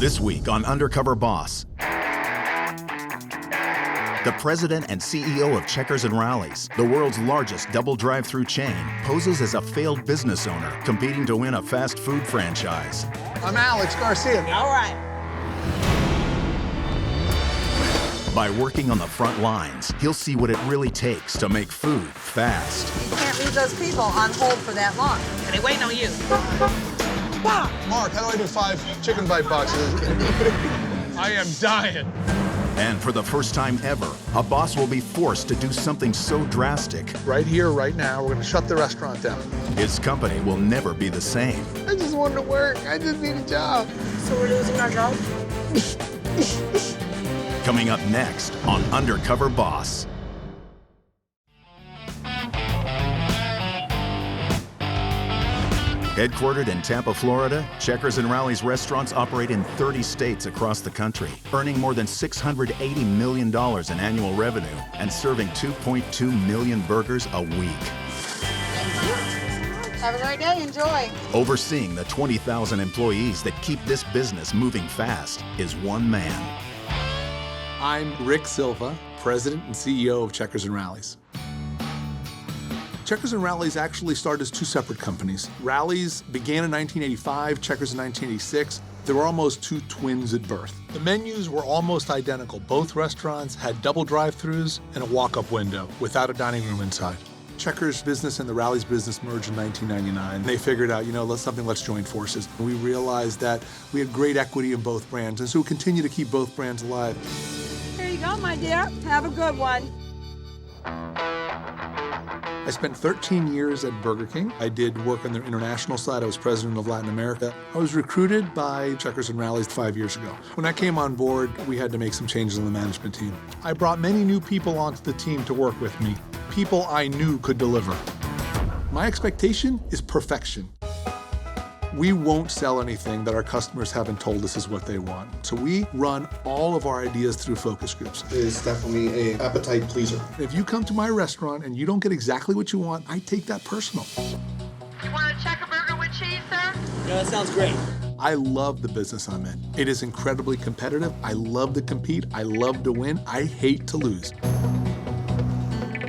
This week on Undercover Boss, the president and CEO of Checkers and Rallies, the world's largest double drive-through chain, poses as a failed business owner competing to win a fast food franchise. I'm Alex Garcia. All right. By working on the front lines, he'll see what it really takes to make food fast. You can't leave those people on hold for that long. Are they waiting on you? Mark, how do I do 5 chicken bite boxes? I am dying. And for the first time ever, a boss will be forced to do something so drastic. Right here, right now, we're gonna shut the restaurant down. His company will never be the same. I just wanted to work. I just need a job. So we're losing our job? Coming up next on Undercover Boss. Headquartered in Tampa, Florida, Checkers and Rallies restaurants operate in 30 states across the country, earning more than $680 million in annual revenue and serving 2.2 million burgers a week. Have a great day. Enjoy. Overseeing the 20,000 employees that keep this business moving fast is one man. I'm Rick Silva, President and CEO of Checkers and Rallies. Checkers and Rallies actually started as 2 separate companies. Rallies began in 1985, Checkers in 1986. They were almost 2 twins at birth. The menus were almost identical. Both restaurants had double drive-thrus and a walk-up window without a dining room inside. Checkers business and the Rallies business merged in 1999. They figured out, let's join forces. We realized that we had great equity in both brands, and so we continue to keep both brands alive. Here you go, my dear. Have a good one. I spent 13 years at Burger King. I did work on their international side. I was president of Latin America. I was recruited by Checkers and Rallies 5 years ago. When I came on board, we had to make some changes on the management team. I brought many new people onto the team to work with me, people I knew could deliver. My expectation is perfection. We won't sell anything that our customers haven't told us is what they want. So we run all of our ideas through focus groups. It's definitely an appetite pleaser. If you come to my restaurant and you don't get exactly what you want, I take that personal. You want a checker burger with cheese, sir? Yeah, that sounds great. I love the business I'm in. It is incredibly competitive. I love to compete. I love to win. I hate to lose.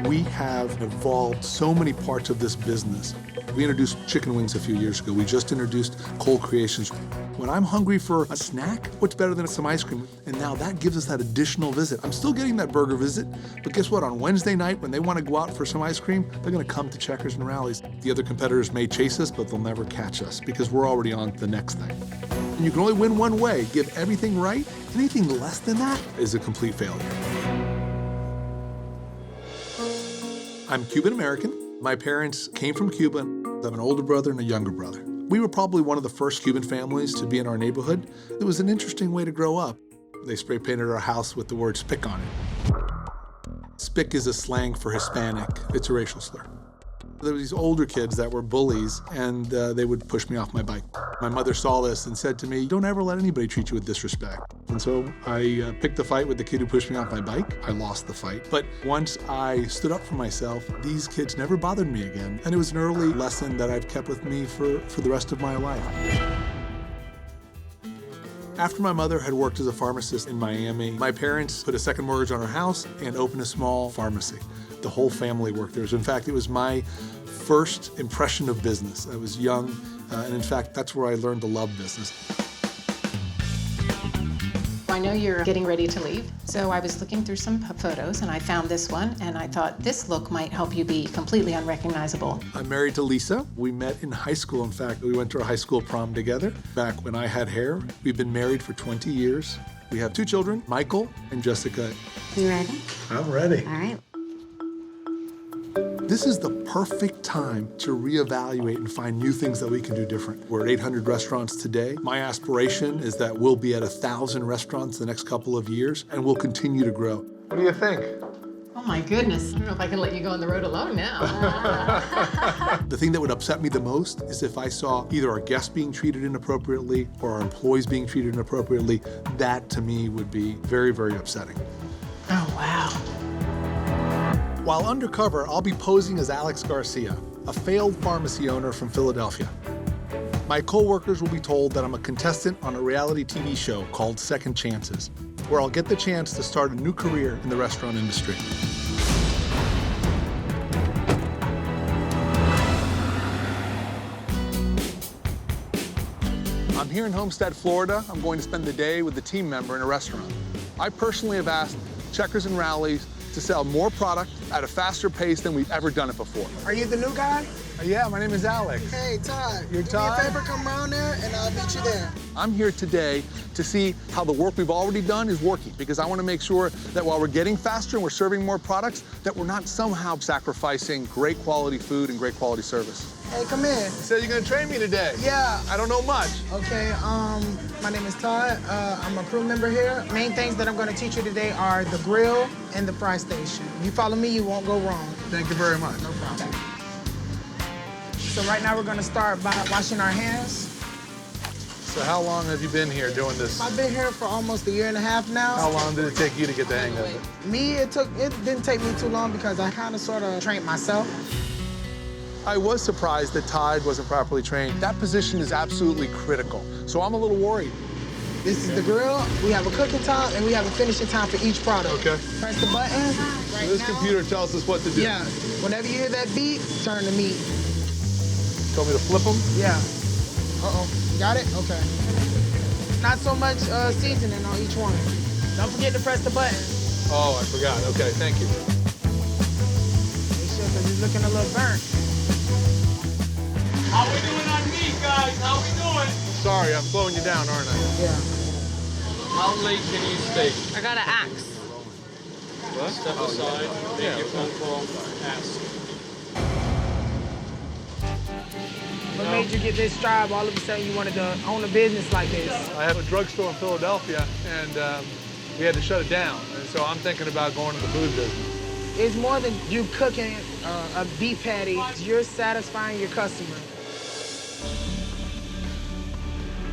We have evolved so many parts of this business. We introduced chicken wings a few years ago. We just introduced cold creations. When I'm hungry for a snack, what's better than some ice cream? And now that gives us that additional visit. I'm still getting that burger visit, but guess what? On Wednesday night, when they want to go out for some ice cream, they're going to come to Checkers and Rallies. The other competitors may chase us, but they'll never catch us because we're already on to the next thing. And you can only win one way. Give everything right. Anything less than that is a complete failure. I'm Cuban American. My parents came from Cuba. I have an older brother and a younger brother. We were probably one of the first Cuban families to be in our neighborhood. It was an interesting way to grow up. They spray painted our house with the word "spick" on it. Spick is a slang for Hispanic. It's a racial slur. There were these older kids that were bullies, and they would push me off my bike. My mother saw this and said to me, "Don't ever let anybody treat you with disrespect." And so I picked the fight with the kid who pushed me off my bike. I lost the fight. But once I stood up for myself, these kids never bothered me again. And it was an early lesson that I've kept with me for the rest of my life. After my mother had worked as a pharmacist in Miami, my parents put a second mortgage on our house and opened a small pharmacy. The whole family worked there. In fact, it was my first impression of business. I was young, and in fact, that's where I learned to love business. I know you're getting ready to leave, so I was looking through some photos, and I found this one, and I thought this look might help you be completely unrecognizable. I'm married to Lisa. We met in high school. In fact, we went to our high school prom together back when I had hair. We've been married for 20 years. We have 2 children, Michael and Jessica. You ready? I'm ready. All right. This is the perfect time to reevaluate and find new things that we can do different. We're at 800 restaurants today. My aspiration is that we'll be at 1,000 restaurants the next couple of years, and we'll continue to grow. What do you think? Oh my goodness, I don't know if I can let you go on the road alone now. The thing that would upset me the most is if I saw either our guests being treated inappropriately or our employees being treated inappropriately. That, to me, would be very, very upsetting. Oh, wow. While undercover, I'll be posing as Alex Garcia, a failed pharmacy owner from Philadelphia. My coworkers will be told that I'm a contestant on a reality TV show called Second Chances, where I'll get the chance to start a new career in the restaurant industry. I'm here in Homestead, Florida. I'm going to spend the day with a team member in a restaurant. I personally have asked Checkers and Rallies to sell more product at a faster pace than we've ever done it before. Are you the new guy? Yeah, my name is Alex. Hey, Todd. You're Todd? Do me a favor, come around there, and I'll meet you there. I'm here today to see how the work we've already done is working, because I want to make sure that while we're getting faster and we're serving more products, that we're not somehow sacrificing great quality food and great quality service. Hey, come in. So you're going to train me today? Yeah. I don't know much. Okay, my name is Todd. I'm a crew member here. Main things that I'm gonna teach you today are the grill and the fry station. If you follow me, you won't go wrong. Thank you very much. No problem. So right now we're gonna start by washing our hands. So how long have you been here doing this? I've been here for almost 1.5 years now. How long did it take you to get the hang of it? Me, it didn't take me too long because I kind of sort of trained myself. I was surprised that Todd wasn't properly trained. That position is absolutely critical, so I'm a little worried. This is the grill. We have a cooking time and we have a finishing time for each product. Okay. Press the button. Right This now. computer tells us what to do. Yeah. Whenever you hear that beep, turn the meat. Told me to flip them? Yeah. Uh-oh. Got it? Okay. Not so much seasoning on each one. Don't forget to press the button. Oh, I forgot. Okay, thank you. Make sure, because it's looking a little burnt. How we doing on meat, guys? How we doing? Sorry, I'm slowing you down, aren't I? Yeah. How late can you stay? I got an axe. Step aside, make your phone call, ask. What made you get this job? All of a sudden you wanted to own a business like this? I have a drugstore in Philadelphia, and we had to shut it down. And so I'm thinking about going to the food business. It's more than you cooking a beef patty. You're satisfying your customer.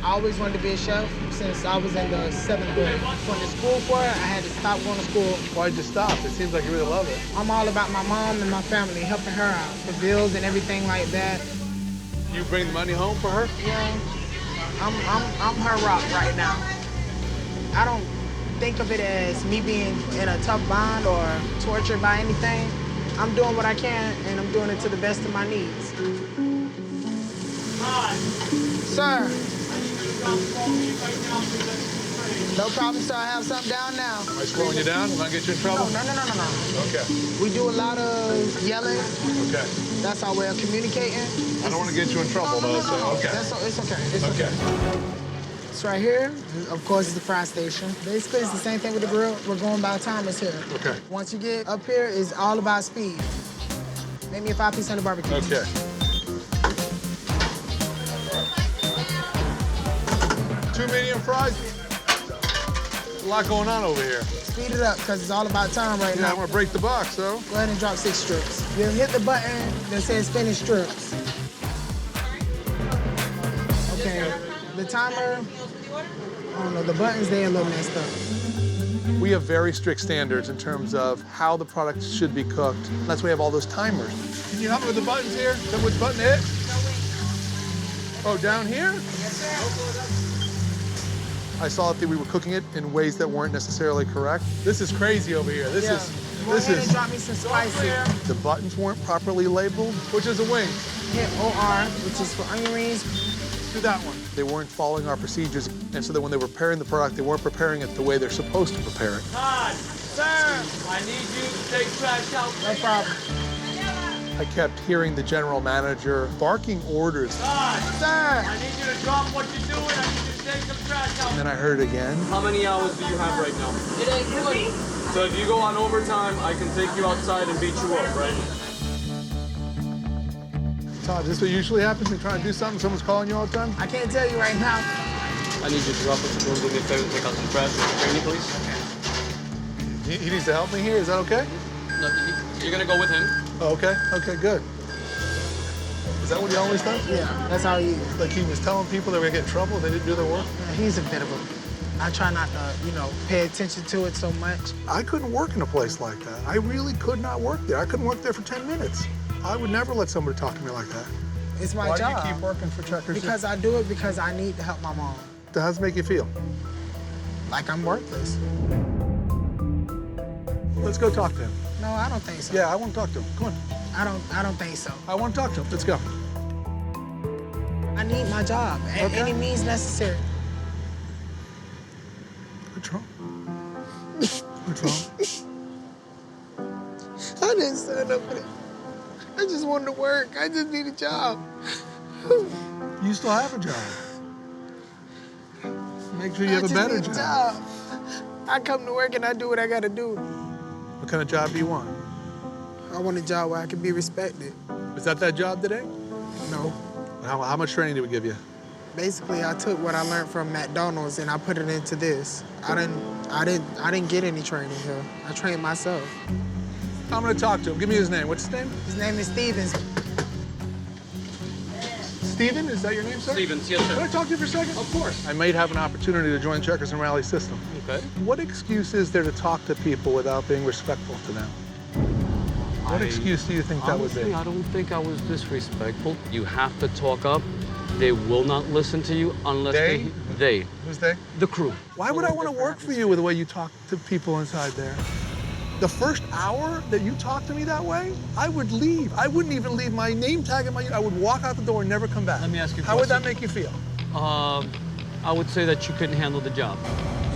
I always wanted to be a chef since I was in the 7th grade. Went to school for it. I had to stop going to school. Why'd you stop? It seems like you really love it. I'm all about my mom and my family, helping her out, the bills and everything like that. You bring the money home for her? Yeah, I'm her rock right now. I don't think of it as me being in a tough bond or tortured by anything. I'm doing what I can, and I'm doing it to the best of my needs. Hi. Sir. No problem, sir. I have something down now. Am I slowing you down? Am I get you in trouble? No. Okay. We do a lot of yelling. Okay. That's our way of communicating. I don't want to get you in trouble, though, so okay. It's okay. It's okay. It's right here. Of course, it's the fry station. Basically, it's the same thing with the grill. We're going by timers here. Okay. Once you get up here, it's all about speed. Make me a 5-piece under barbecue. Okay. Two medium fries. There's a lot going on over here. Speed it up, because it's all about time right Yeah, now. I'm gonna break the box, though. Go ahead and drop 6 strips. You'll hit the button that says finish strips. Okay, the timer, I don't know, the buttons, they're a little messed up. We have very strict standards in terms of how the product should be cooked. That's why we have all those timers. Can you help me with the buttons here? Tell me which button to hit? Oh, down here? Yes, sir. I saw that we were cooking it in ways that weren't necessarily correct. This is crazy over here. This Go ahead and drop me some spicy. The buttons weren't properly labeled, which is a wing. Hit OR, which is for onion rings. Do that one. They weren't following our procedures, and so that when they were preparing the product, they weren't preparing it the way they're supposed to prepare it. Todd, Sir. I need you to take trash out. No problem. I kept hearing the general manager barking orders. Todd, Sir. I need you to drop what you're doing. I need you to take some trash out. And then I heard it again. How many hours do you have right now? So if you go on overtime, I can take you outside and beat you up, right? Todd, is this what usually happens? You're trying to do something, someone's calling you all the time? I can't tell you right now. I need you to drop what you're doing. Do me a favor, take out some trash. Bring me, please. He needs to help me here, is that okay? No, you're gonna go with him. Oh, okay, good. Is that what he always does? Yeah, that's how he is. Like he was telling people they were gonna get in trouble if they didn't do their work? Yeah, he's a bit of a... I try not to, pay attention to it so much. I couldn't work in a place like that. I really could not work there. I couldn't work there for 10 minutes. I would never let somebody talk to me like that. It's my Why job. do you keep working for Checkers? Because I do it because I need to help my mom. How does it make you feel? Like I'm worthless. Let's go talk to him. No, I don't think so. Yeah, I want to talk to him. Come on. I don't think so. I want to talk to him. Let's go. I need my job at any means necessary. What's wrong? What's wrong? I didn't sign up for that. I just wanted to work. I just need a job. You still have a job. Make sure you have a better I just need a job. I come to work and I do what I gotta do. What kind of job do you want? I want a job where I can be respected. Is that job today? No. How much training did we give you? Basically, I took what I learned from McDonald's and I put it into this. I didn't get any training here. I trained myself. I'm gonna talk to him. Give me his name. What's his name? His name is Stevens. Steven, is that your name, sir? Stevens, yes, sir. Can I talk to you for a second? Of course. I might have an opportunity to join Checkers and Rally's system. Okay. What excuse is there to talk to people without being respectful to them? What excuse do you think that would be? Honestly, I don't think I was disrespectful. You have to talk up. They will not listen to you unless they. Who's they? The crew. Why would I want to work for you with the way you talk to people inside there? The first hour that you talk to me that way, I would leave. I wouldn't even leave my name tag in I would walk out the door and never come back. Let me ask you a How would that question. make you feel? I would say that you couldn't handle the job.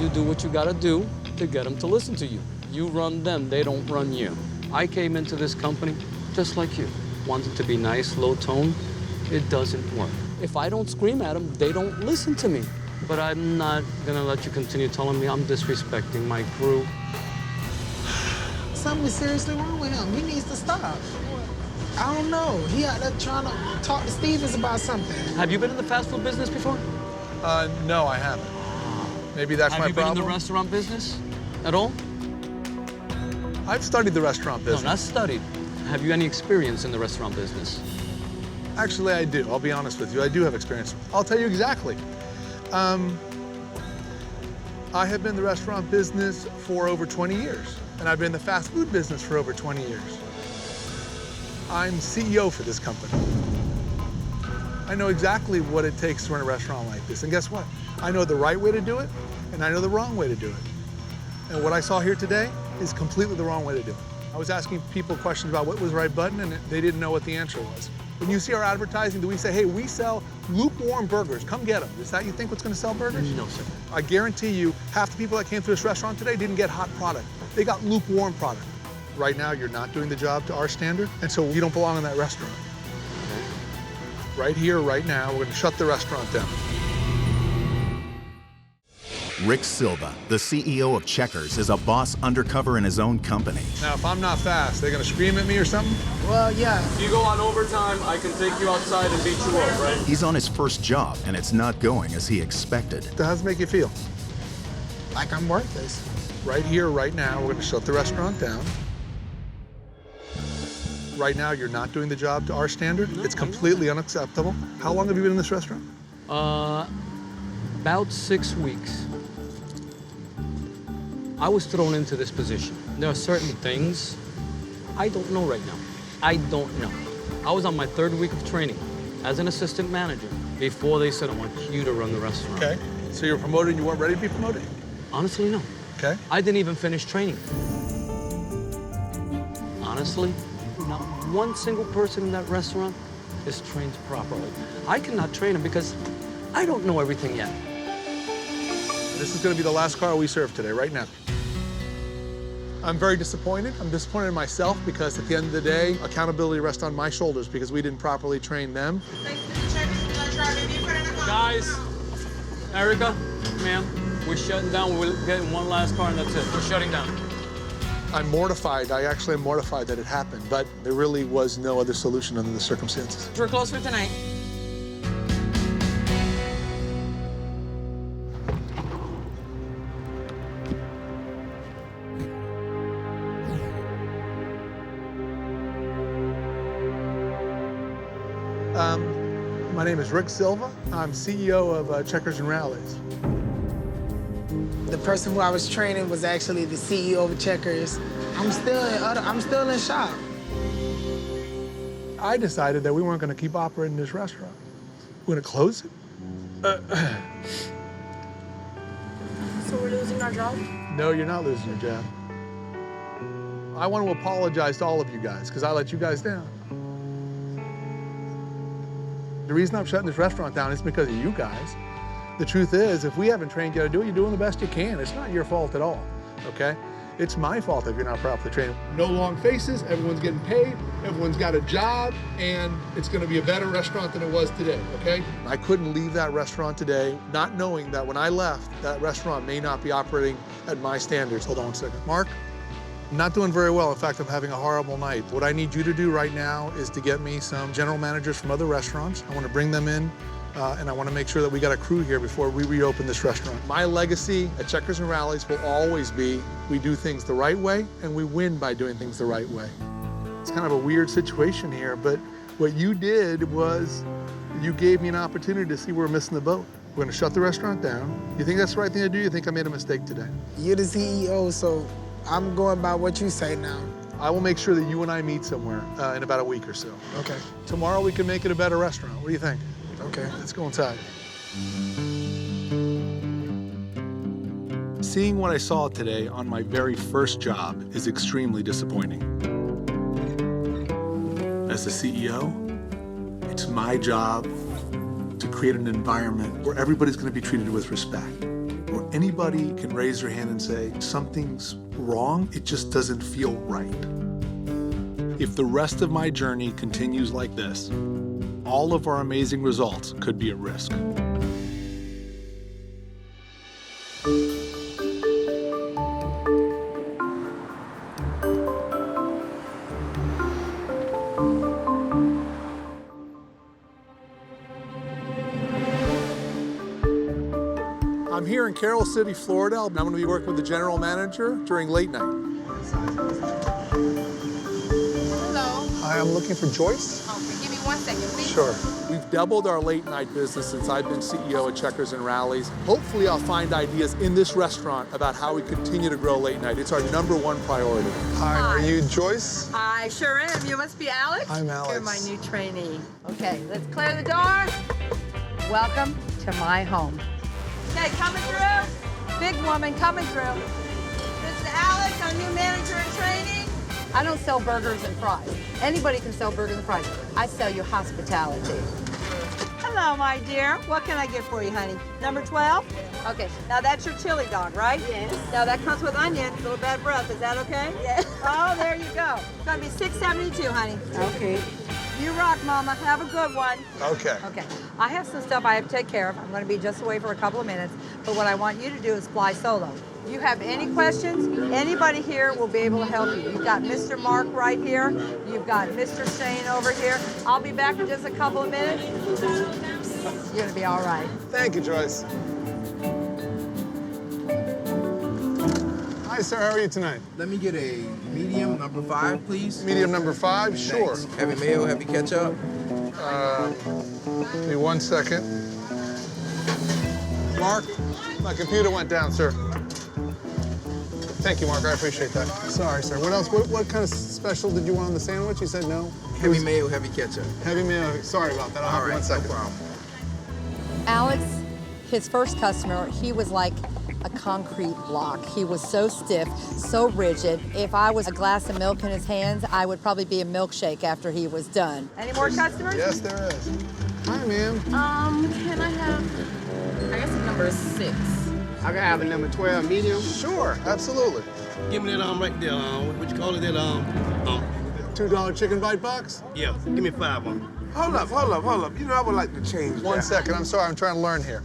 You do what you gotta do to get them to listen to you. You run them, they don't run you. I came into this company just like you. Wanted to be nice, low tone. It doesn't work. If I don't scream at them, they don't listen to me. But I'm not gonna let you continue telling me I'm disrespecting my crew. Something is seriously wrong with him. He needs to stop. I don't know. He out there trying to talk to Stevens about something. Have you been in the fast food business before? No, I haven't. Maybe that's my Have you been problem. in the restaurant business at all? I've studied the restaurant business. No, not studied. Have you any experience in the restaurant business? Actually, I do. I'll be honest with you. I do have experience. I'll tell you exactly. I have been in the restaurant business for over 20 years, and I've been in the fast food business for over 20 years. I'm CEO for this company. I know exactly what it takes to run a restaurant like this, and guess what? I know the right way to do it, and I know the wrong way to do it. And what I saw here today is completely the wrong way to do it. I was asking people questions about what was the right button, and they didn't know what the answer was. When you see our advertising, do we say, hey, we sell lukewarm burgers, come get them? Is that you think what's gonna sell burgers? No, sir. I guarantee you, half the people that came to this restaurant today didn't get hot product. They got lukewarm product. Right now, you're not doing the job to our standard, and so you don't belong in that restaurant. Right here, right now, we're gonna shut the restaurant down. Rick Silva, the CEO of Checkers, is a boss undercover in his own company. Now, if I'm not fast, they're gonna scream at me or something? Well, yeah. If you go on overtime, I can take you outside and beat you up, right? He's on his first job, and it's not going as he expected. How does it make you feel? Like I'm worthless. Right here, right now, we're gonna shut the restaurant down. Right now, you're not doing the job to our standard. It's completely unacceptable. How long have you been in this restaurant? About 6 weeks. I was thrown into this position. There are certain things I don't know right now. I don't know. I was on my 3rd week of training as an assistant manager before they said, I want you to run the restaurant. Okay. So you were promoted and you weren't ready to be promoted? Honestly, no. Okay. I didn't even finish training. Honestly, not one single person in that restaurant is trained properly. I cannot train them because I don't know everything yet. This is gonna be the last car we serve today, right now. I'm very disappointed. I'm disappointed in myself because at the end of the day, accountability rests on my shoulders because we didn't properly train them. Guys, Erica, ma'am, we're shutting down. We're getting one last car and that's it. We're shutting down. I'm mortified. I actually am mortified that it happened, but there really was no other solution under the circumstances. We're closed for tonight. My name is Rick Silva. I'm CEO of Checkers and Rallies. The person who I was training was actually the CEO of Checkers. I'm still in shock. I decided that we weren't going to keep operating this restaurant. We're going to close it. So we're losing our job? No, you're not losing your job. I want to apologize to all of you guys because I let you guys down. The reason I'm shutting this restaurant down is because of you guys. The truth is, if we haven't trained you how to do it, you're doing the best you can. It's not your fault at all, okay? It's my fault if you're not properly trained. No long faces, everyone's getting paid, everyone's got a job, and it's gonna be a better restaurant than it was today, okay? I couldn't leave that restaurant today not knowing that when I left, that restaurant may not be operating at my standards. Hold on one second. Mark, I'm not doing very well. In fact, I'm having a horrible night. What I need you to do right now is to get me some general managers from other restaurants. I wanna bring them in. And I want to make sure that we got a crew here before we reopen this restaurant. My legacy at Checkers and Rallies will always be we do things the right way and we win by doing things the right way. It's kind of a weird situation here, but what you did was you gave me an opportunity to see we're missing the boat. We're going to shut the restaurant down. You think that's the right thing to do? You think I made a mistake today? You're the CEO, so I'm going by what you say now. I will make sure that you and I meet somewhere in about a week or so. Okay. Tomorrow we can make it a better restaurant. What do you think? Okay. Let's go inside. Seeing what I saw today on my very first job is extremely disappointing. As the CEO, it's my job to create an environment where everybody's going to be treated with respect, where anybody can raise their hand and say, something's wrong, it just doesn't feel right. If the rest of my journey continues like this, all of our amazing results could be at risk. I'm here in Carroll City, Florida. I'm going to be working with the general manager during late night. Hello. Hi, I'm looking for Joyce. Okay, give me 1 second, please. Sure. We've doubled our late night business since I've been CEO at Checkers and Rallies. Hopefully I'll find ideas in this restaurant about how we continue to grow late night. It's our #1 priority. Hi, are you Joyce? I sure am. You must be Alex. I'm Alex. You're my new trainee. Okay, let's clear the door. Welcome to my home. Okay, coming through. Big woman coming through. This is Alex, our new manager in training. I don't sell burgers and fries. Anybody can sell burgers and fries. I sell you hospitality. Hello, my dear. What can I get for you, honey? Number 12? Okay, now that's your chili dog, right? Yes. Now that comes with onions, a little bad breath. Is that okay? Yes. Oh, there you go. It's gonna be $6.72, honey. Okay. You rock, Mama. Have a good one. Okay. Okay. I have some stuff I have to take care of. I'm going to be just away for a couple of minutes. But what I want you to do is fly solo. If you have any questions, anybody here will be able to help you. You've got Mr. Mark right here. You've got Mr. Shane over here. I'll be back in just a couple of minutes. You're going to be all right. Thank you, Joyce. Hi, sir. How are you tonight? Let me get a medium number 5, please. Medium number 5? Sure. Thanks. Heavy mayo, heavy ketchup. Give me 1 second. Mark, my computer went down, sir. Thank you, Mark. I appreciate that. Sorry, sir. What else? What kind of special did you want on the sandwich? You said no? Heavy mayo, heavy ketchup. Heavy mayo. Sorry about that. I'll have 1 second. No problem. Alex, his first customer, he was like a concrete block. He was so stiff, so rigid. If I was a glass of milk in his hands, I would probably be a milkshake after he was done. Any more customers? Yes, there is. Hi, ma'am. Can I have, I guess it's number 6. I can have a number 12 medium. Sure, absolutely. Give me that right there. What you call it? That $2 chicken bite box? yeah. Give me 5 on. Hold up. You know, I would like to change 1 that. second. I'm sorry. I'm trying to learn here.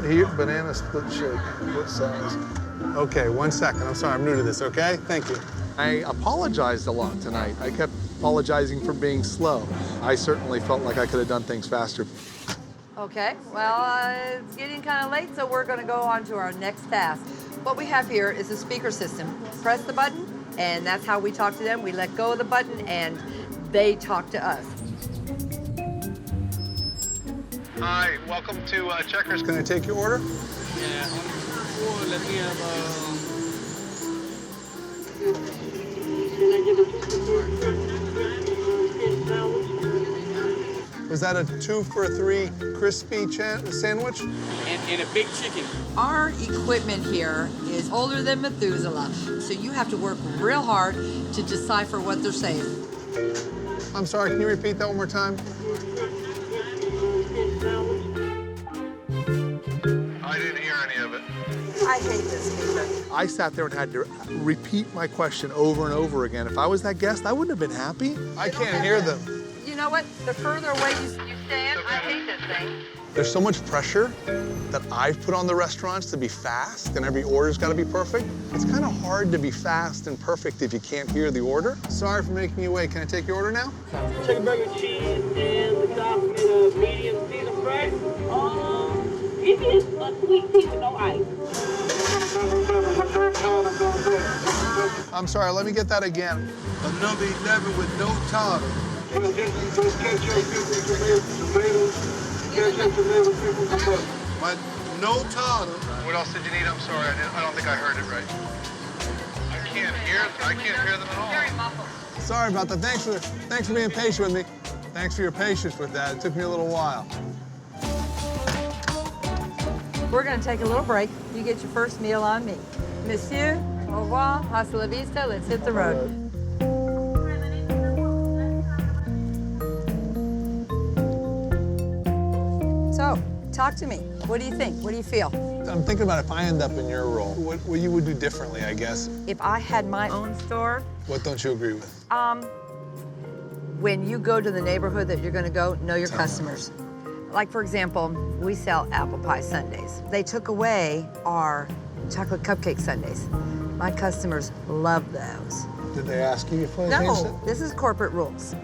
Here, banana split shake. What size? Okay, 1 second. I'm sorry. I'm new to this, okay? Thank you. I apologized a lot tonight. I kept apologizing for being slow. I certainly felt like I could have done things faster. Okay, well, it's getting kind of late, so we're going to go on to our next task. What we have here is a speaker system. Press the button, and that's how we talk to them. We let go of the button, and they talk to us. Hi, welcome to Checkers. Can I take your order? Yeah. Let me have Was that a 2 for $3 crispy sandwich? And a big chicken. Our equipment here is older than Methuselah, so you have to work real hard to decipher what they're saying. I'm sorry, can you repeat that one more time? I didn't hear any of it. I hate this pizza. I sat there and had to repeat my question over and over again. If I was that guest, I wouldn't have been happy. I can't hear them. You know what? The further away you stand, I hate this thing. There's so much pressure that I've put on the restaurants to be fast, and every order's got to be perfect. It's kind of hard to be fast and perfect if you can't hear the order. Sorry for making you wait. Can I take your order now? Chicken burger, cheese, and the sauce with a medium Caesar fries. Give me a sweet tea with no ice. I'm sorry, let me get that again. A number 11 with no tartar. But no tartar. What else did you need? I'm sorry, I don't think I heard it right. I can't hear them at all. Very muffled. Sorry about that. Thanks for being patient with me. Thanks for your patience with that. It took me a little while. We're gonna take a little break. You get your first meal on me. Monsieur, au revoir, hasta la vista, let's hit the road. So, talk to me. What do you think? What do you feel? I'm thinking about if I end up in your role, what you would do differently, I guess. If I had my own store, What don't you agree with? when you go to the neighborhood that you're gonna go, know your customers. Like, for example, we sell apple pie sundaes. They took away our chocolate cupcake sundaes. My customers love those. Did they ask you if I changed it? No, this is corporate rules.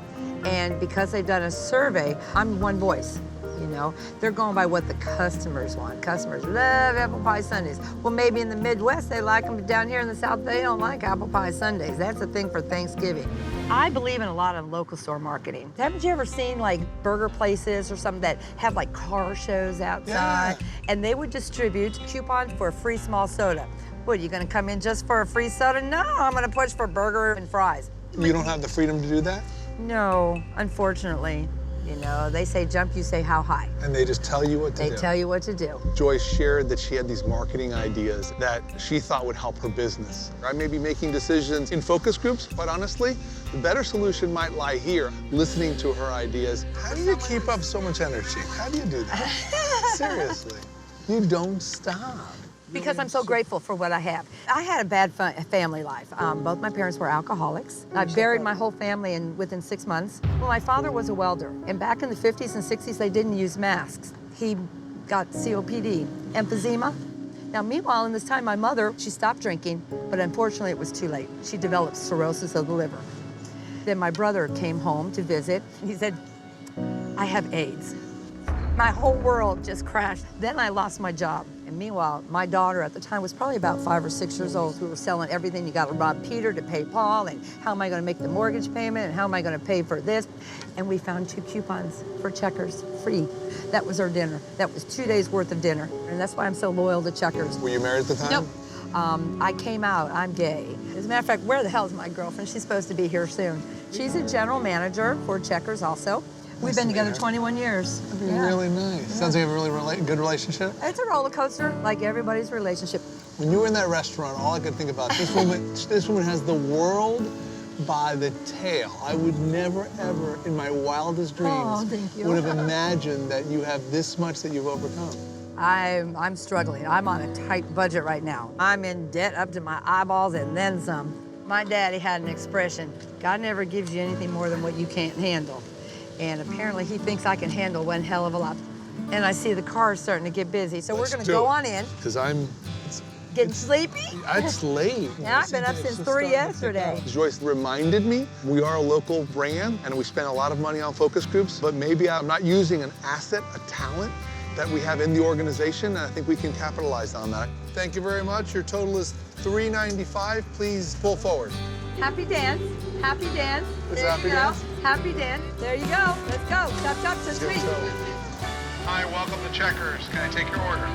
And because they've done a survey, I'm one voice, you know? They're going by what the customers want. Customers love apple pie sundaes. Well, maybe in the Midwest they like them, but down here in the South they don't like apple pie sundaes. That's a thing for Thanksgiving. I believe in a lot of local store marketing. Haven't you ever seen like burger places or something that have like car shows outside? Yeah. And they would distribute coupons for a free small soda. What, are you gonna come in just for a free soda? No, I'm gonna push for burger and fries. You don't have the freedom to do that? No, unfortunately. You know, they say jump, you say how high. And they just tell you what to do? They tell you what to do. Joyce shared that she had these marketing ideas that she thought would help her business. I may be making decisions in focus groups, but honestly, the better solution might lie here, listening to her ideas. How do you keep up so much energy? How do you do that? Seriously, you don't stop. Because I'm so grateful for what I have. I had a bad family life. Both my parents were alcoholics. I buried my whole family within 6 months. Well, my father was a welder, and back in the 50s and 60s, they didn't use masks. He got COPD, emphysema. Now, meanwhile, in this time, my mother, she stopped drinking, but unfortunately, it was too late. She developed cirrhosis of the liver. Then my brother came home to visit. He said, I have AIDS. My whole world just crashed. Then I lost my job. And meanwhile, my daughter at the time was probably about 5 or 6 years old. We were selling everything. You got to rob Peter to pay Paul, and how am I going to make the mortgage payment, and how am I going to pay for this? And we found 2 coupons for Checkers, free. That was our dinner. That was 2 days worth of dinner. And that's why I'm so loyal to Checkers. Were you married at the time? Nope. I came out, I'm gay. As a matter of fact, where the hell is my girlfriend? She's supposed to be here soon. She's a general manager for Checkers also. We've been together 21 years. That'd be really nice. Yeah. Sounds like you have a really good relationship. It's a roller coaster, like everybody's relationship. When you were in that restaurant, all I could think about, this woman has the world by the tail. I would never, ever, in my wildest dreams, would have imagined that you have this much that you've overcome. I'm struggling. I'm on a tight budget right now. I'm in debt up to my eyeballs and then some. My daddy had an expression, God never gives you anything more than what you can't handle. And apparently he thinks I can handle one hell of a lot. And I see the cars starting to get busy, so we're gonna go on in. Because I'm... Getting sleepy? It's late. Yeah, I've been up since 3 yesterday. Joyce reminded me, we are a local brand, and we spend a lot of money on focus groups, but maybe I'm not using an asset, a talent, that we have in the organization, and I think we can capitalize on that. Thank you very much. Your total is $395. Please pull forward. Happy dance. Happy dance. There you go. Happy dance. There you go. Let's go. Chop, chop, so sweet. Hi, welcome to Checkers. Can I take your order?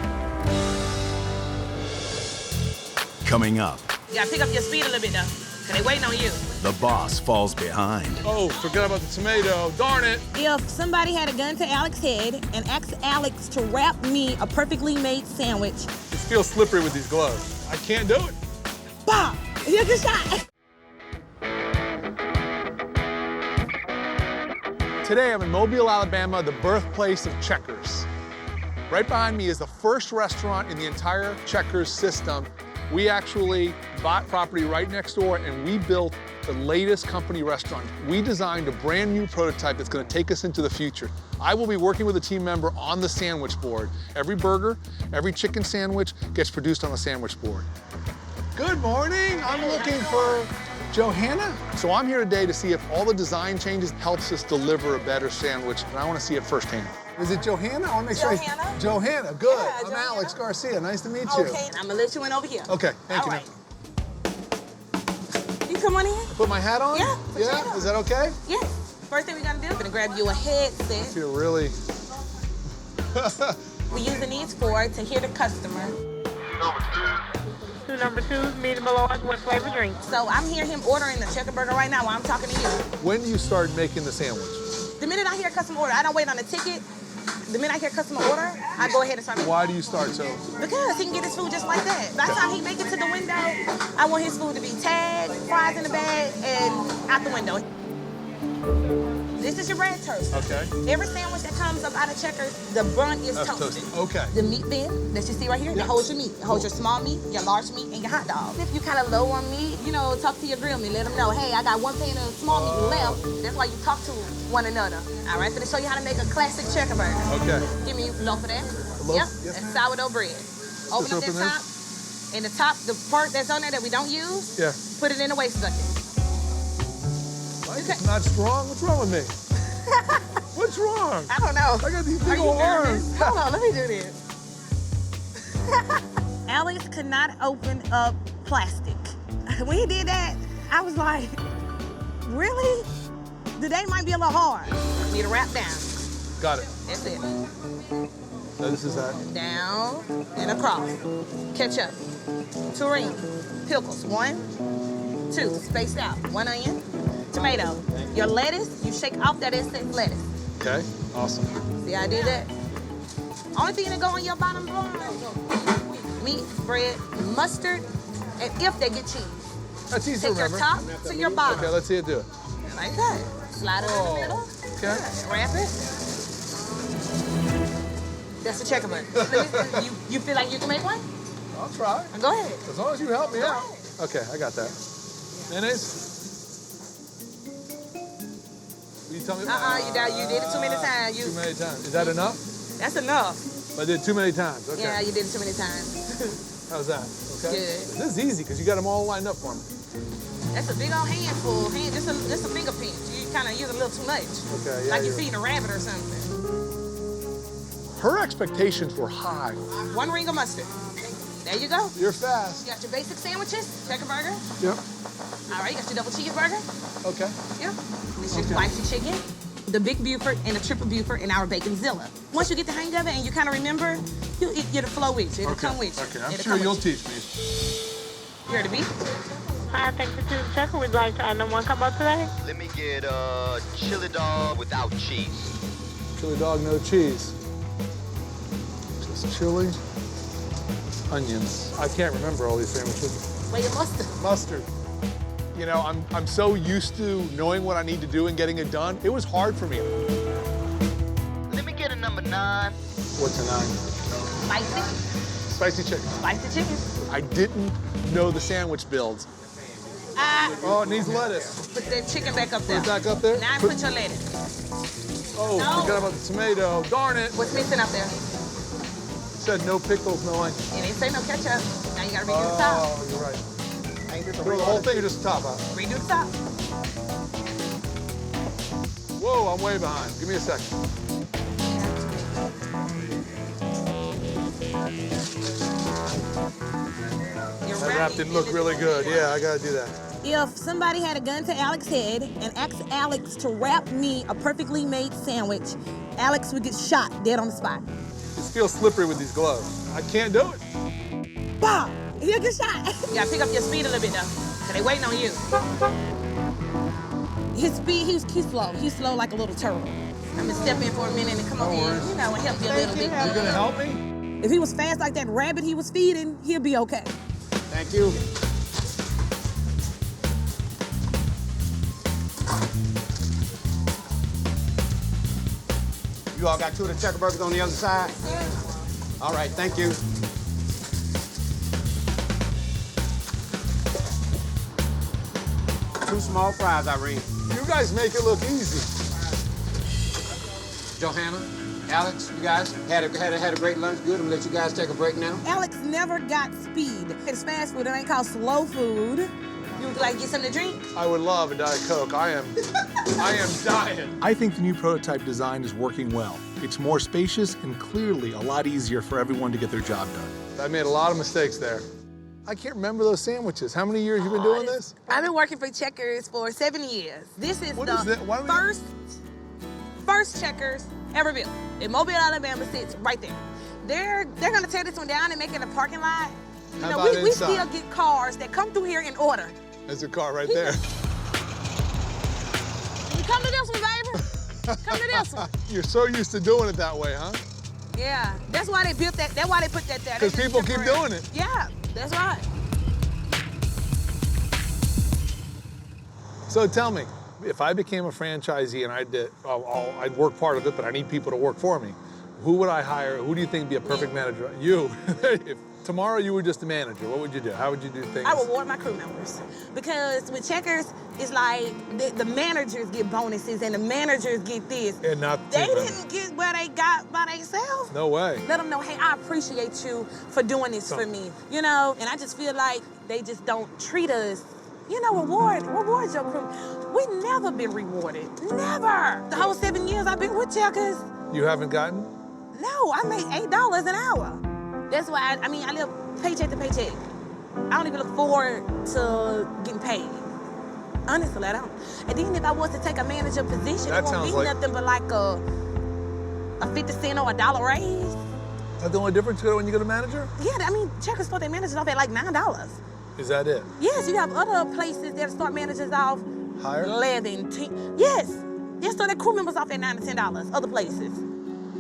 Coming up. You gotta pick up your speed a little bit now, because they waiting on you. the boss falls behind. Oh, forgot about the tomato. Darn it. If somebody had a gun to Alex's head and asked Alex to wrap me a perfectly made sandwich. It feels slippery with these gloves. I can't do it. Bah! Here's the shot. Today I'm in Mobile, Alabama, the birthplace of Checkers. Right behind me is the first restaurant in the entire Checkers system. We actually bought property right next door and we built the latest company restaurant. We designed a brand new prototype that's gonna take us into the future. I will be working with a team member on the sandwich board. Every burger, every chicken sandwich gets produced on a sandwich board. Good morning, I'm looking for Johanna. So I'm here today to see if all the design changes helps us deliver a better sandwich, and I wanna see it firsthand. Is it Johanna? I wanna make sure. Johanna. Johanna, good. Yeah, I'm Johanna. Alex Garcia, nice to meet you. Okay, I'm gonna let you in over here. Okay, thank you. All right. You come on in. Put my hat on? Yeah, put your hat Yeah, on. is that okay? Yes. First thing we're gonna do, we're gonna grab you a I headset. feel really. We're using these for to hear the customer. Number two, medium large, what flavor drink? So I'm hearing him ordering the checker burger right now while I'm talking to you. When do you start making the sandwich? The minute I hear a customer order, I don't wait on the ticket. The minute I hear a customer order, I go ahead and start making. Why do you start so? Because he can get his food just like that. By the time he make it to the window, I want his food to be tagged, fries in the bag, and out the window. This is your bread toast. Okay. Every sandwich that comes up out of Checkers, the bun is toasted. Okay. The meat bin that you see right here, that holds your meat. It holds your small meat, your large meat, and your hot dog. If you kind of low on meat, you know, talk to your grill meat. Let them know, hey, I got one pan of small meat left. That's why you talk to one another. All right, so to show you how to make a classic checker burger. Okay. Give me a loaf of that. loaf? Yep, Yes, that's ma'am. sourdough bread. Open up that open this? top. And the top, the part that's on there that we don't use, Yeah. put it in the waste bucket. Mike, it's not strong. What's wrong with me? What's wrong? I don't know. I got these Are big you old nervous? arms. Hold on, let me do this. Alex could not open up plastic. When he did that, I was like, really? Today might be a little hard. You need to wrap down. Got it. That's it. No, this is that. Down and across. Ketchup, tureen, pickles. 1, 2, spaced out. 1 onion, tomato. Your lettuce, you shake off that excess lettuce. Okay, awesome. See how I did that? Only thing that go on your bottom bar, meat, bread, mustard, and if they get cheese. That's easy to Take your remember. top to your bottom. Okay, let's see it do it. Like that. Slide it in the middle. Okay. Wrap it. That's the checker burger. You feel like you can make one? I'll try. Go ahead. As long as you help me out. Okay, I got that. Mayonnaise? Will you tell me? You did it too many times. Too many times. Is that enough? That's enough. I did too many times. Okay. Yeah, you did it too many times. How's that? Okay. Good. This is easy because you got them all lined up for me. That's a big old handful. Just a finger pinch. You kind of use a little too much. Okay, yeah. Like you're feeding a rabbit or something. Her expectations were high. 1 ring of mustard. There you go. You're fast. You got your basic sandwiches, checker burger. Yep. All right, you got your double cheeseburger. Okay. Yep. This your spicy chicken, the Big Buford, and the Triple Buford, and our Bacon Zilla. Once you get the hang of it and you kind of remember, you'll get a flow with you. It'll come with you. Okay, I'm It'll sure come you'll with you. teach me. You ready to beef? Hi, thanks for choosing Checker. We'd like to add one come up today. Let me get a chili dog without cheese. Chili dog, no cheese. Just chili, onions. I can't remember all these sandwiches. Wait, your mustard. Mustard. You know, I'm so used to knowing what I need to do and getting it done. It was hard for me. Let me get a number 9. What's a 9? Spicy. Spicy chicken. Spicy chicken. I didn't know the sandwich builds. Oh, it needs lettuce. Put that chicken back up there. Put it back up there? Now put your lettuce. Oh, No. forgot about the tomato. Darn it. What's missing up there? Said no pickles, no onion. It ain't say no ketchup. Now you gotta redo the top. Oh, you're right. Throw the whole thing or just the top out? Redo the top. Whoa, I'm way behind. Give me a second. That wrap didn't look really good. Yeah, I gotta do that. If somebody had a gun to Alex's head and asked Alex to wrap me a perfectly made sandwich, Alex would get shot dead on the spot. It feels slippery with these gloves. I can't do it. Bah! He'll get shot. You gotta pick up your speed a little bit though, 'cause they waiting on you. His speed, he's slow. He's slow like a little turtle. I'm gonna step in for a minute and come over here, and help you a little bit. You gonna help me? If he was fast like that rabbit he was feeding, he'll be okay. Thank you. You all got 2 of the checker burgers on the other side? All right, thank you. Two small fries, Irene. You guys make it look easy. Johanna, Alex, you guys had a great lunch. Good. I'm gonna let you guys take a break now. Alex never got speed. It's fast food. It ain't called slow food. You would like to get something to drink? I would love a Diet Coke. I am dying. I think the new prototype design is working well. It's more spacious and clearly a lot easier for everyone to get their job done. I made a lot of mistakes there. I can't remember those sandwiches. How many years you been doing this? I've been working for Checkers for 7 years. This is Why the first Checkers ever built. In Mobile, Alabama sits right there. They're gonna tear this one down and make it a parking lot. You know, we still get cars that come through here in order. There's a car right there. You come to this one, baby. Come to this one. You're so used to doing it that way, huh? Yeah, that's why they built that. That's why they put that there. Because people keep doing it. Yeah, that's right. So tell me, if I became a franchisee and I'd work part of it, but I need people to work for me, who would I hire? Who do you think would be a perfect manager? You. If tomorrow you were just a manager, what would you do? How would you do things? I reward my crew members. Because with Checkers, it's like the managers get bonuses and the managers get this. And not they didn't get what they got by themselves. No way. Let them know, hey, I appreciate you for doing this for me. You know, and I just feel like they just don't treat us, you know, reward your crew. We've never been rewarded. Never. The whole 7 years I've been with Checkers. You haven't gotten? No, I make $8 an hour. That's why, I live paycheck to paycheck. I don't even look forward to getting paid. Honestly, I don't. And then if I was to take a manager position, it won't be nothing but like a 50 cent or $1 raise. That's the only difference when you get a manager? Yeah, Checkers start their managers off at like $9. Is that it? Yes, you have other places that start managers off higher? 11, 10. Yes. They start their crew members off at $9 to $10, other places.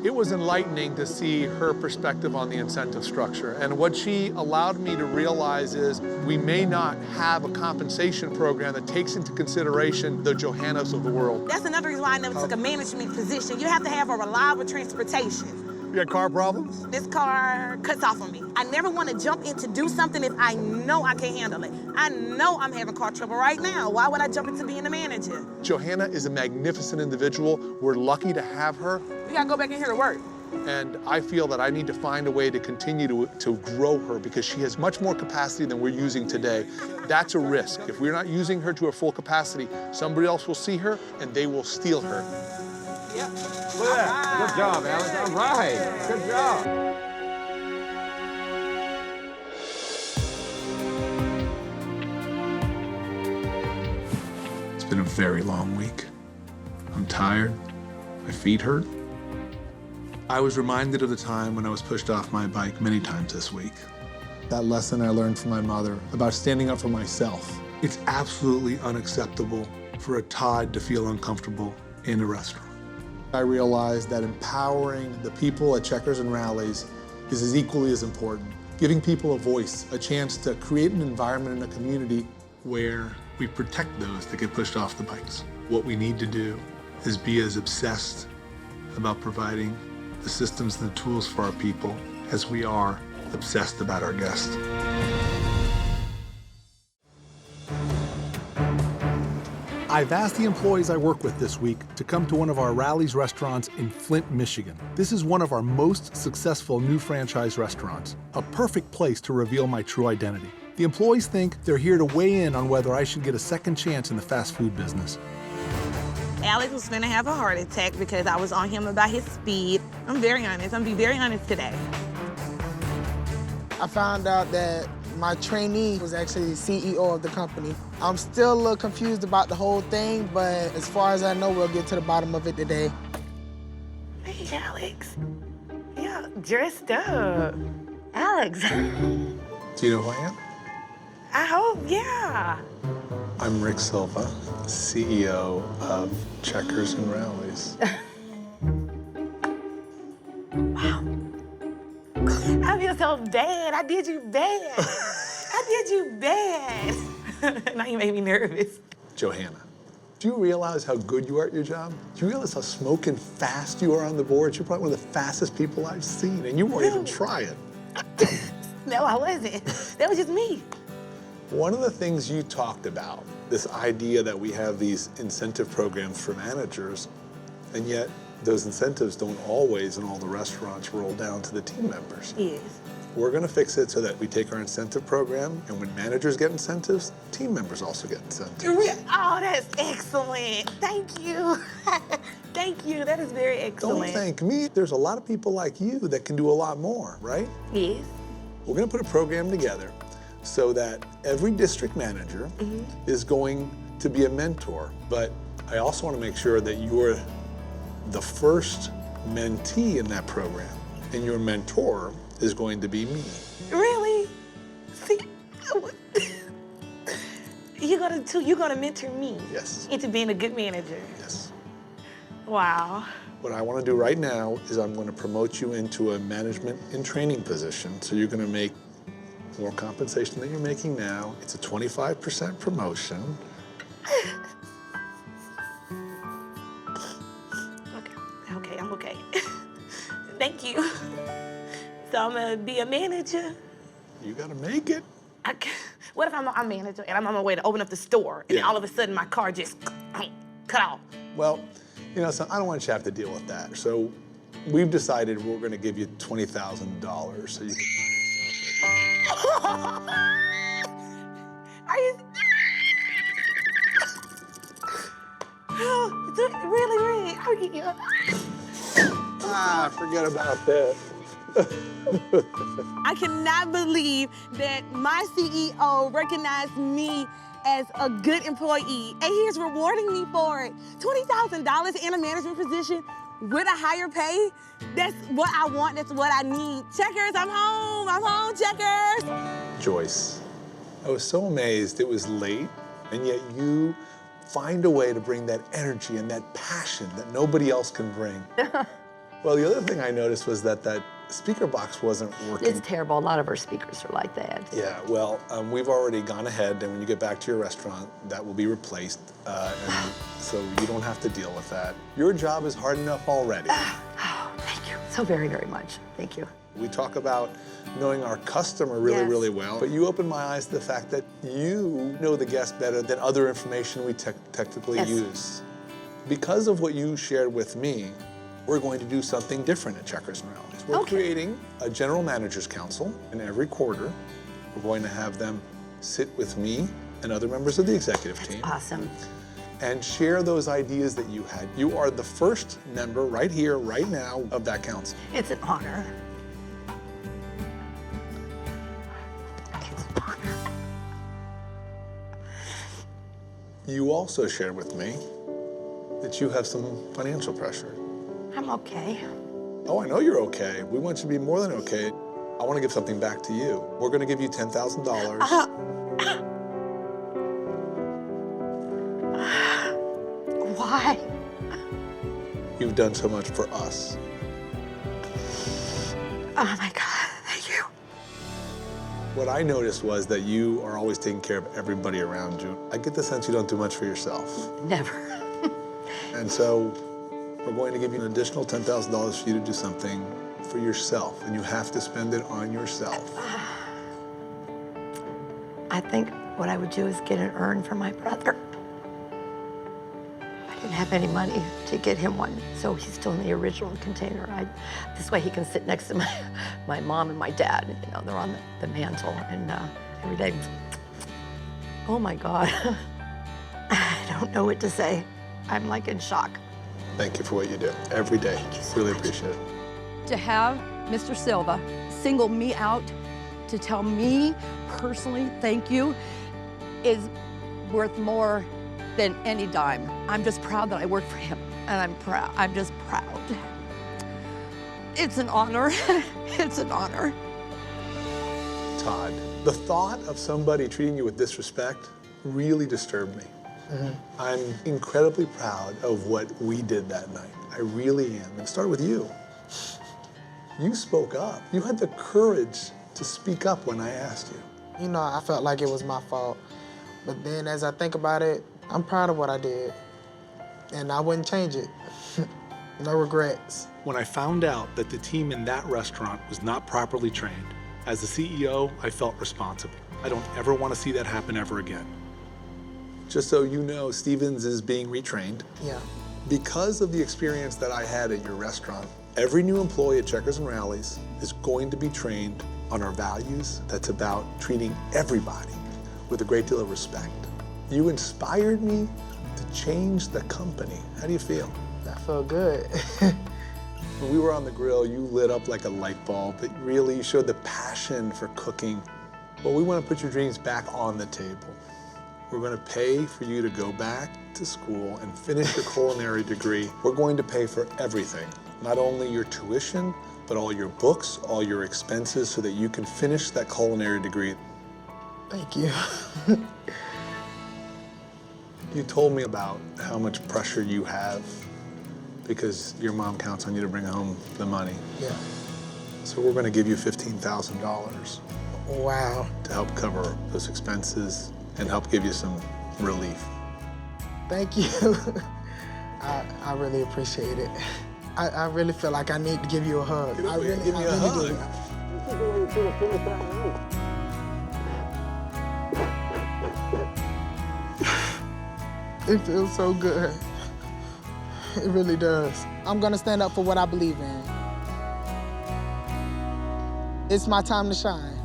It was enlightening to see her perspective on the incentive structure. And what she allowed me to realize is we may not have a compensation program that takes into consideration the Johannas of the world. That's another reason why I never took a management position. You have to have a reliable transportation. You got car problems? This car cuts off on me. I never want to jump in to do something if I know I can't handle it. I know I'm having car trouble right now. Why would I jump into being a manager? Johanna is a magnificent individual. We're lucky to have her. We gotta go back in here to work. And I feel that I need to find a way to continue to grow her because she has much more capacity than we're using today. That's a risk. If we're not using her to her full capacity, somebody else will see her and they will steal her. Yep. Look at that. Good job, Alex. All right. Good job. It's been a very long week. I'm tired. My feet hurt. I was reminded of the time when I was pushed off my bike many times this week. That lesson I learned from my mother about standing up for myself. It's absolutely unacceptable for a Todd to feel uncomfortable in a restaurant. I realized that empowering the people at Checkers and Rallies is as equally as important. Giving people a voice, a chance to create an environment in a community where we protect those that get pushed off the bikes. What we need to do is be as obsessed about providing the systems and the tools for our people as we are obsessed about our guests. I've asked the employees I work with this week to come to one of our Rallies restaurants in Flint, Michigan. This is one of our most successful new franchise restaurants, a perfect place to reveal my true identity. The employees think they're here to weigh in on whether I should get a second chance in the fast food business. Alex was gonna have a heart attack because I was on him about his speed. I'm very honest. I'm gonna be very honest today. I found out that my trainee was actually the CEO of the company. I'm still a little confused about the whole thing, but as far as I know, we'll get to the bottom of it today. Hey, Alex. Yeah, dressed up. Alex. Do you know who I am? I hope, yeah. I'm Rick Silva, CEO of Checkers and Rallies. Wow. I feel so bad. I did you bad. I did you bad. Now you made me nervous. Johanna, do you realize how good you are at your job? Do you realize how smoking fast you are on the boards? You're probably one of the fastest people I've seen, and you won't even try it. No, I wasn't. That was just me. One of the things you talked about, this idea that we have these incentive programs for managers, and yet those incentives don't always in all the restaurants roll down to the team members. Yes. We're gonna fix it so that we take our incentive program, and when managers get incentives, team members also get incentives. Oh, that's excellent. Thank you. Thank you. That is very excellent. Don't thank me. There's a lot of people like you that can do a lot more, right? Yes. We're gonna put a program together so that every district manager is going to be a mentor. But I also wanna make sure that you're the first mentee in that program, and your mentor is going to be me. Really? See, you're gonna mentor me. Yes. Into being a good manager. Yes. Wow. What I want to do right now is I'm going to promote you into a management and training position. So you're going to make more compensation than you're making now. It's a 25% promotion. Okay, I'm okay. Thank you. So I'm gonna be a manager. You got to make it. What if I'm a manager and I'm on my way to open up the store and then all of a sudden my car just cut off? Well, you know, so I don't want you to have to deal with that. So we've decided we're going to give you $20,000 so you can Are you? Really? forget about that. I cannot believe that my CEO recognized me as a good employee, and he's rewarding me for it. $20,000 in a management position with a higher pay, that's what I want, that's what I need. Checkers, I'm home, Checkers. Joyce, I was so amazed it was late, and yet you find a way to bring that energy and that passion that nobody else can bring. Well, the other thing I noticed was that speaker box wasn't working. It's terrible. A lot of our speakers are like that. Yeah, well, we've already gone ahead, and when you get back to your restaurant, that will be replaced, and so you don't have to deal with that. Your job is hard enough already. Oh, thank you so very, very much. Thank you. We talk about knowing our customer really, really well, but you opened my eyes to the fact that you know the guest better than other information we technically use. Because of what you shared with me, we're going to do something different at Checkers and Rallies. We're creating a general managers council, and every quarter, we're going to have them sit with me and other members of the executive team. Awesome. And share those ideas that you had. You are the first member right here, right now, of that council. It's an honor. It's an honor. You also shared with me that you have some financial pressure. I'm okay. Oh, I know you're okay. We want you to be more than okay. I want to give something back to you. We're going to give you $10,000. Why? You've done so much for us. Oh my God, thank you. What I noticed was that you are always taking care of everybody around you. I get the sense you don't do much for yourself. Never. And so we're going to give you an additional $10,000 for you to do something for yourself, and you have to spend it on yourself. I think what I would do is get an urn for my brother. I didn't have any money to get him one, so he's still in the original container. This way he can sit next to my mom and my dad. You know, they're on the mantle, and every day, oh my God. I don't know what to say. I'm like in shock. Thank you for what you do every day. Thank you so really much. appreciate it. To have Mr. Silva single me out to tell me personally thank you is worth more than any dime. I'm just proud that I work for him, and I'm proud. I'm just proud. It's an honor. It's an honor. Todd, the thought of somebody treating you with disrespect really disturbed me. I'm incredibly proud of what we did that night. I really am. And it started with you. You spoke up. You had the courage to speak up when I asked you. You know, I felt like it was my fault. But then as I think about it, I'm proud of what I did. And I wouldn't change it. No regrets. When I found out that the team in that restaurant was not properly trained, as the CEO, I felt responsible. I don't ever want to see that happen ever again. Just so you know, Stevens is being retrained. Yeah. Because of the experience that I had at your restaurant, every new employee at Checkers and Rallies is going to be trained on our values that's about treating everybody with a great deal of respect. You inspired me to change the company. How do you feel? I feel good. When we were on the grill, you lit up like a light bulb. It really showed the passion for cooking. Well, we want to put your dreams back on the table. We're going to pay for you to go back to school and finish your culinary degree. We're going to pay for everything, not only your tuition, but all your books, all your expenses, so that you can finish that culinary degree. Thank you. You told me about how much pressure you have because your mom counts on you to bring home the money. Yeah. So we're going to give you $15,000. Wow. To help cover those expenses and help give you some relief. Thank you. I really appreciate it. I really feel like I need to give you a hug. Give me a hug. It feels so good. It really does. I'm gonna stand up for what I believe in. It's my time to shine.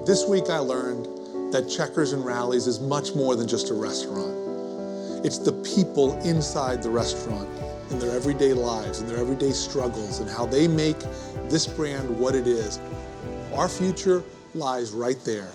This week I learned that Checkers and Rallies is much more than just a restaurant. It's the people inside the restaurant, in their everyday lives, and their everyday struggles, and how they make this brand what it is. Our future lies right there.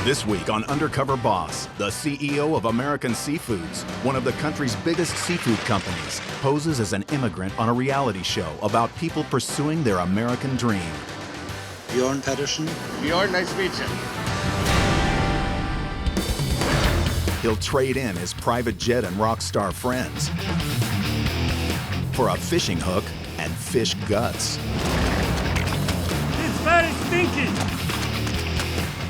This week on Undercover Boss, the CEO of American Seafoods, one of the country's biggest seafood companies, poses as an immigrant on a reality show about people pursuing their American dream. Bjorn Pedersen. Bjorn, nice to meet you. He'll trade in his private jet and rock star friends for a fishing hook and fish guts. It's very stinky.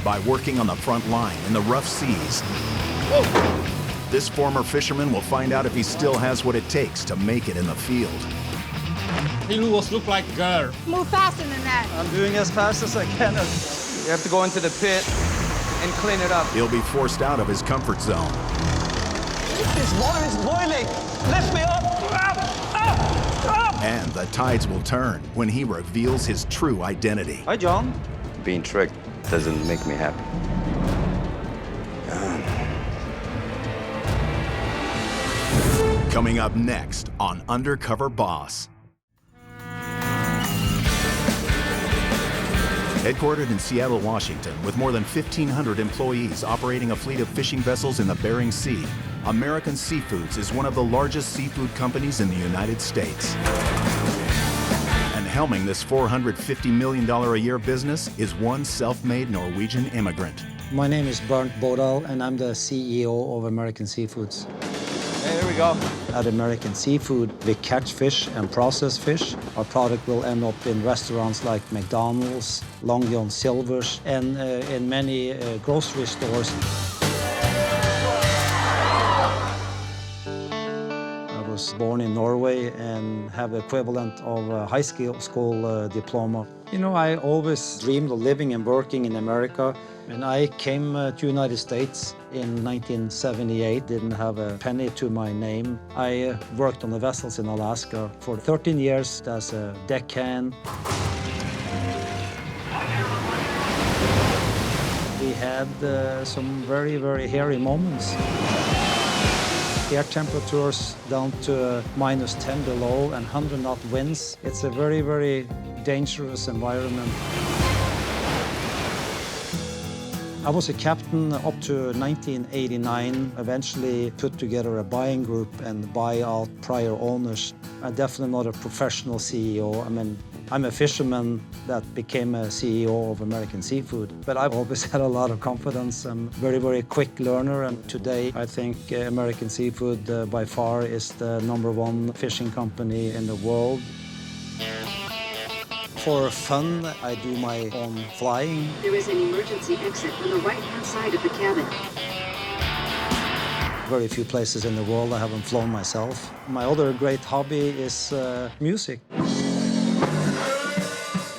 By working on the front line in the rough seas. Whoa. This former fisherman will find out if he still has what it takes to make it in the field. He almost looked like a girl. Move faster than that. I'm doing as fast as I can. You have to go into the pit and clean it up. He'll be forced out of his comfort zone. This water is boiling. Lift me up. Up. And the tides will turn when he reveals his true identity. Hi, John. Being tricked doesn't make me happy. Coming up next on Undercover Boss. Headquartered in Seattle, Washington, with more than 1,500 employees operating a fleet of fishing vessels in the Bering Sea, American Seafoods is one of the largest seafood companies in the United States. And helming this $450 million a year business is one self-made Norwegian immigrant. My name is Bernd Bodal, and I'm the CEO of American Seafoods. There we go. At American Seafood, we catch fish and process fish. Our product will end up in restaurants like McDonald's, Long John Silver's, and in many grocery stores. I was born in Norway and have the equivalent of a high school diploma. You know, I always dreamed of living and working in America. And I came to the United States in 1978, didn't have a penny to my name. I worked on the vessels in Alaska for 13 years as a deckhand. We had had some very, very hairy moments. Air temperatures down to minus 10 below and 100-knot winds. It's a very, very dangerous environment. I was a captain up to 1989, eventually put together a buying group and buy out prior owners. I'm definitely not a professional CEO. I mean, I'm a fisherman that became a CEO of American Seafood, but I've always had a lot of confidence. I'm a very, very quick learner, and today I think American Seafood by far is the #1 fishing company in the world. For fun, I do my own flying. There is an emergency exit on the right-hand side of the cabin. Very few places in the world I haven't flown myself. My other great hobby is music.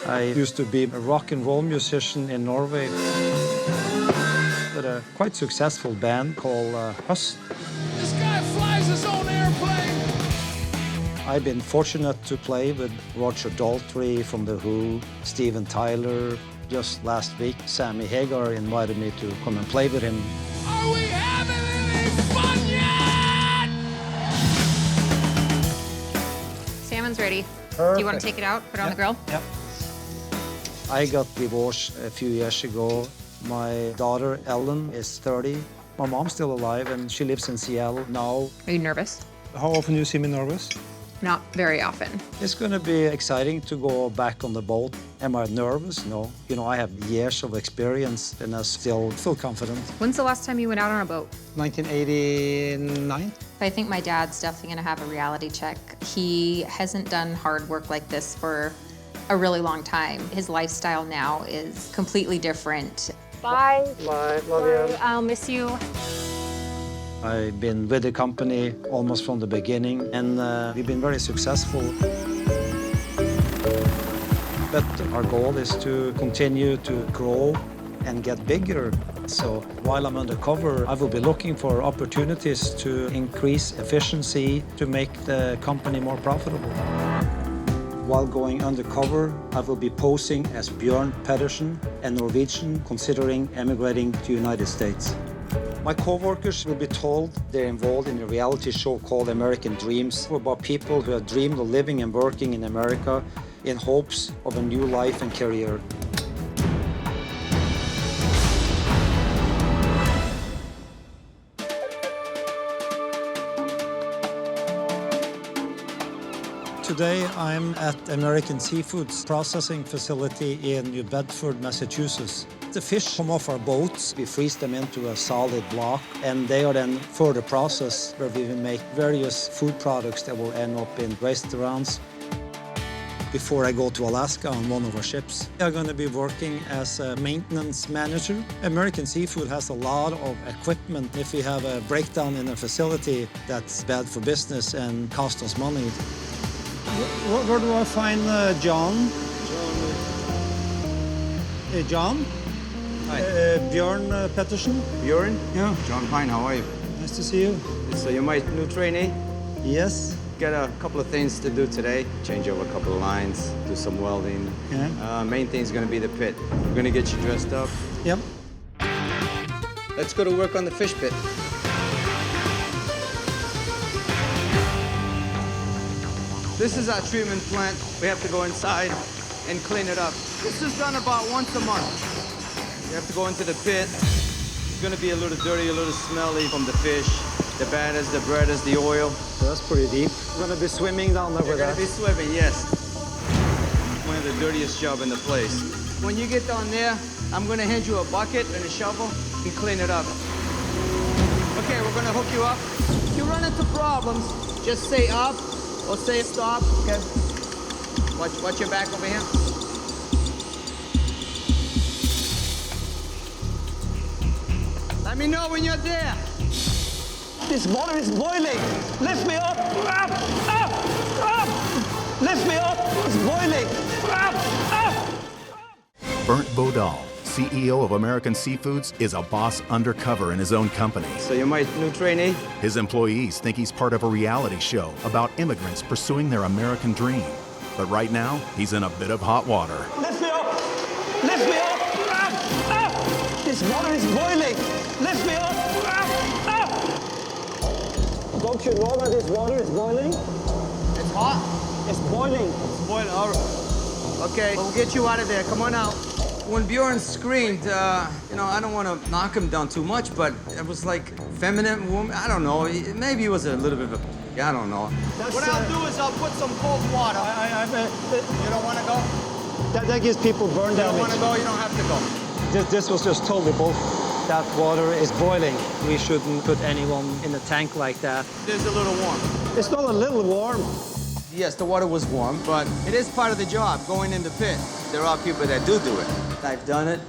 I used to be a rock and roll musician in Norway with a quite successful band called Hoarders. This guy flies his own airplane. I've been fortunate to play with Roger Daltrey from The Who, Steven Tyler. Just last week, Sammy Hagar invited me to come and play with him. Are we having any fun yet? Salmon's ready. Perfect. Do you want to take it out, put it on the grill? Yep. I got divorced a few years ago. My daughter, Ellen, is 30. My mom's still alive, and she lives in Seattle now. Are you nervous? How often do you see me nervous? Not very often. It's going to be exciting to go back on the boat. Am I nervous? No. You know, I have years of experience, and I still feel confident. When's the last time you went out on a boat? 1989. I think my dad's definitely going to have a reality check. He hasn't done hard work like this for a really long time. His lifestyle now is completely different. Bye. Bye. Love you. I'll miss you. I've been with the company almost from the beginning, and we've been very successful. But our goal is to continue to grow and get bigger. So while I'm undercover, I will be looking for opportunities to increase efficiency to make the company more profitable. While going undercover, I will be posing as Bjørn Pedersen, a Norwegian considering emigrating to the United States. My co-workers will be told they're involved in a reality show called American Dreams, about people who have dreamed of living and working in America in hopes of a new life and career. Today I'm at American Seafood's processing facility in New Bedford, Massachusetts. The fish come off our boats, we freeze them into a solid block, and they are then further processed where we will make various food products that will end up in restaurants. Before I go to Alaska on one of our ships, I'm going to be working as a maintenance manager. American Seafood has a lot of equipment. If we have a breakdown in a facility, that's bad for business and costs us money. Where do I find John? John? Hi. Bjørn Pedersen? Bjørn? Yeah. John Pine, how are you? Nice to see you. So you're my new trainee? Yes. Got a couple of things to do today. Change over a couple of lines, do some welding. Yeah. Main thing is going to be the pit. We're going to get you dressed up. Yep. Let's go to work on the fish pit. This is our treatment plant. We have to go inside and clean it up. This is done about once a month. You have to go into the pit. It's going to be a little dirty, a little smelly from the fish, the batters, the breaders, the oil. So that's pretty deep. We're going to be swimming down there with that. You're going to be swimming, yes. One of the dirtiest jobs in the place. When you get down there, I'm going to hand you a bucket and a shovel and clean it up. Okay, we're going to hook you up. If you run into problems, just say up or say stop, okay? Watch your back over here. Let me know when you're there. This water is boiling. Lift me up. Up, up, up. Lift me up. It's boiling. Up, up. Bernd Bodal, CEO of American Seafoods, is a boss undercover in his own company. So you're my new trainee? His employees think he's part of a reality show about immigrants pursuing their American dream. But right now, he's in a bit of hot water. Lift me up. Lift me up. Up, up. This water is boiling! Lift me up! Don't you know that this water is boiling? It's hot? It's boiling. It's boiling. All right. Okay, we'll get you out of there. Come on out. When Bjorn screamed, you know, I don't want to knock him down too much, but it was like feminine woman. I don't know. Maybe he was a little bit of a... I don't know. What I'll do is I'll put some cold water. You don't want to go? That gives people burn damage. You don't want to go? You don't have to go. This was just totally bull. That water is boiling. We shouldn't put anyone in a tank like that. There's a little warm. It's not a little warm. Yes, the water was warm, but it is part of the job, going in the pit. There are people that do it. I've done it.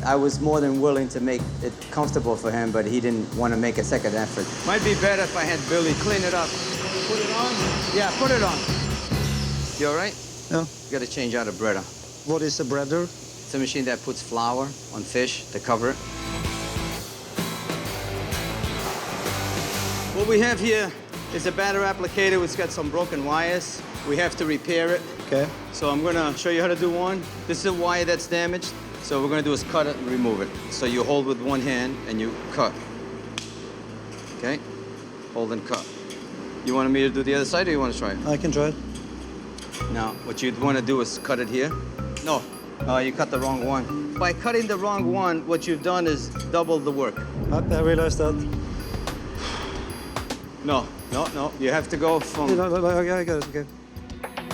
I was more than willing to make it comfortable for him, but he didn't want to make a second effort. Might be better if I had Billy clean it up. Put it on? Yeah, put it on. You all right? No. You got to change out a breader. What is a breader? It's a machine that puts flour on fish to cover it. What we have here is a batter applicator. It's got some broken wires. We have to repair it. Okay. So I'm gonna show you how to do one. This is a wire that's damaged. So what we're gonna do is cut it and remove it. So you hold with one hand and you cut. Okay? Hold and cut. You want me to do the other side or you want to try it? I can try it. Now, what you'd want to do is cut it here. No, you cut the wrong one. By cutting the wrong one, what you've done is double the work. I realized that. No. You have to go from... I got it, okay.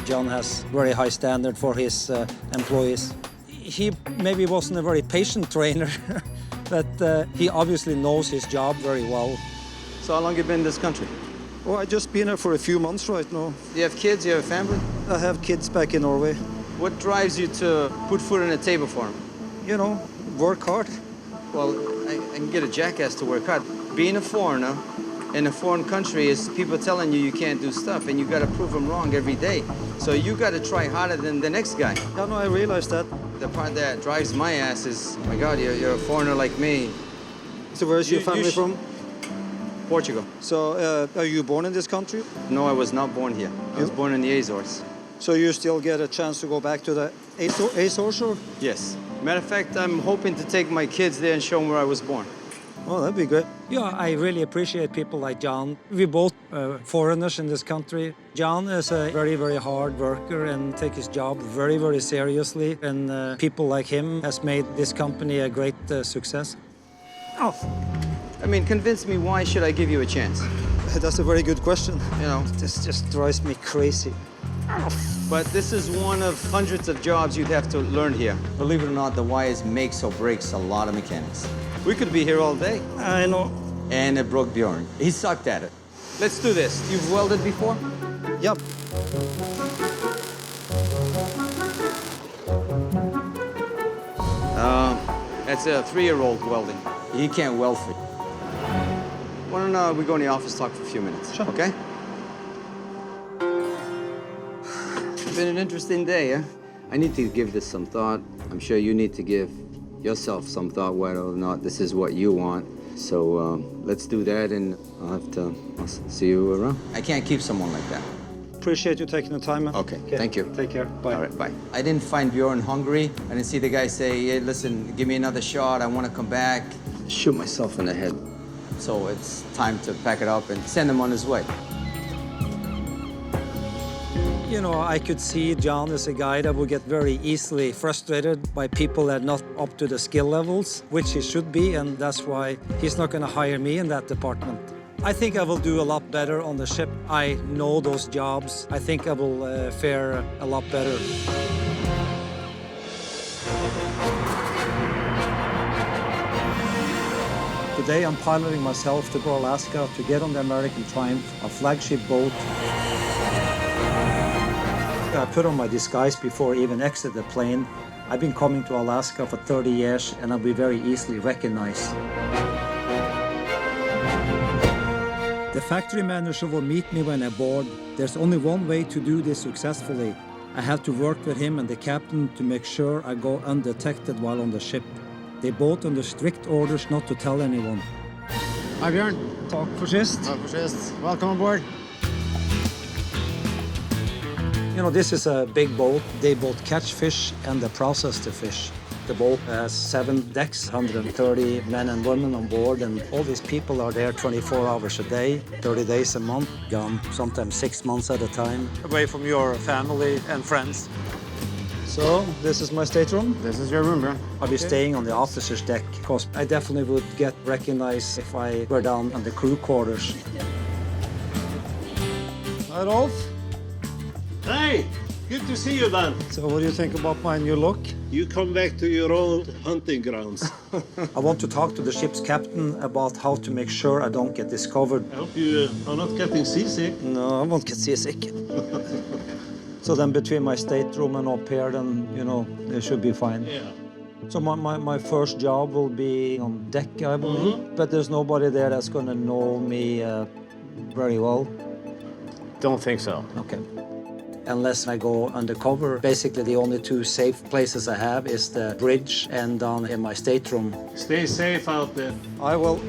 John has very high standard for his employees. He maybe wasn't a very patient trainer, but he obviously knows his job very well. So how long have you been in this country? Oh, I just been here for a few months right now. Do you have kids? You have a family? I have kids back in Norway. What drives you to put food on the table for them? You know, work hard. Well, I can get a jackass to work hard. Being a foreigner in a foreign country is people telling you can't do stuff, and you got to prove them wrong every day. So you got to try harder than the next guy. Yeah, no, I realize that. The part that drives my ass is, oh my God, you're a foreigner like me. So where's your family from? Portugal. So are you born in this country? No, I was not born here. I was born in the Azores. So you still get a chance to go back to the Azores? Or? Yes. Matter of fact, I'm hoping to take my kids there and show them where I was born. Oh, that'd be great. Yeah, I really appreciate people like John. We're both foreigners in this country. John is a very, very hard worker and takes his job very, very seriously. And people like him has made this company a great success. Oh. I mean, convince me, why should I give you a chance? That's a very good question. You know, this just drives me crazy. But this is one of hundreds of jobs you'd have to learn here. Believe it or not, the wires makes or breaks a lot of mechanics. We could be here all day. I know. And it broke Bjorn. He sucked at it. Let's do this. You've welded before? Yep. That's a 3-year-old welding. He can't weld for you. Why don't we go in the office, talk for a few minutes? Sure. Okay? It's been an interesting day, huh? I need to give this some thought. I'm sure you need to give yourself some thought whether or not this is what you want. So let's do that, and I'll see you around. I can't keep someone like that. Appreciate you taking the time. Okay, thank you. Take care. Bye. All right, bye. I didn't find Bjorn hungry. I didn't see the guy say, hey, listen, give me another shot. I want to come back. Shoot myself in the head. So it's time to pack it up and send him on his way. You know, I could see John as a guy that would get very easily frustrated by people that are not up to the skill levels, which he should be, and that's why he's not going to hire me in that department. I think I will do a lot better on the ship. I know those jobs. I think I will fare a lot better. Today I'm piloting myself to go to Alaska to get on the American Triumph, a flagship boat. I put on my disguise before I even exit the plane. I've been coming to Alaska for 30 years and I'll be very easily recognized. The factory manager will meet me when I board. There's only one way to do this successfully. I have to work with him and the captain to make sure I go undetected while on the ship. They both under strict orders not to tell anyone. Hi, Bjorn. Takk for sist. Takk for sist. Welcome aboard. You know, this is a big boat. They both catch fish and they process the fish. The boat has 7 decks, 130 men and women on board, and all these people are there 24 hours a day, 30 days a month, gone sometimes 6 months at a time, away from your family and friends. So, this is my stateroom. This is your room, bro. I'll be staying on the officer's deck, because I definitely would get recognized if I were down on the crew quarters. Hi, Rolf. Hey, good to see you, Dan. So what do you think about my new look? You come back to your old hunting grounds. I want to talk to the ship's captain about how to make sure I don't get discovered. I hope you are not getting seasick. No, I won't get seasick. So then between my stateroom and up here, then, you know, it should be fine. Yeah. So my first job will be on deck, I believe. But there's nobody there that's going to know me very well. Don't think so. Okay. Unless I go undercover, basically the only 2 safe places I have is the bridge and down in my stateroom. Stay safe out there. I will.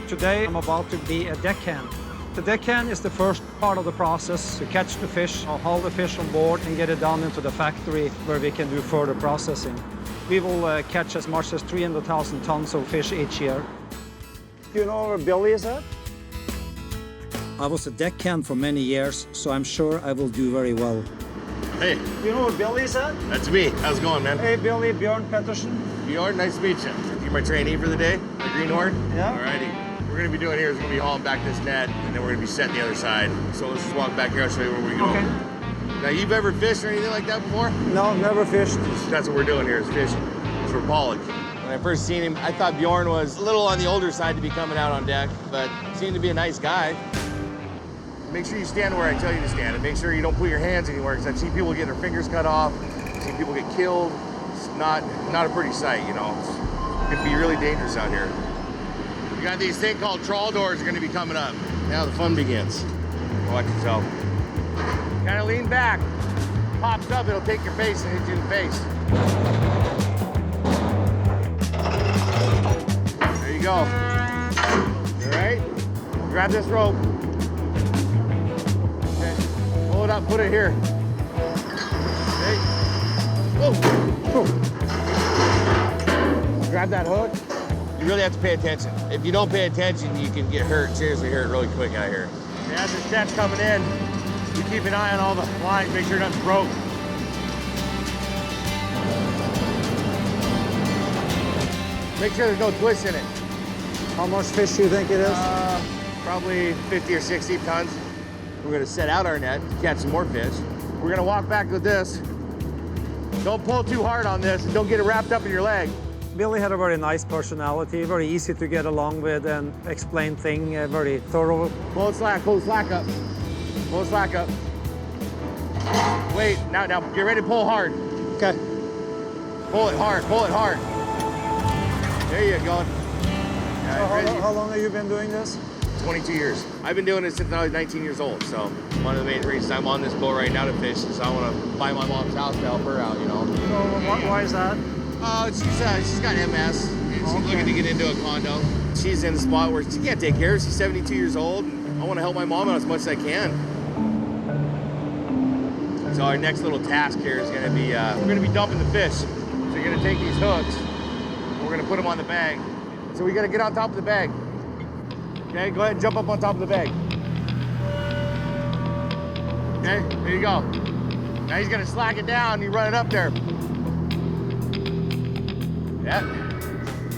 Today I'm about to be a deckhand. The deckhand is the first part of the process to catch the fish, haul the fish on board and get it down into the factory where we can do further processing. We will catch as much as 300,000 tons of fish each year. Do you know where Billy is at? I was a deckhand for many years, so I'm sure I will do very well. Hey. Do you know where Billy is at? That's me. How's it going, man? Hey, Billy, Bjorn Pettersen. Bjorn, nice to meet you. You're my trainee for the day, the Greenhorn? Yeah. Alrighty. What we're gonna be doing here is we're gonna be hauling back this net, and then we're gonna be setting the other side. So let's just walk back here, I'll show you where we go. Okay. Now, you've ever fished or anything like that before? No, never fished. That's what we're doing here, is fishing. It's for pollock. When I first seen him, I thought Bjorn was a little on the older side to be coming out on deck, but seemed to be a nice guy. Make sure you stand where I tell you to stand, and make sure you don't put your hands anywhere, because I've seen people get their fingers cut off, I've seen people get killed. It's not a pretty sight, you know. It can be really dangerous out here. We got these things called trawl doors are going to be coming up. Now the fun begins. Watch yourself. Kind of lean back. Pops up, it'll take your face and hit you in the face. There you go. All right? Grab this rope. Okay. Pull it up, put it here. Okay. Whoa. Grab that hook. You really have to pay attention. If you don't pay attention, you can get hurt, seriously hurt really quick out here. As this net's coming in, you keep an eye on all the lines, make sure nothing's broke. Make sure there's no twist in it. How much fish do you think it is? Probably 50 or 60 tons. We're gonna set out our net to catch some more fish. We're gonna walk back with this. Don't pull too hard on this and don't get it wrapped up in your leg. Billy had a very nice personality, very easy to get along with and explain things very thorough. Pull slack up. Pull slack up. Wait, now get ready to pull hard. Okay. Pull it hard. There you go. How long have you been doing this? 22 years. I've been doing it since I was 19 years old, so one of the main reasons I'm on this boat right now to fish is I want to buy my mom's house to help her out, you know. So why is that? She's got MS. She's looking to get into a condo. She's in a spot where she can't take care of her. She's 72 years old, and I want to help my mom out as much as I can. So our next little task here is going to be, we're going to be dumping the fish. So you're going to take these hooks, and we're going to put them on the bag. So we got to get on top of the bag. Okay, go ahead and jump up on top of the bag. Okay, there you go. Now he's going to slack it down, and you run it up there. Yep.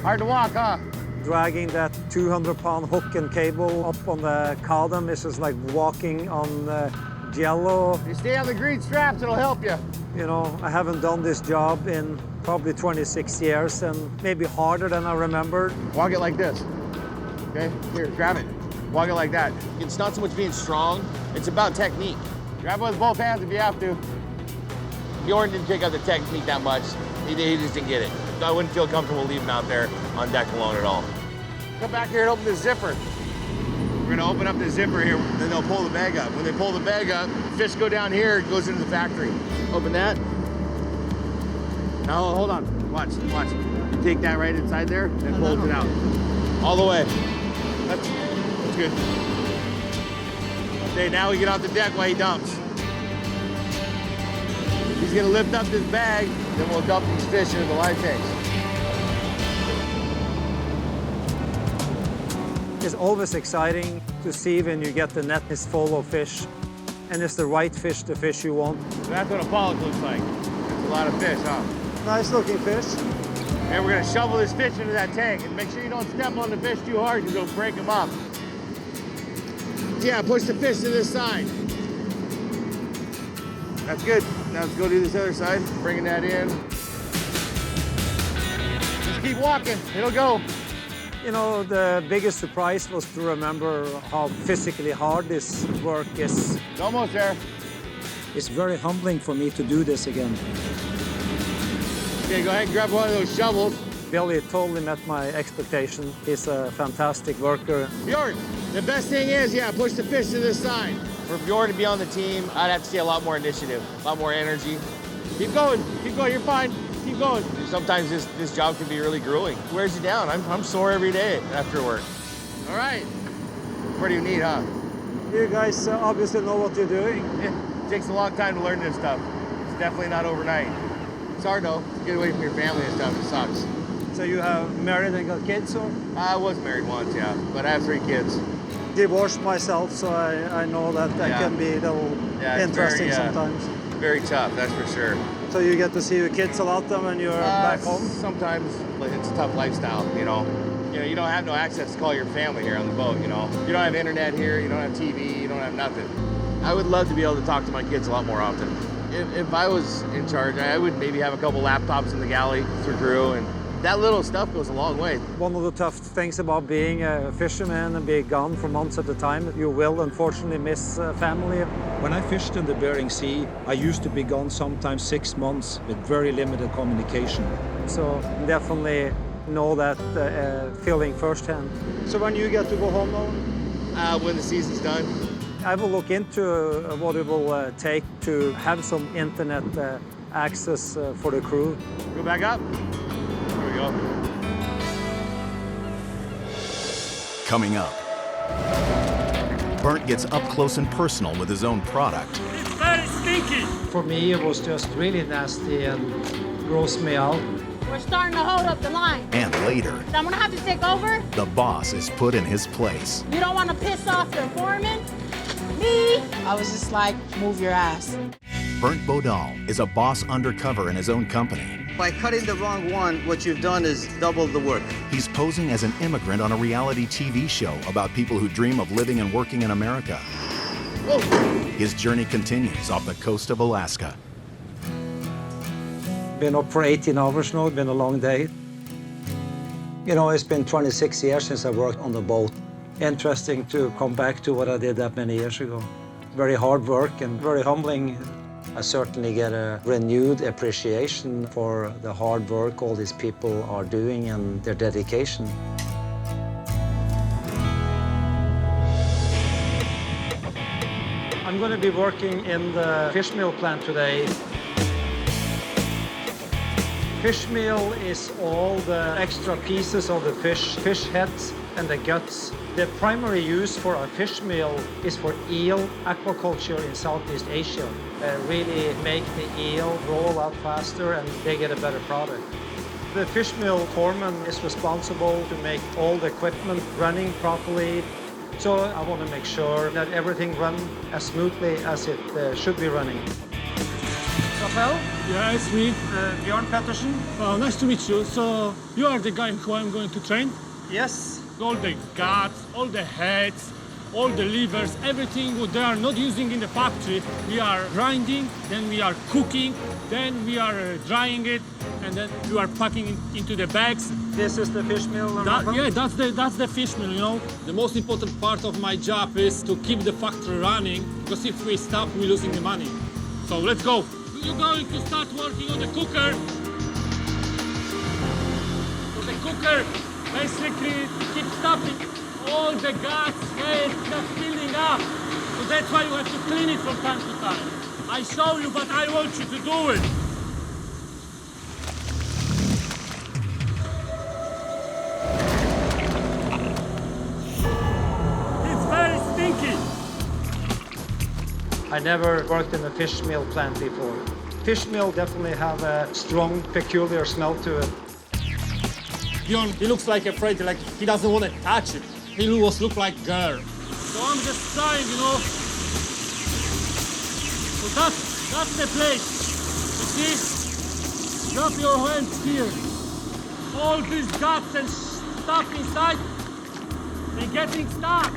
Hard to walk, huh? Dragging that 200-pound hook and cable up on the column is just like walking on jello. You stay on the green straps, it'll help you. You know, I haven't done this job in probably 26 years and maybe harder than I remembered. Walk it like this. Okay, here, grab it. Walk it like that. It's not so much being strong, it's about technique. Grab it with both hands if you have to. Bjorn didn't pick up the technique that much. He just didn't get it. I wouldn't feel comfortable leaving him out there on deck alone at all. Come back here and open the zipper. We're gonna open up the zipper here, then they'll pull the bag up. When they pull the bag up, fish go down here, it goes into the factory. Open that. Now, hold on, watch. You take that right inside there and pull it out. All the way. That's good. Okay, now we get off the deck while he dumps. He's gonna lift up this bag, then we'll dump these fish into the live tanks. It's always exciting to see when you get the net is full of fish, and it's the right fish, the fish you want. So that's what a pollock looks like. That's a lot of fish, huh? Nice looking fish. And we're gonna shovel this fish into that tank, and make sure you don't step on the fish too hard because it'll break them up. Yeah, push the fish to this side. That's good. Now let's go do this other side, bringing that in. Just keep walking, it'll go. You know, the biggest surprise was to remember how physically hard this work is. It's almost there. It's very humbling for me to do this again. Okay, go ahead and grab one of those shovels. Billy totally met my expectation. He's a fantastic worker. Bjorn, the best thing is, yeah, push the fish to this side. For Bjorn to be on the team, I'd have to see a lot more initiative, a lot more energy. Keep going, you're fine. Keep going. Sometimes this job can be really grueling. It wears you down. I'm sore every day after work. All right. Pretty neat, huh? You guys obviously know what you're doing. Yeah. It takes a long time to learn this stuff. It's definitely not overnight. It's hard though, to get away from your family and stuff. It sucks. So you have married and got kids, or? I was married once, yeah, but I have 3 kids. Divorced myself, so I know that can be a little interesting sometimes. Very tough, that's for sure. So you get to see your kids a lot then when you're back home? Sometimes, but it's a tough lifestyle, you know. You don't have no access to call your family here on the boat, you know. You don't have internet here, you don't have TV, you don't have nothing. I would love to be able to talk to my kids a lot more often. If I was in charge, I would maybe have a couple laptops in the galley for crew, and that little stuff goes a long way. One of the tough things about being a fisherman and being gone for months at a time, you will unfortunately miss family. When I fished in the Bering Sea, I used to be gone sometimes 6 months with very limited communication. So definitely know that feeling firsthand. So when you get to go home now? When the season's done. I will look into what it will take to have some internet access for the crew. Go back up. There we go. Coming up, Bernd gets up close and personal with his own product. It's very stinky. For me, it was just really nasty and grossed me out. We're starting to hold up the line. And later, I'm gonna have to take over. the boss is put in his place. You don't wanna piss off your foreman? Me? I was just like, move your ass. Bernd Bodal is a boss undercover in his own company. By cutting the wrong one, what you've done is double the work. He's posing as an immigrant on a reality TV show about people who dream of living and working in America. Whoa. His journey continues off the coast of Alaska. Been up for 18 hours now, it's been a long day. You know, it's been 26 years since I worked on the boat. Interesting to come back to what I did that many years ago. Very hard work and very humbling. I certainly get a renewed appreciation for the hard work all these people are doing and their dedication. I'm going to be working in the fish meal plant today. Fish meal is all the extra pieces of the fish heads and the guts. The primary use for a fish meal is for eel aquaculture in Southeast Asia. Really make the eel grow a lot faster and they get a better product. The fish meal foreman is responsible to make all the equipment running properly. So I want to make sure that everything runs as smoothly as it should be running. Rafael? Yeah, it's me. Bjorn Pettersen. Nice to meet you. So you are the guy who I'm going to train? Yes. All the guts, all the heads, all the livers, everything what they are not using in the factory, we are grinding, then we are cooking, then we are drying it, and then you are packing it into the bags. This is the fish meal? Yeah, that's the fish meal, you know. The most important part of my job is to keep the factory running, because if we stop, we're losing the money. So let's go. You're going to start working on the cooker. So the cooker basically keeps stopping all the gas, waste that's building up. So that's why you have to clean it from time to time. I show you, but I want you to do it. It's very stinky. I never worked in a fish meal plant before. Fish meal definitely have a strong, peculiar smell to it. Bjorn, he looks like afraid, like he doesn't want to touch it. He look like girl. So I'm just trying, you know. So that's the plate. You see? Drop your hands here. All these guts and stuff inside, they're getting stuck.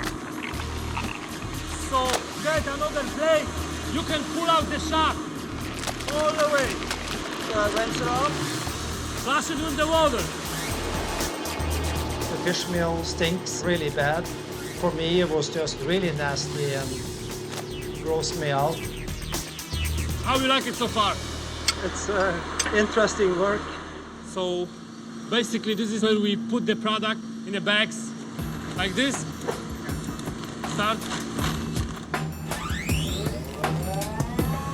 So get another plate. You can pull out the shaft all the way. So I rinse it off? Flush it with the water. The fish meal stinks really bad. For me, it was just really nasty and grossed me out. How do you like it so far? It's interesting work. So basically, this is where we put the product in the bags, like this. Start.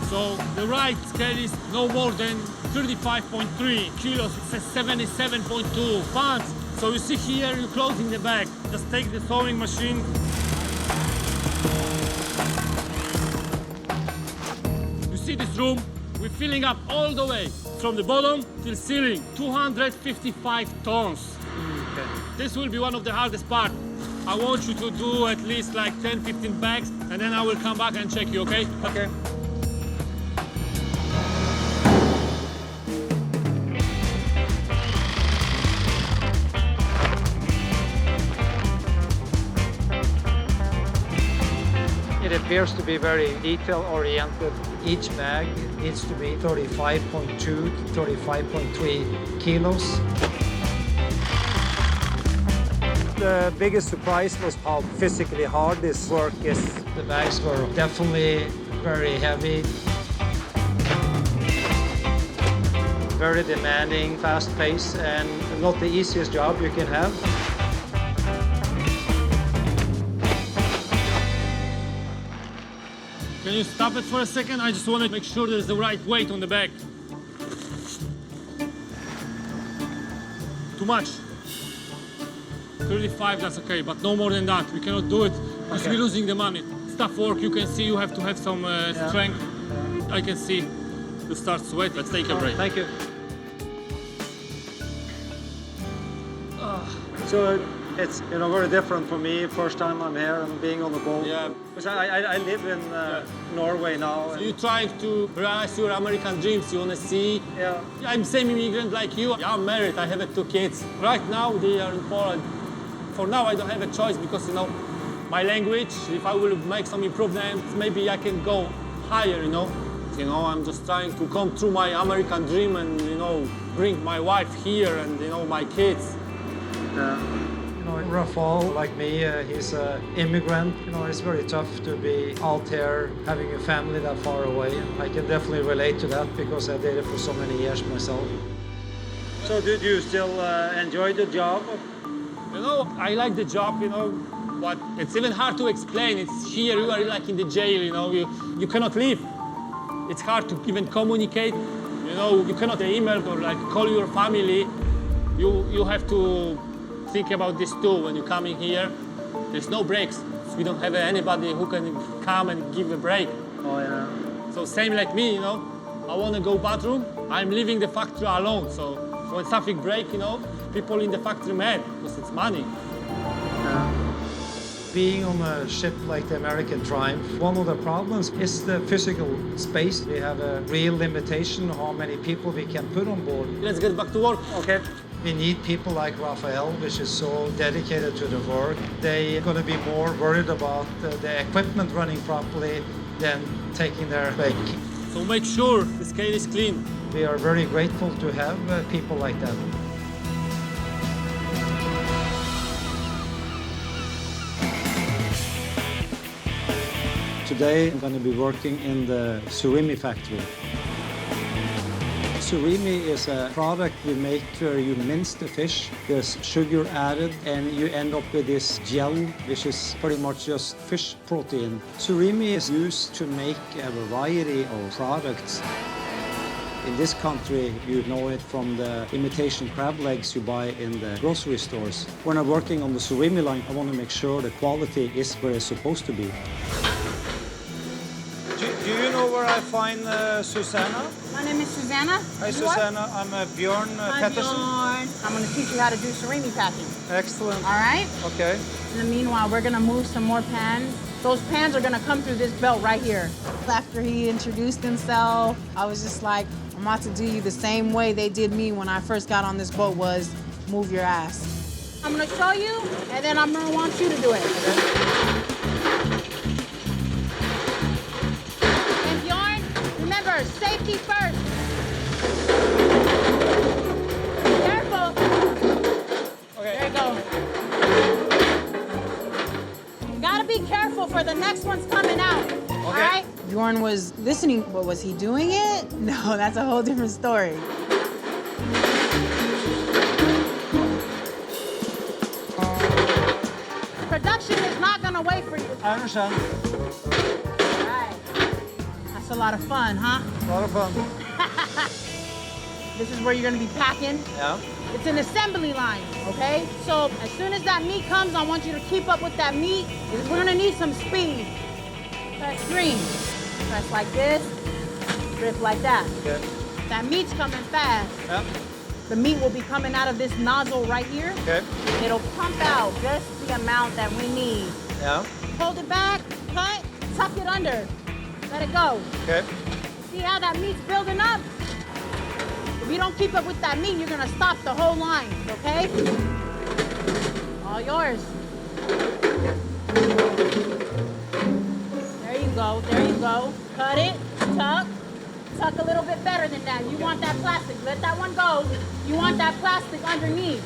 So the right scale is no more than 35.3 kilos. It says 77.2 pounds. So you see here, you're closing the bag. Just take the sewing machine. You see this room? We're filling up all the way, from the bottom till ceiling, 255 tons. Okay. This will be one of the hardest parts. I want you to do at least like 10, 15 bags, and then I will come back and check you, okay? Okay. It appears to be very detail-oriented. Each bag needs to be 35.2 to 35.3 kilos. The biggest surprise was how physically hard this work is. The bags were definitely very heavy, very demanding, fast pace, and not the easiest job you can have. Can you stop it for a second? I just want to make sure there's the right weight on the bag. Too much. 35, that's okay, but no more than that. We cannot do it because we're losing the money. It's tough work. You can see you have to have some strength. Yeah. I can see you start sweating. Let's take a break. Thank you. So it's very different for me. First time I'm here and being on the boat. Yeah. Because I live in Norway now. So you're trying to realize your American dreams. You want to see. Yeah. I'm same immigrant like you. I'm married. I have 2 kids. Right now they are in Poland. For now I don't have a choice because my language. If I will make some improvements, maybe I can go higher. I'm just trying to come through my American dream and bring my wife here and my kids. Rafal, like me, he's an immigrant. It's very tough to be out here having a family that far away. I can definitely relate to that because I did it for so many years myself. So did you still enjoy the job? I like the job, but it's even hard to explain. It's here, you are like in the jail, you cannot leave. It's hard to even communicate. You cannot email or call your family. You have to think about this too when you're coming here. There's no breaks. So we don't have anybody who can come and give a break. Oh, yeah. So same like me, I want to go bathroom. I'm leaving the factory alone. So when something breaks, people in the factory mad because it's money. Being on a ship like the American Triumph, one of the problems is the physical space. We have a real limitation on how many people we can put on board. Let's get back to work. Okay. We need people like Rafael, which is so dedicated to the work. They're going to be more worried about the equipment running properly than taking their break. So make sure the scale is clean. We are very grateful to have people like that. Today I'm going to be working in the surimi factory. Surimi is a product we make where you mince the fish, there's sugar added, and you end up with this gel, which is pretty much just fish protein. Surimi is used to make a variety of products. In this country, you know it from the imitation crab legs you buy in the grocery stores. When I'm working on the surimi line, I want to make sure the quality is where it's supposed to be. Do you know where I find Susanna? My name is Susanna. Hi, You Susanna. I'm Bjorn Hi, Petterson. Bjorn. I'm going to teach you how to do surimi packing. Excellent. All right? Okay. In the meanwhile, we're going to move some more pans. Those pans are going to come through this belt right here. After he introduced himself, I was just like, I'm about to do you the same way they did me when I first got on this boat, was move your ass. I'm going to show you, and then I'm going to want you to do it. And Bjorn, remember, safety first. Careful. Okay. There you go. You gotta be careful for the next one's coming out. Okay. All right? Bjorn was listening, but was he doing it? No, that's a whole different story. Production is not gonna wait for you. I understand. All right. That's a lot of fun, huh? A lot of fun. This is where you're gonna be packing. Yeah. It's an assembly line, okay? So as soon as that meat comes, I want you to keep up with that meat. We're gonna need some speed. Press green. Press like this, grip like that. Okay. That meat's coming fast. Yeah. The meat will be coming out of this nozzle right here. Okay. It'll pump out just the amount that we need. Yeah. Hold it back, cut, tuck it under. Let it go. Okay. See how that meat's building up? If you don't keep up with that meat, you're gonna stop the whole line, okay? All yours. There you go, there you go. Cut it, tuck. Tuck a little bit better than that. You want that plastic, let that one go. You want that plastic underneath.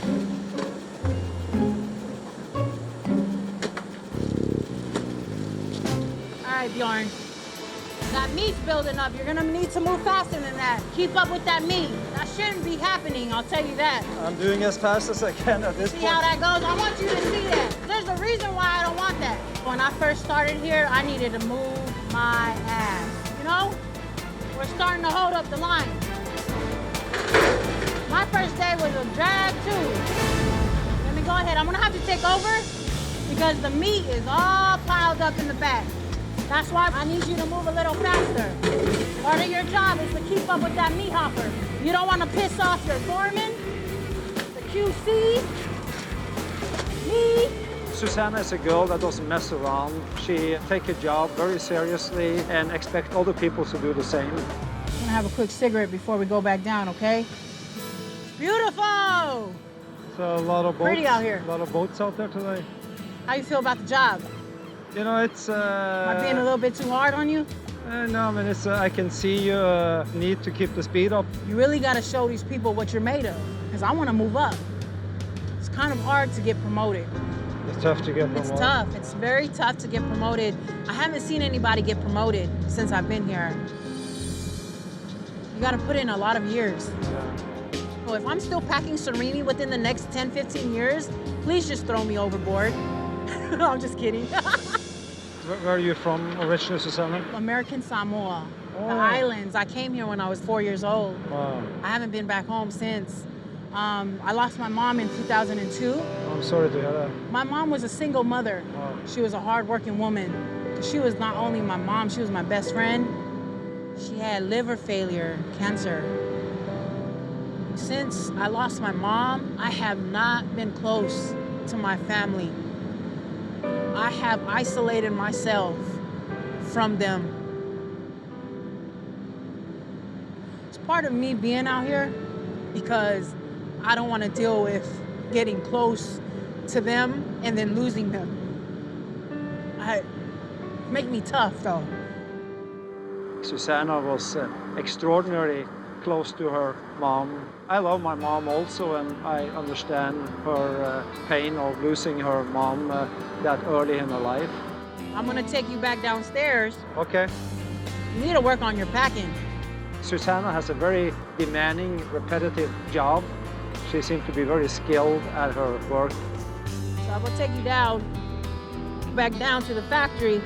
All right, Bjorn. That meat's building up. You're gonna need to move faster than that. Keep up with that meat. That shouldn't be happening, I'll tell you that. I'm doing as fast as I can at this See point. how that goes? I want you to see that. There's a reason why I don't want that. When I first started here, I needed to move my ass. You know? We're starting to hold up the line. My first day was a drag too. Let me go ahead. I'm gonna have to take over because the meat is all piled up in the back. That's why I need you to move a little faster. Part of your job is to keep up with that meat hopper. You don't want to piss off your foreman, the QC, me. Susanna is a girl that doesn't mess around. She takes her job very seriously and expects other people to do the same. I'm gonna have a quick cigarette before we go back down, okay? Beautiful! So a lot of boats. Pretty out here. A lot of boats out there today. How you feel about the job? You know, it's... Am I being a little bit too hard on you? No, I mean, it's, I can see you need to keep the speed up. You really gotta show these people what you're made of, because I wanna move up. It's kind of hard to get promoted. It's tough to get promoted. It's tough. It's very tough to get promoted. I haven't seen anybody get promoted since I've been here. You gotta put in a lot of years. So if I'm still packing surimi within the next 10, 15 years, please just throw me overboard. I'm just kidding. Where are you from originally, Susanna? American Samoa, Oh. the islands. I came here when I was 4 years old. Wow. I haven't been back home since. I lost my mom in 2002. I'm sorry to hear that. My mom was a single mother. Wow. She was a hardworking woman. She was not only my mom, she was my best friend. She had liver failure, cancer. Since I lost my mom, I have not been close to my family. I have isolated myself from them. It's part of me being out here because I don't want to deal with getting close to them and then losing them. Make me tough, though. Susanna was extraordinarily close to her mom. I love my mom also, and I understand her pain of losing her mom that early in her life. I'm gonna take you back downstairs. Okay. You need to work on your packing. Susanna has a very demanding, repetitive job. She seems to be very skilled at her work. So I'm gonna take you back down to the factory.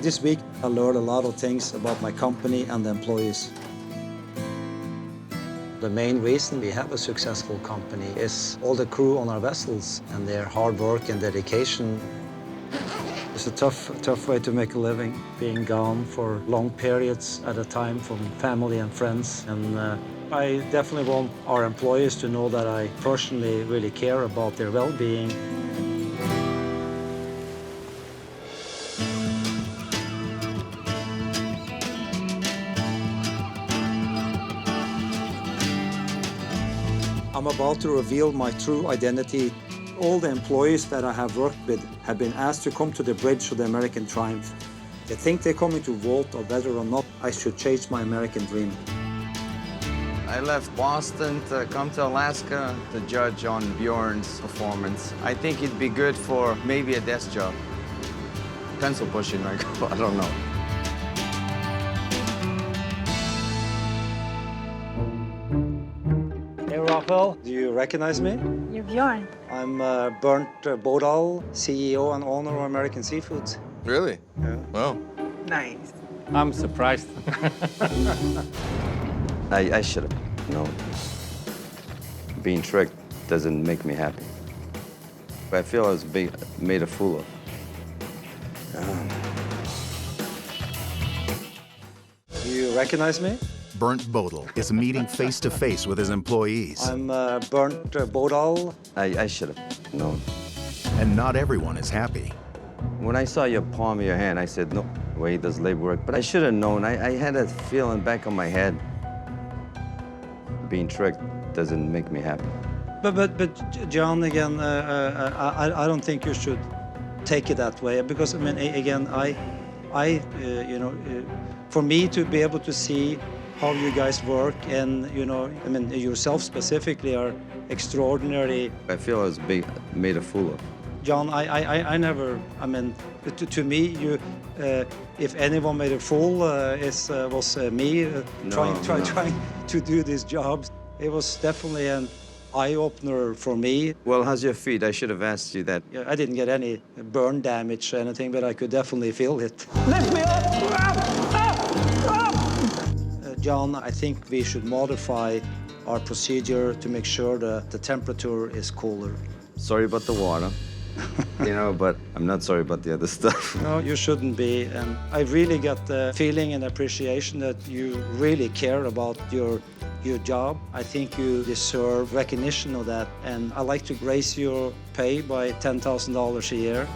This week, I learned a lot of things about my company and the employees. The main reason we have a successful company is all the crew on our vessels and their hard work and dedication. It's a tough way to make a living, being gone for long periods at a time from family and friends. And I definitely want our employees to know that I personally really care about their well-being. I'm about to reveal my true identity. All the employees that I have worked with have been asked to come to the bridge of the American triumph. They think they're coming to vote on whether or not I should chase my American dream. I left Boston to come to Alaska to judge on Bjorn's performance. I think it'd be good for maybe a desk job. Pencil pushing, like, I don't know. Hey, Raphael, do you recognize me? You're Bjorn. I'm Bernd Bodal, CEO and owner of American Seafoods. Really? Yeah. Wow. Nice. I'm surprised. I should have known. Being tricked doesn't make me happy. I feel I was made a fool of. Do you recognize me? Bernd Bodal is meeting face-to-face with his employees. I'm Bernd Bodal. I should have known. And not everyone is happy. When I saw your palm of your hand, I said, no way he does labor work. But I should have known. I had that feeling back of my head. Being tricked doesn't make me happy. But John, again, I don't think you should take it that way, because I mean, again, you know, for me to be able to see how you guys work, and you know, I mean, yourself specifically are extraordinary. I feel I was made a fool of. John, I never, I mean, to me, you, if anyone made a fool, was me trying to do this job. It was definitely an eye-opener for me. Well, how's your feet? I should have asked you that. Yeah, I didn't get any burn damage or anything, but I could definitely feel it. Lift me up! John, I think we should modify our procedure to make sure that the temperature is cooler. Sorry about the water. You know, but I'm not sorry about the other stuff. No, you shouldn't be. And I really got the feeling and appreciation that you really care about your job. I think you deserve recognition of that. And I'd like to raise your pay by $10,000 a year.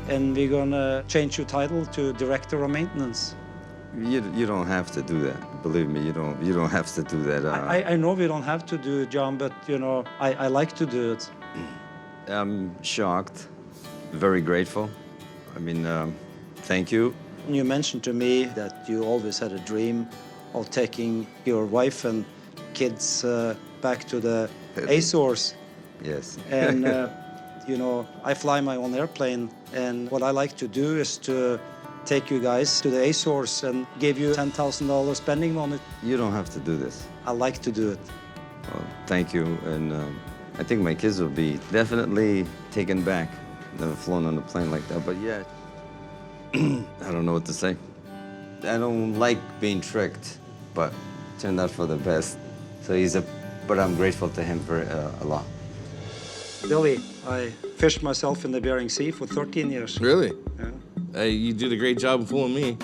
And we're gonna change your title to Director of Maintenance. You don't have to do that. Believe me, you don't have to do that. I know we don't have to do it, John, but you know, I like to do it. I'm shocked, very grateful. I mean, thank you. You mentioned to me that you always had a dream of taking your wife and kids back to the Azores. Yes. And, you know, I fly my own airplane, and what I like to do is to take you guys to the Azores and give you $10,000 spending on it. You don't have to do this. I like to do it. Well, thank you, and I think my kids will be definitely taken back. Never flown on a plane like that, but yeah, I don't know what to say. I don't like being tricked, but it turned out for the best. So but I'm grateful to him for a lot. Billy, I fished myself in the Bering Sea for 13 years. Really? Yeah. You did a great job of fooling me.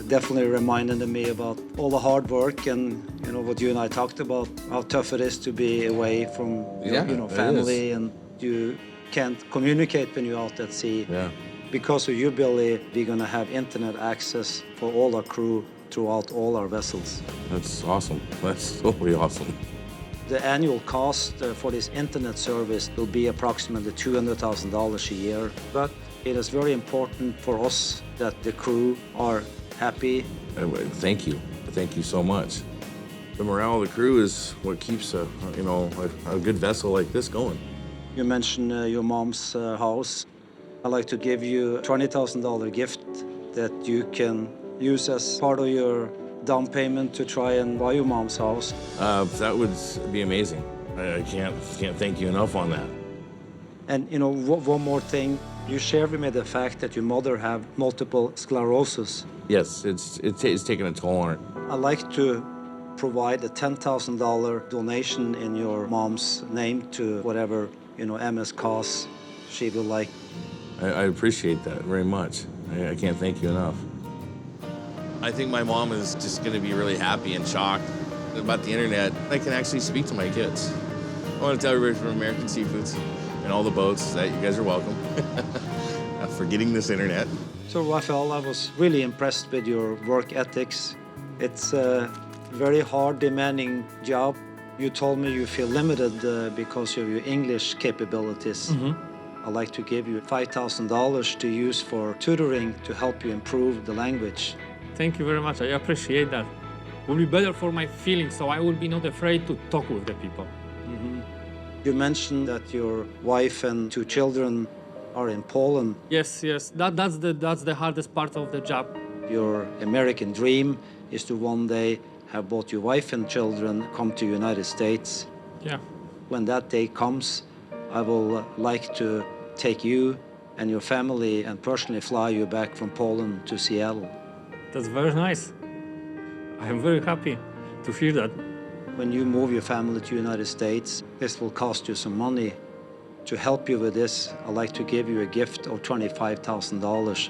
Definitely reminded me about all the hard work and, you know, what you and I talked about, how tough it is to be away from your, you know, family, and you can't communicate when you're out at sea. Yeah. Because of you, Billy, we're gonna have internet access for all our crew throughout all our vessels. That's awesome. That's totally awesome. The annual cost for this internet service will be approximately $200,000 a year, but it is very important for us that the crew are happy. Thank you. Thank you so much. The morale of the crew is what keeps a good vessel like this going. You mentioned your mom's house. I'd like to give you a $20,000 gift that you can use as part of your down payment to try and buy your mom's house. That would be amazing. I can't thank you enough on that. And you know, one more thing. You shared with me the fact that your mother have multiple sclerosis. Yes, it's taken a toll on her. I'd like to provide a $10,000 donation in your mom's name to whatever, MS cause she would like. I appreciate that very much. I can't thank you enough. I think my mom is just going to be really happy and shocked about the internet. I can actually speak to my kids. I want to tell everybody from American Seafoods and all the boats that you guys are welcome for getting this internet. So, Rafael, I was really impressed with your work ethics. It's a very hard, demanding job. You told me you feel limited because of your English capabilities. I'd like to give you $5,000 to use for tutoring to help you improve the language. Thank you very much. I appreciate that. It will be better for my feelings, so I will be not afraid to talk with the people. You mentioned that your wife and 2 children are in Poland. Yes. That's the hardest part of the job. Your American dream is to one day have both your wife and children come to United States. Yeah. When that day comes, I will like to take you and your family and personally fly you back from Poland to Seattle. That's very nice. I am very happy to hear that. When you move your family to United States, this will cost you some money. To help you with this, I'd like to give you a gift of $25,000.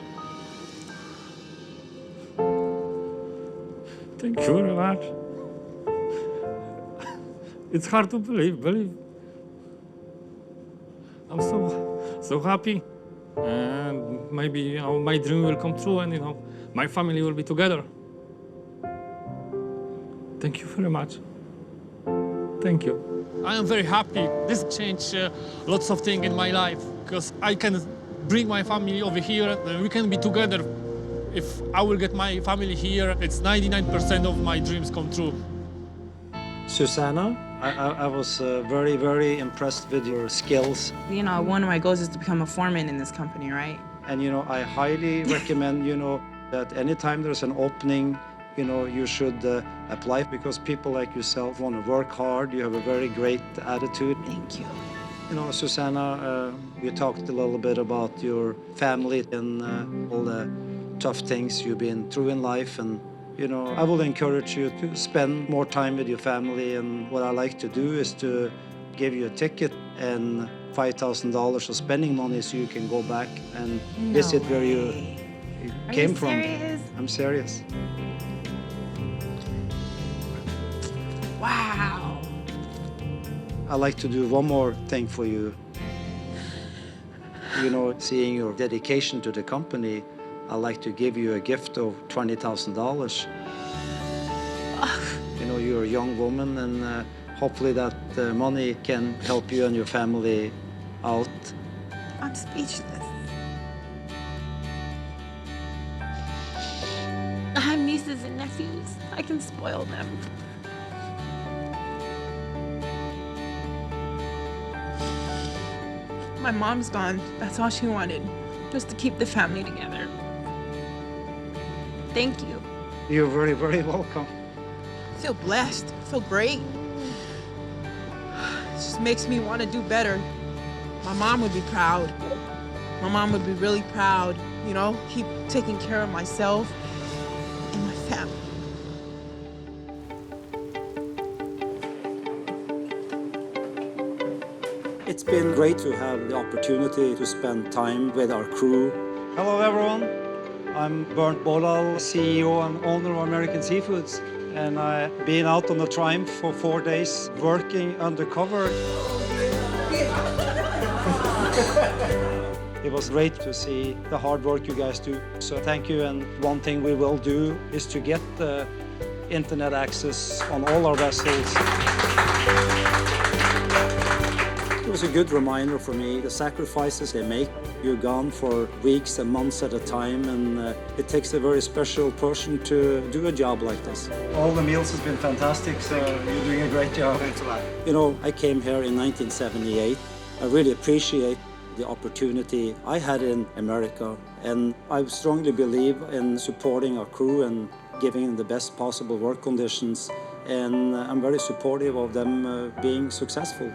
Thank you very much. It's hard to believe. I'm so happy. And maybe, my dream will come true and, my family will be together. Thank you very much. Thank you. I am very happy. This changed lots of things in my life because I can bring my family over here and we can be together. If I will get my family here, it's 99% of my dreams come true. Susanna, I was very, very impressed with your skills. One of my goals is to become a foreman in this company, right? And, I highly recommend, that anytime there's an opening, you should apply because people like yourself want to work hard. You have a very great attitude. Thank you. Susanna, you talked a little bit about your family and all the tough things you've been through in life. And, I will encourage you to spend more time with your family. And what I like to do is to give you a ticket and $5,000 of spending money so you can go back and visit where you came from. Serious? I'm serious. Wow. I'd like to do one more thing for you. Seeing your dedication to the company, I'd like to give you a gift of $20,000. You're a young woman, and hopefully that money can help you and your family out. I'm speechless. I have nieces and nephews. I can spoil them. My mom's gone. That's all she wanted, just to keep the family together. Thank you. You're very, very welcome. I feel blessed. I feel great. It just makes me want to do better. My mom would be proud. My mom would be really proud, keep taking care of myself and my family. It's been great to have the opportunity to spend time with our crew. Hello, everyone. I'm Bernd Bolal, CEO and owner of American Seafoods. And I've been out on the Triumph for 4 days, working undercover. It was great to see the hard work you guys do. So thank you. And one thing we will do is to get the internet access on all our vessels. It was a good reminder for me, the sacrifices they make. You're gone for weeks and months at a time, and it takes a very special person to do a job like this. All the meals have been fantastic, so you're doing a great job. Thanks a lot. I came here in 1978. I really appreciate the opportunity I had in America, and I strongly believe in supporting our crew and giving them the best possible work conditions, and I'm very supportive of them being successful.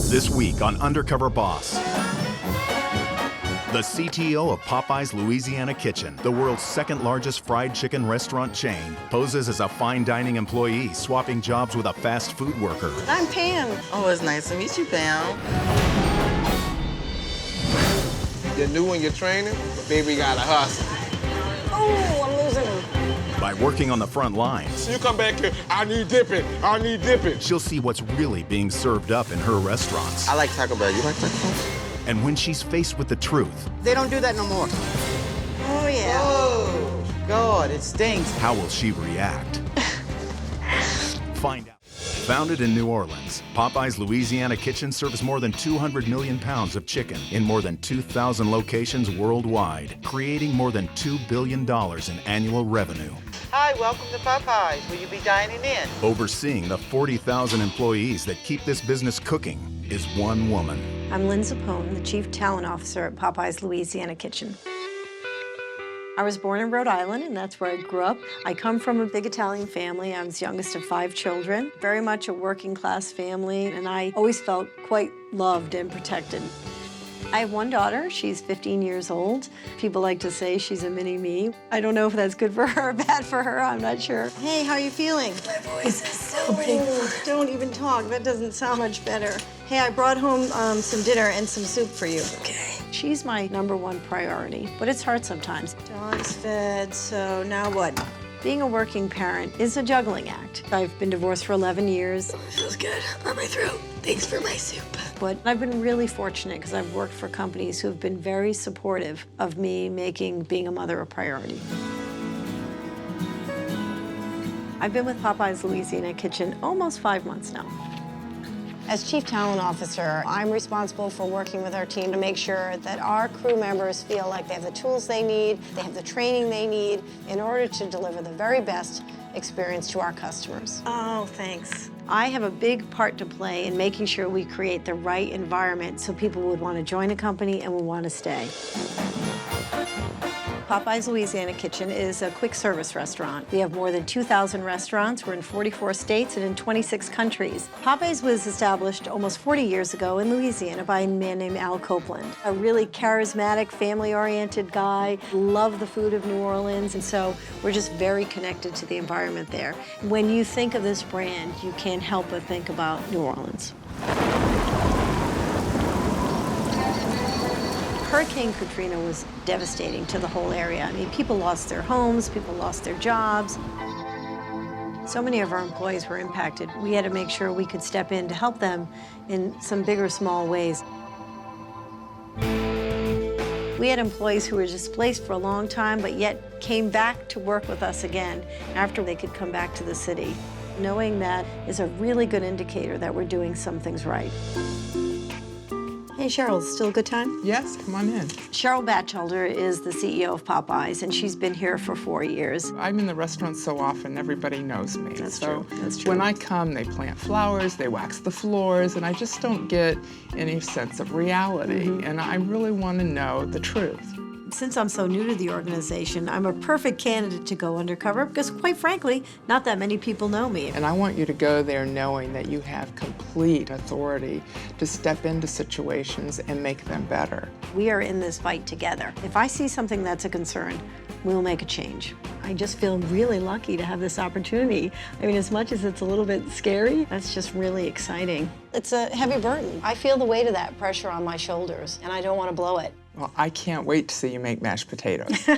This week on Undercover Boss. The CTO of Popeyes Louisiana Kitchen, the world's second largest fried chicken restaurant chain, poses as a fine dining employee swapping jobs with a fast food worker. I'm Pam. Oh, it's nice to meet you, Pam. You're new in your training, but baby, you gotta hustle. Oh, I'm losing him. By working on the front lines, You come back here, I need dipping, I need dipping. she'll see what's really being served up in her restaurants. I like Taco Bell. You like Taco Bell? And when she's faced with the truth, They don't do that no more. Oh, yeah. Oh, God, it stinks. how will she react? Find out. Founded in New Orleans, Popeyes Louisiana Kitchen serves more than 200 million pounds of chicken in more than 2,000 locations worldwide, creating more than $2 billion in annual revenue. Hi, welcome to Popeyes. Will you be dining in? Overseeing the 40,000 employees that keep this business cooking is one woman. I'm Lynn Zapone, the Chief Talent Officer at Popeyes Louisiana Kitchen. I was born in Rhode Island, and that's where I grew up. I come from a big Italian family. I was the youngest of 5 children, very much a working class family, and I always felt quite loved and protected. I have one daughter. She's 15 years old. People like to say she's a mini-me. I don't know if that's good for her or bad for her. I'm not sure. Hey, how are you feeling? My voice is so big. Don't even talk. That doesn't sound much better. Hey, I brought home some dinner and some soup for you. Okay. She's my #1 priority, but it's hard sometimes. Dawn's fed, so now what? Being a working parent is a juggling act. I've been divorced for 11 years. Oh, it feels good on my throat. Thanks for my soup. But I've been really fortunate because I've worked for companies who have been very supportive of me making being a mother a priority. I've been with Popeyes Louisiana Kitchen almost 5 months now. As Chief Talent Officer, I'm responsible for working with our team to make sure that our crew members feel like they have the tools they need, they have the training they need in order to deliver the very best experience to our customers. Oh, thanks. I have a big part to play in making sure we create the right environment so people would want to join a company and would want to stay. Popeyes Louisiana Kitchen is a quick service restaurant. We have more than 2,000 restaurants. We're in 44 states and in 26 countries. Popeyes was established almost 40 years ago in Louisiana by a man named Al Copeland, a really charismatic, family-oriented guy, loved the food of New Orleans, and so we're just very connected to the environment there. When you think of this brand, you can't help but think about New Orleans. Hurricane Katrina was devastating to the whole area. I mean, people lost their homes, people lost their jobs. So many of our employees were impacted. We had to make sure we could step in to help them in some big or small ways. We had employees who were displaced for a long time, but yet came back to work with us again after they could come back to the city. Knowing that is a really good indicator that we're doing some things right. Hey, Cheryl, still a good time? Yes, come on in. Cheryl Batchelder is the CEO of Popeyes, and she's been here for 4 years. I'm in the restaurant so often, everybody knows me. That's so true. That's true. When I come, they plant flowers, they wax the floors, and I just don't get any sense of reality. And I really want to know the truth. Since I'm so new to the organization, I'm a perfect candidate to go undercover because, quite frankly, not that many people know me. And I want you to go there knowing that you have complete authority to step into situations and make them better. We are in this fight together. If I see something that's a concern, we'll make a change. I just feel really lucky to have this opportunity. I mean, as much as it's a little bit scary, that's just really exciting. It's a heavy burden. I feel the weight of that pressure on my shoulders, and I don't want to blow it. Well, I can't wait to see you make mashed potatoes. All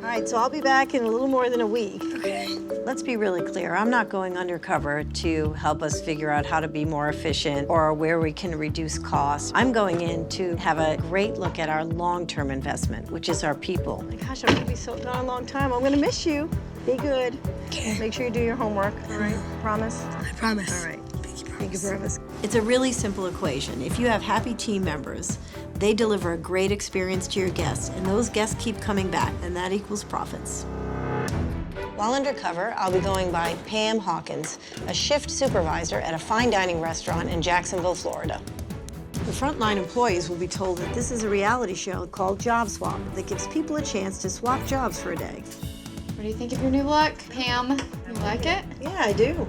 right, so I'll be back in a little more than a week. Okay. Let's be really clear. I'm not going undercover to help us figure out how to be more efficient or where we can reduce costs. I'm going in to have a great look at our long-term investment, which is our people. Oh my gosh, I'm gonna be so gone a long time. I'm gonna miss you. Be good. Okay. Make sure you do your homework, all right? Promise? I promise. All right. Thank you, promise. It's a really simple equation. If you have happy team members, they deliver a great experience to your guests, and those guests keep coming back, and that equals profits. While undercover, I'll be going by Pam Hawkins, a shift supervisor at a fine dining restaurant in Jacksonville, Florida. The Frontline employees will be told that this is a reality show called Job Swap that gives people a chance to swap jobs for a day. What do you think of your new look, Pam? You like it? Yeah, I do.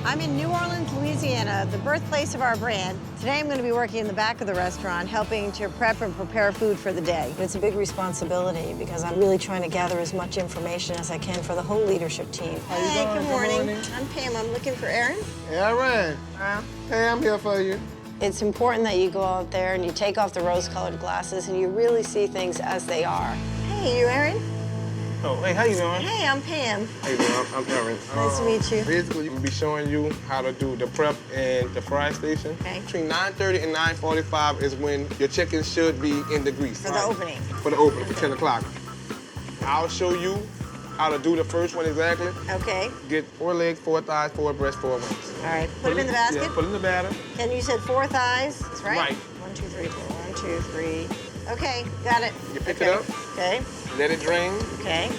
I'm in New Orleans, Louisiana, the birthplace of our brand. Today I'm going to be working in the back of the restaurant, helping to prep and prepare food for the day. It's a big responsibility because I'm really trying to gather as much information as I can for the whole leadership team. Hey, good morning. I'm Pam. I'm looking for Aaron. Aaron. Hey, I'm here for you. It's important that you go out there and you take off the rose-colored glasses and you really see things as they are. Hey, you Aaron? Oh, hey, how you doing? Hey, I'm Pam. Hey, man, I'm Aaron. Nice to meet you. Basically, we'll be showing you how to do the prep and the fry station. Okay. Between 9:30 and 9:45 is when your chicken should be in the grease. For the opening. For the opening, for 10 o'clock. I'll show you how to do the first one exactly. Okay. Get 4 legs, 4 thighs, 4 breasts, 4 wings. All right. Put them in the basket? Yeah, put in the batter. And you said 4 thighs, that's right? Right. 1, 2, 3, 4. 1, 2, 3. Okay, got it. You pick okay. it up. Okay. Let it drain. Okay.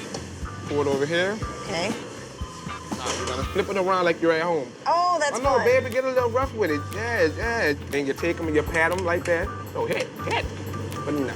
Pour it over here. Okay. Now you're gonna flip it around like you're at home. Oh, that's no, fun. baby, get a little rough with it. Yeah. Then you take them and you pat them like that. Oh, hit. Put them in there.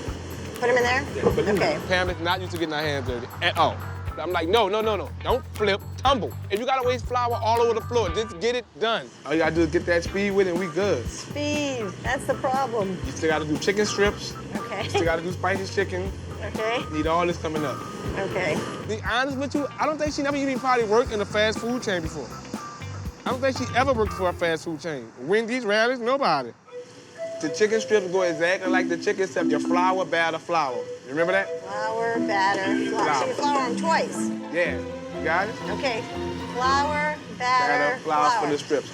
Put them in there? Yeah, put them in Okay. there. Pam is not used to getting our hands dirty at all. I'm like, no. Don't flip, tumble. If you gotta waste flour all over the floor, just get it done. All you gotta do is get that speed with it and we good. Speed, that's the problem. You still gotta do chicken strips. Okay. You still gotta do spicy chicken. Okay. Need all this coming up. Okay. To be honest with you, I don't think she never even probably worked in a fast food chain before. I don't think she ever worked for a fast food chain. Wendy's, Rally's, nobody. The chicken strips go exactly like the chicken except your flour, batter, flour. You remember that? Flour, batter, flour. So you flour them twice? Yeah. You got it? Okay. Flour, batter, flour for the strips.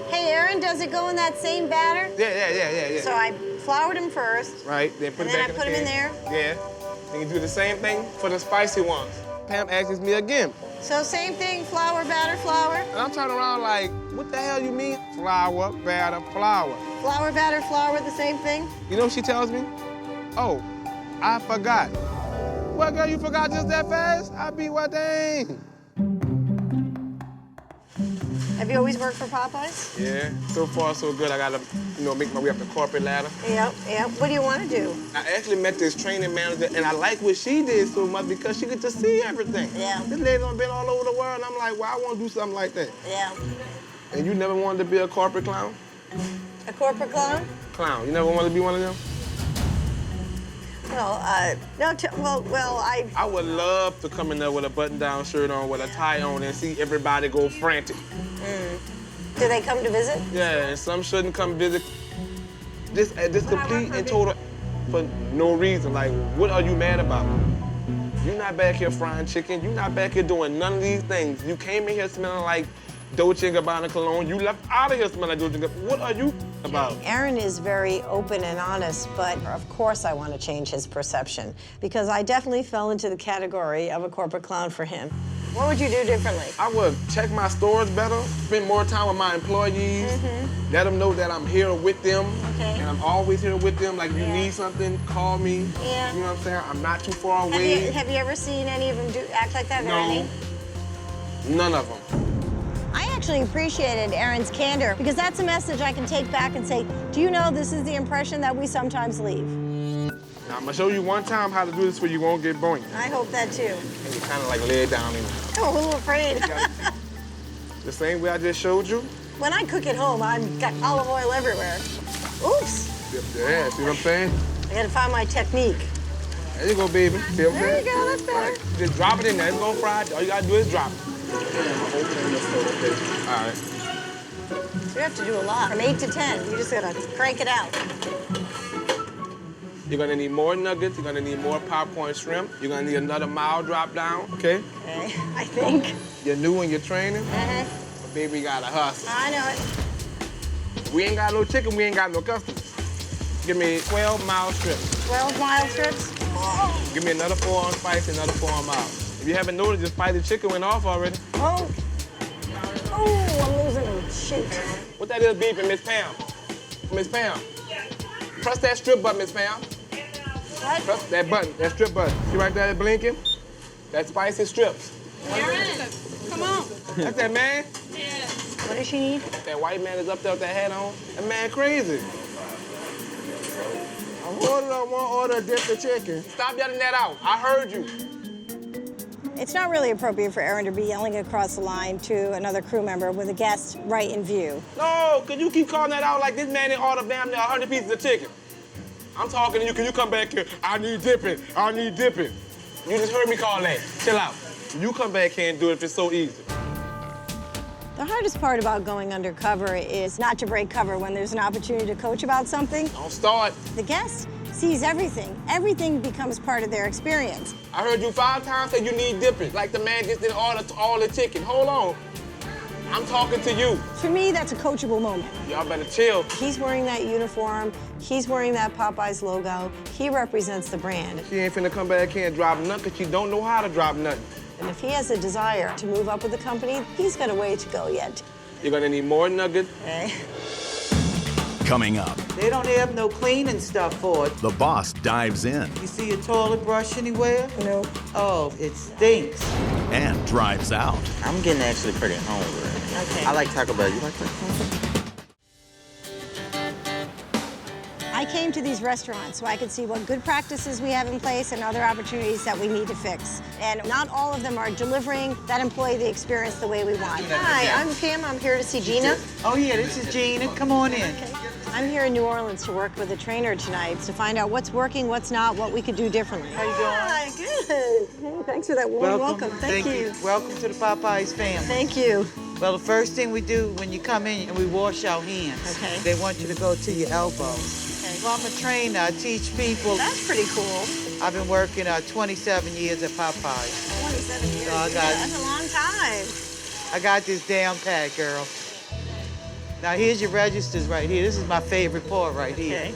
Hey, Aaron, does it go in that same batter? Yeah. So I floured them first. Right, then put it back in the And then I put them in there? Yeah. Then you do the same thing for the spicy ones. Pam asks me again. So same thing, flour, batter, flour? And I'm turning around like, what the hell you mean? Flour, batter, flour. Flour, batter, flour, the same thing? You know what she tells me? Oh, I forgot. Well, girl, you forgot just that fast? I be what dang. Have you always worked for Popeyes? Yeah, so far so good. I gotta, make my way up the corporate ladder. Yep. What do you want to do? I actually met this training manager, and I like what she did so much because she get to see everything. Yeah. This lady done been all over the world, and I'm like, well, I want to do something like that. Yeah. And you never wanted to be a corporate clown? A corporate clown? Clown. You never wanted to be one of them? Well, no, I would love to come in there with a button-down shirt on, with a tie on, and see everybody go frantic. Do they come to visit? Yeah, and some shouldn't come visit. This complete and total for no reason. Like, what are you mad about? You're not back here frying chicken. You're not back here doing none of these things. You came in here smelling like Dolce & Gabbana cologne. You left out of here smelling like Dolce & Gabbana. What are you about? Aaron is very open and honest, but of course I want to change his perception because I definitely fell into the category of a corporate clown for him. What would you do differently? I would check my stores better, spend more time with my employees, let them know that I'm here with them, and I'm always here with them. Like, if you need something, call me. Yeah. You know what I'm saying? I'm not too far away. Have you ever seen any of them act like that? No, none of them. I actually appreciated Aaron's candor because that's a message I can take back and say, do you know this is the impression that we sometimes leave? Now, I'm gonna show you one time how to do this so you won't get boink. I hope that too. And you kind of like lay it down in I'm a little afraid. the same way I just showed you. When I cook at home, I've got olive oil everywhere. Oops. Yeah, see what I'm saying? I gotta find my technique. There you go, baby. See what I'm There saying? you go, that's better. Right. Just drop it in there. It's gonna fry. All you gotta do is drop it. All right. You have to do a lot. From 8 to 10, you just gotta crank it out. You're gonna need more nuggets. You're gonna need more popcorn shrimp. You're gonna need another mild drop down, okay? Okay, I think. You're new in your training. But baby, you gotta hustle. I know it. We ain't got no chicken, we ain't got no customers. Give me 12 mild strips. 12 mild strips? Oh. Give me another 4 on spicy, another 4 on mild. If you haven't noticed, the spicy chicken went off already. Oh. Oh, I'm losing them. Shoot. What that is beeping, Miss Pam? Miss Pam. Press that strip button, Miss Pam. What? Press that button, that strip button. See right there, that blinking? That's spicy strips. Aaron, come on. That's that man? Yeah. What does she need? That white man is up there with that hat on. That man crazy. I ordered one order of different chicken. Stop yelling that out. I heard you. It's not really appropriate for Aaron to be yelling across the line to another crew member with a guest right in view. No, could you keep calling that out like this man didn't order damn near 100 pieces of chicken? I'm talking to you, can you come back here? I need dipping, I need dipping. You just heard me call that. Chill out. You come back here and do it if it's so easy. The hardest part about going undercover is not to break cover when there's an opportunity to coach about something. Don't start. The guest sees everything. Everything becomes part of their experience. I heard you 5 times say you need dipping, like the man just didn't order all the chicken. Hold on. I'm talking to you. For me, that's a coachable moment. Y'all better chill. He's wearing that uniform. He's wearing that Popeyes logo. He represents the brand. She ain't finna come back here and drop nothing because she don't know how to drop nothing. And if he has a desire to move up with the company, he's got a way to go yet. You're gonna need more nuggets. Okay. Coming up, They don't have no cleaning stuff for it. the boss dives in You see a toilet brush anywhere? No. Oh, it stinks. and drives out. I'm getting actually pretty hungry. Okay. I like Taco Bell. You like Taco Bell? I came to these restaurants so I could see what good practices we have in place and other opportunities that we need to fix. And not all of them are delivering that employee the experience the way we want. Hi, I'm Pam. I'm here to see Gina. Oh, yeah, this is Gina. Come on in. I'm here in New Orleans to work with a trainer tonight to find out what's working, what's not, what we could do differently. How you doing? Hi, good. Hey, thanks for that warm welcome. Thank you. Welcome to the Popeyes family. Thank you. Well, the first thing we do when you come in, and we wash our hands. Okay. They want you to go to your elbow. Okay. Well, I'm a trainer. I teach people. That's pretty cool. I've been working 27 years at Popeyes. 27 years. So I got- Yeah, that's a long time. I got this down pat, girl. Now, here's your registers right here. This is my favorite part right here. Okay.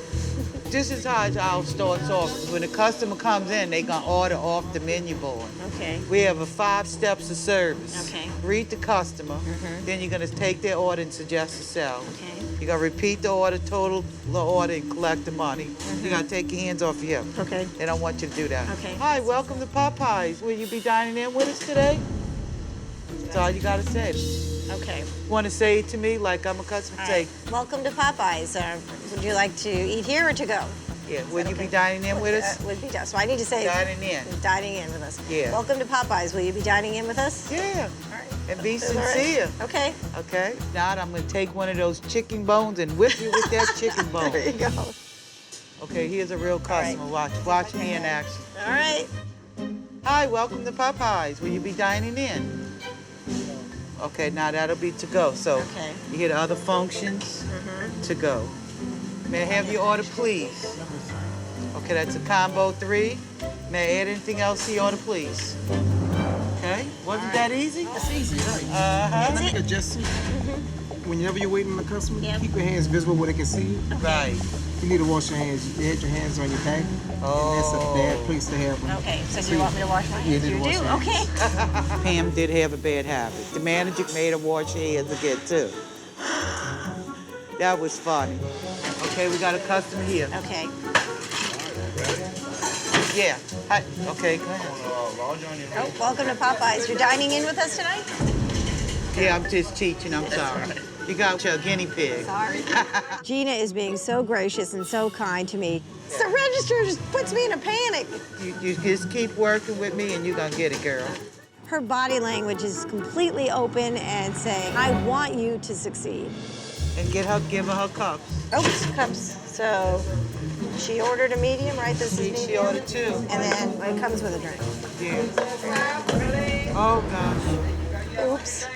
This is how it all starts off. When a customer comes in, they gonna order off the menu board. Okay. We have a 5 steps of service. Okay. Greet the customer. Then you're gonna take their order and suggest a sell. Okay. You're gonna repeat the order, total the order, and collect the money. You gotta take your hands off your hip. Okay. They don't want you to do that. Okay. Hi, welcome to Popeyes. Will you be dining in with us today? That's all you gotta say. Okay. Want to say it to me like I'm a customer? All Say, right. Welcome to Popeyes. Would you like to eat here or to go? yeah. Will you be dining in with us? Would be done. So I need to say Dining in. dining in with us. Yeah. Welcome to Popeyes. Will you be dining in with us? Yeah. All right. And be All right. sincere. Okay. Okay. Now I'm gonna take one of those chicken bones and whip you with that chicken bone. There you go. Okay, here's a real customer. Watch me in action. All right. Hi, welcome to Popeyes. Will you be dining in? Okay, now that'll be to go. So Okay. you hear the other functions? To go. May I have your order, please? Okay, that's a combo 3. May I add anything else to your order, please? Okay, wasn't that easy? It's easy, right? Uh-huh. Let me adjust it. Whenever you're waiting on the customer, keep your hands visible where they can see you. Right. You need to wash your hands. You had your hands on your back. And that's a bad place to have them. Okay. So do you want me to wash my Yeah, hands? need to You wash do? your hands. Okay. Pam did have a bad habit. The manager made her wash her hands again, too. That was funny. Okay, we got a customer here. Okay. Yeah. Hi. Okay, go ahead. Oh, welcome to Popeyes. You're dining in with us tonight? Yeah, I'm just teaching. I'm sorry. You got your guinea pig. Sorry. Gina is being so gracious and so kind to me. The register just puts me in a panic. You just keep working with me and you're going to get it, girl. Her body language is completely open and saying, I want you to succeed. And give her her cups. Oops, cups. So she ordered a medium, right? This is medium. She ordered 2. And then it comes with a drink. Yeah. Oh, gosh. Oops.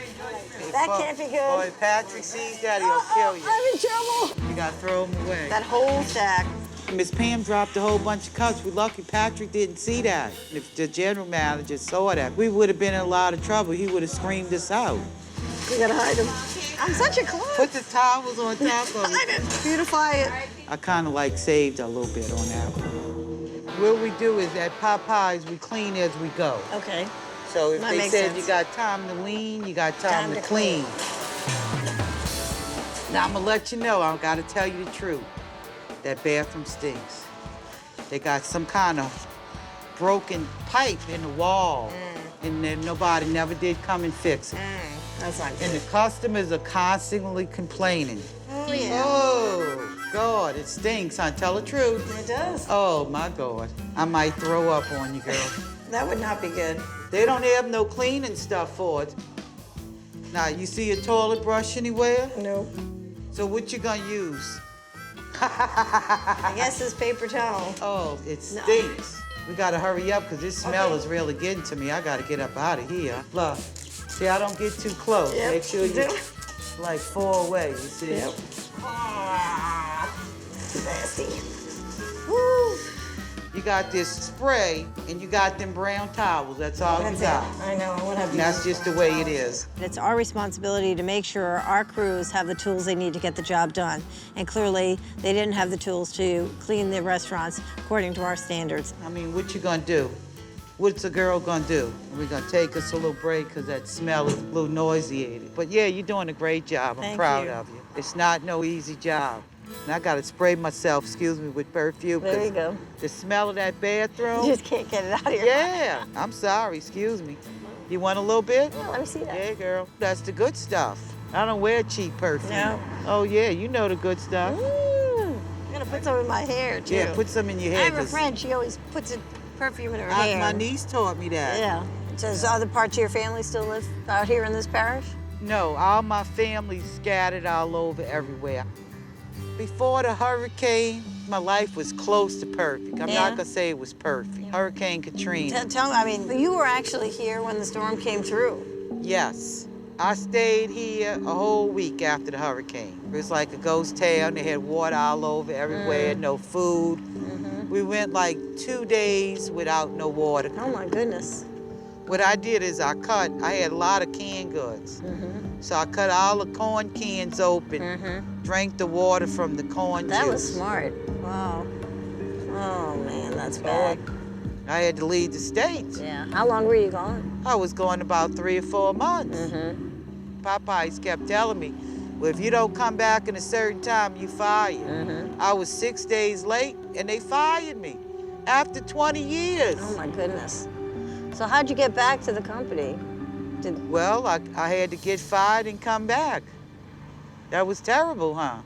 That can't be good. Boy, Patrick sees that, he'll kill you. I'm in trouble. You got to throw them away. That whole stack. Miss Pam dropped a whole bunch of cups. We're lucky Patrick didn't see that. If the general manager saw that, we would have been in a lot of trouble. He would have screamed us out. We gotta hide them. I'm such a clown. Put the towels on top of Hide it. it. Beautify it. I kind of like saved a little bit on that one. What we do is at Popeyes, we clean as we go. Okay. So if That they makes said sense. you got time to lean, you got time to clean. Now I'm gonna let you know, I gotta tell you the truth. That bathroom stinks. They got some kind of broken pipe in the wall. And then nobody never did come and fix it. That's not And the customers are constantly complaining. Oh, yeah. Oh, God, it stinks, huh? Tell the truth. It does. Oh, my God. I might throw up on you, girl. That would not be good. They don't have no cleaning stuff for it. Now, you see a toilet brush anywhere? No. So what you gonna use? I guess it's paper towel. Oh, it stinks. We gotta hurry up because this smell is really getting to me. I gotta get up out of here. Look, see, I don't get too close. Yep. Make sure you like 4 away, you see? Yep. Nasty. Woo. You got this spray and you got them brown towels. That's all you got. I know. I want to have And that's just the way it is. It's our responsibility to make sure our crews have the tools they need to get the job done. And clearly, they didn't have the tools to clean the restaurants according to our standards. I mean, what you gonna do? What's a girl gonna do? We're gonna take us a little break because that smell is a little nauseating. But yeah, you're doing a great job. I'm Thank proud you. of you. It's not no easy job. And I gotta spray myself, excuse me, with perfume. There you go. The smell of that bathroom. You just can't get it out of your Yeah, I'm sorry, excuse me. You want a little bit? Yeah, let me see that. Yeah, girl. That's the good stuff. I don't wear cheap perfume. No. Oh, yeah, you know the good stuff. I'm gonna put some in my hair, too. Yeah, put some in your hair. I have a 'cause friend, she always puts a perfume in her hair. My niece taught me that. Yeah. Does other parts of your family still live out here in this parish? No, all my family's scattered all over everywhere. Before the hurricane, my life was close to perfect. I'm not gonna say it was perfect. Hurricane Katrina. Tell me, I mean, you were actually here when the storm came through. Yes. I stayed here a whole week after the hurricane. It was like a ghost town. They had water all over everywhere, no food. We went like 2 days without no water. Oh my goodness. What I did is I had a lot of canned goods. So I cut all the corn cans open, drank the water from the corn juice. That was smart. Wow. Oh man, that's bad. I had to leave the States. Yeah. How long were you gone? I was gone about 3 or 4 months. Popeyes kept telling me, well, if you don't come back in a certain time, you fired. I was 6 days late, and they fired me after 20 years. Oh, my goodness. So how'd you get back to the company? Well, I had to get fired and come back. That was terrible, huh?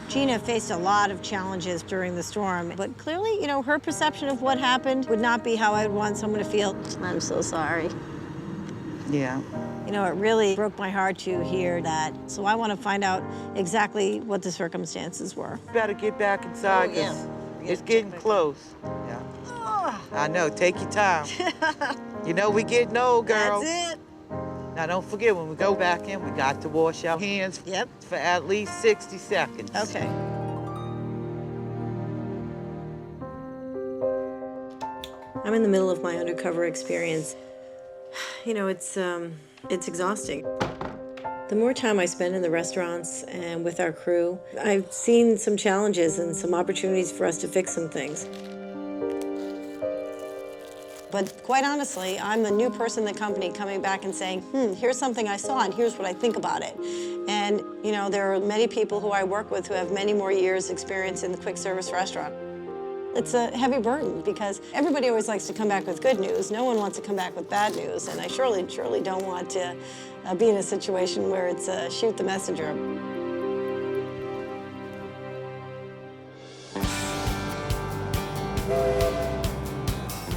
Gina faced a lot of challenges during the storm, but clearly, you know, her perception of what happened would not be how I would want someone to feel. I'm so sorry. Yeah. You know, it really broke my heart to hear that. So I want to find out exactly what the circumstances were. Better get back inside, because it's getting close. Yeah. I know, take your time. You know, we getting old, girl. That's it. Now, don't forget, when we go back in, we got to wash our hands for at least 60 seconds. Okay. I'm in the middle of my undercover experience. You know, it's exhausting. The more time I spend in the restaurants and with our crew, I've seen some challenges and some opportunities for us to fix some things. But quite honestly, I'm the new person in the company coming back and saying, here's something I saw and here's what I think about it. And, you know, there are many people who I work with who have many more years experience in the quick service restaurant. It's a heavy burden because everybody always likes to come back with good news. No one wants to come back with bad news. And I surely don't want to be in a situation where it's shoot the messenger.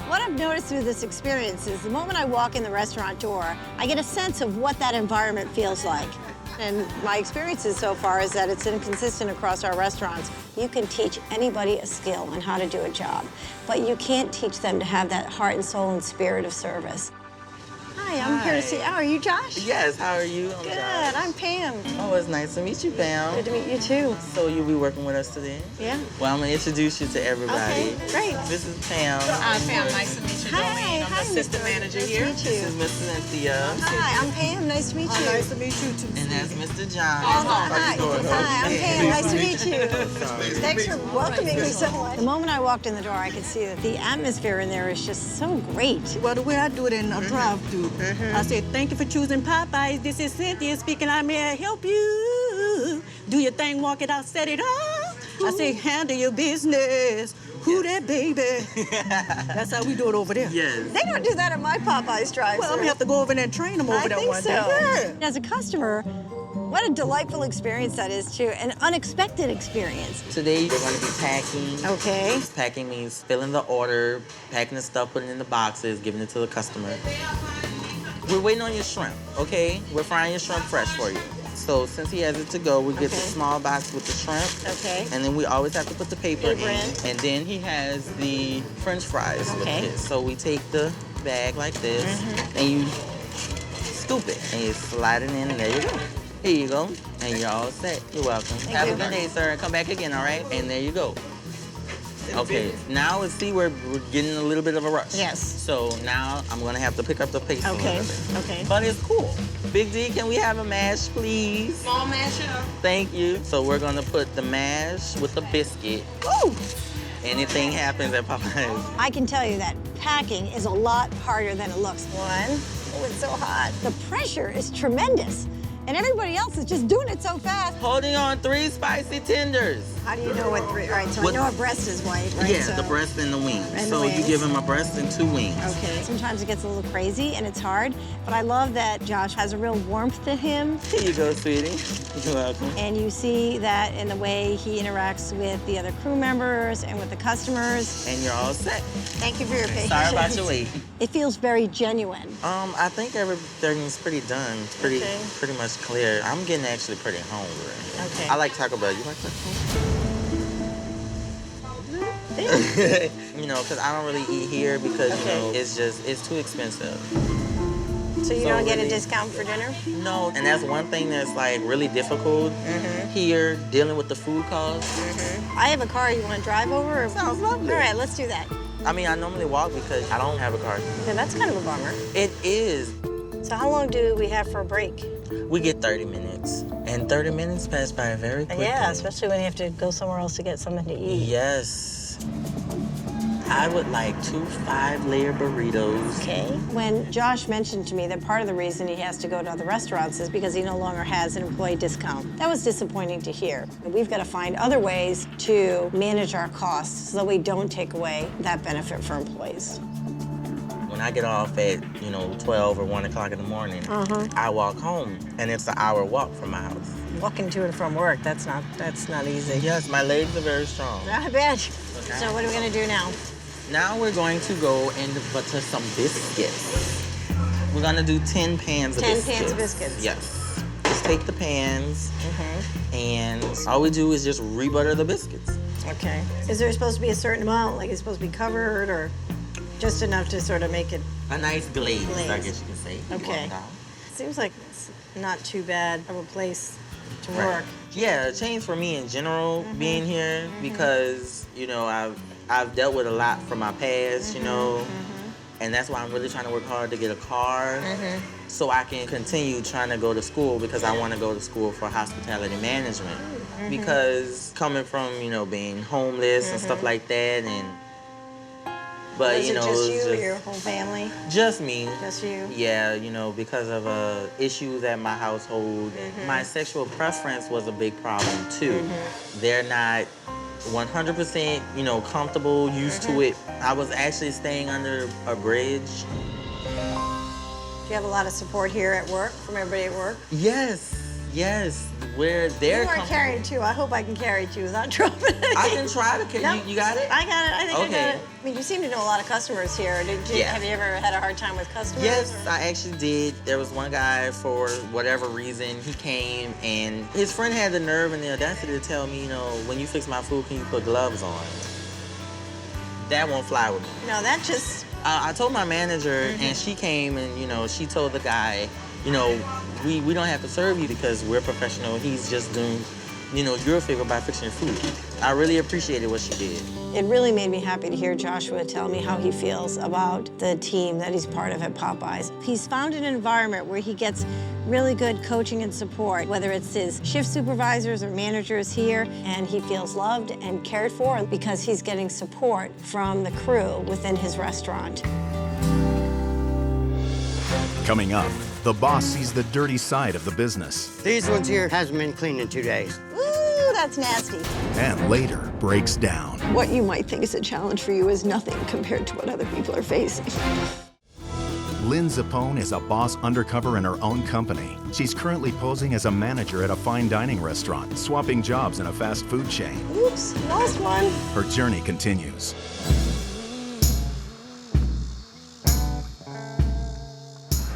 What I've noticed through this experience is the moment I walk in the restaurant door, I get a sense of what that environment feels like. And my experiences so far is that it's inconsistent across our restaurants. You can teach anybody a skill on how to do a job, but you can't teach them to have that heart and soul and spirit of service. Hi, I'm here to see. Oh, are you Josh? Yes, how are you? Good, I'm Pam. Oh, it's nice to meet you, Pam. Good to meet you too. So you'll be working with us today? Yeah. Well, I'm gonna introduce you to everybody. Okay, great. This is Pam. Pam, nice to meet you, Doreen. I'm the assistant manager here. This is Miss Cynthia. Hi, I'm Pam. Nice to meet you. Nice to meet you too. And that's Mr. John. Hi, I'm Pam. Nice to meet you. Thanks for welcoming me so much. The moment I walked in the door, I could see that the atmosphere in there is just so great. Well, the way I do it in a drive-thru, I say, thank you for choosing Popeyes. This is Cynthia speaking. I may I help you. Do your thing, walk it out, set it up. I say, handle your business. Who that baby? That's how we do it over there. Yes. They don't do that at my Popeyes drive-thru. Well, I'm gonna have to go over there and train them over there one day. Yeah. As a customer, What a delightful experience that is, too. An unexpected experience. Today, we're going to be packing. Okay. Packing means filling the order, packing the stuff, putting it in the boxes, giving it to the customer. We're waiting on your shrimp, okay? We're frying your shrimp fresh for you. So since he has it to go, we get the small box with the shrimp. Okay. And then we always have to put the paper in. And then he has the French fries with his. So we take the bag like this, and you scoop it, and you slide it in, and there you go. Here you go, and you're all set. You're welcome. Have a good day, sir, and come back again, all right? And there you go. Okay, now let's see, we're getting a little bit of a rush. Yes. So now I'm gonna have to pick up the pace a little bit. Okay. But it's cool. Big D, can we have a mash, please? Small mash it up. Thank you. So we're gonna put the mash with the biscuit. Ooh. Anything happens at Popeyes. I can tell you that packing is a lot harder than it looks. One. Oh, it's so hot. The pressure is tremendous. And everybody else is just doing it so fast. Holding on 3 spicy tenders. How do you know what 3? All right, so I know a breast is white, right? Yeah, so, the breast and the wings. And so the you wings. give him a breast and 2 wings. Okay. Sometimes it gets a little crazy and it's hard, but I love that Josh has a real warmth to him. Here you go, sweetie. You're welcome. And you see that in the way he interacts with the other crew members and with the customers. And you're all set. Thank you for your patience. Sorry about your wait. It feels very genuine. I think everything's pretty done. It's pretty much clear. I'm getting actually pretty hungry. Okay. I like Taco Bell. You like Taco Bell? You know, because I don't really eat here because, you know, it's too expensive. So you don't get a discount for dinner? No, and that's one thing that's like really difficult here, dealing with the food costs. I have a car. You want to drive over? Sounds lovely. All right, let's do that. I mean, I normally walk because I don't have a car. Okay, that's kind of a bummer. It is. So how long do we have for a break? We get 30 minutes. And 30 minutes pass by very quickly. Yeah, especially when you have to go somewhere else to get something to eat. Yes. I would like 2 5-layer burritos. Okay. When Josh mentioned to me that part of the reason he has to go to other restaurants is because he no longer has an employee discount, that was disappointing to hear. We've got to find other ways to manage our costs so that we don't take away that benefit for employees. When I get off at, 12 or 1 o'clock in the morning, I walk home, and it's an hour walk from my house. Walking to and from work, that's not easy. Yes, my legs are very strong. I bet. Okay. So what are we gonna do now? Now we're going to go and butter some biscuits. We're gonna do 10 pans of biscuits. 10 pans of biscuits. Yes. Just take the pans, and all we do is just rebutter the biscuits. Okay. Is there supposed to be a certain amount? Like it's supposed to be covered or just enough to sort of make it? A nice glaze, I guess you can say. Okay. Seems like it's not too bad of a place to work. Yeah, a change for me in general being here because, I've dealt with a lot from my past, and that's why I'm really trying to work hard to get a car so I can continue trying to go to school because I want to go to school for hospitality management. Because coming from, being homeless and stuff like that but, is it just it was you or your whole family? Just me. Just you? Yeah, because of issues at my household. My sexual preference was a big problem, too. They're not 100%, comfortable, used to it. I was actually staying under a bridge. Do you have a lot of support here at work, from everybody at work? Yes. Where they're You are carrying 2. I hope I can carry 2 without dropping it. I can try to carry. You got it? I got it. I think I got Okay. it. I mean, you seem to know a lot of customers here. Have you ever had a hard time with customers? Yes, I actually did. There was one guy, for whatever reason, he came and his friend had the nerve and the audacity to tell me, when you fix my food, can you put gloves on? That won't fly with me. No, that just... I told my manager and she came and, she told the guy, we don't have to serve you because we're professional. He's just doing, your favor by fixing your food. I really appreciated what she did. It really made me happy to hear Joshua tell me how he feels about the team that he's part of at Popeyes. He's found an environment where he gets really good coaching and support, whether it's his shift supervisors or managers here, and he feels loved and cared for because he's getting support from the crew within his restaurant. Coming up, the boss sees the dirty side of the business These ones here hasn't been cleaned in 2 days. Ooh, that's nasty. and later breaks down. What you might think is a challenge for you is nothing compared to what other people are facing. Lynn Zappone is a boss undercover in her own company. She's currently posing as a manager at a fine dining restaurant, swapping jobs in a fast food chain. Oops, lost one. Her journey continues.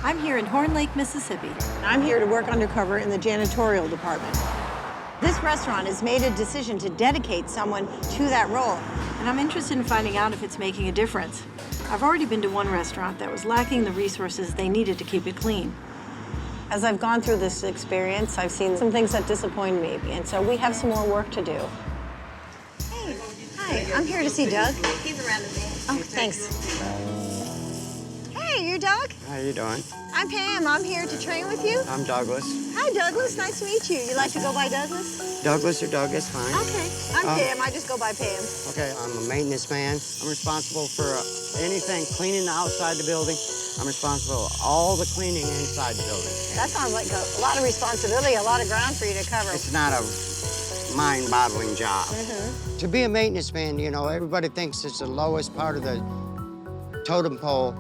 I'm here in Horn Lake, Mississippi. I'm here to work undercover in the janitorial department. This restaurant has made a decision to dedicate someone to that role, and I'm interested in finding out if it's making a difference. I've already been to one restaurant that was lacking the resources they needed to keep it clean. As I've gone through this experience, I've seen some things that disappoint me, and so we have some more work to do. Hey, hi, I'm here to see Doug. He's around the bend. Oh, thanks. Hey, you Doug? How you doing? I'm Pam. I'm here to train with you. I'm Douglas. Hi, Douglas. Nice to meet you. You like to go by Douglas? Douglas or Doug is fine. Okay. I'm Pam. I just go by Pam. Okay, I'm a maintenance man. I'm responsible for anything cleaning the outside the building. I'm responsible for all the cleaning inside the building. That sounds like a lot of responsibility, a lot of ground for you to cover. It's not a mind-boggling job. To be a maintenance man, you know, everybody thinks it's the lowest part of the totem pole,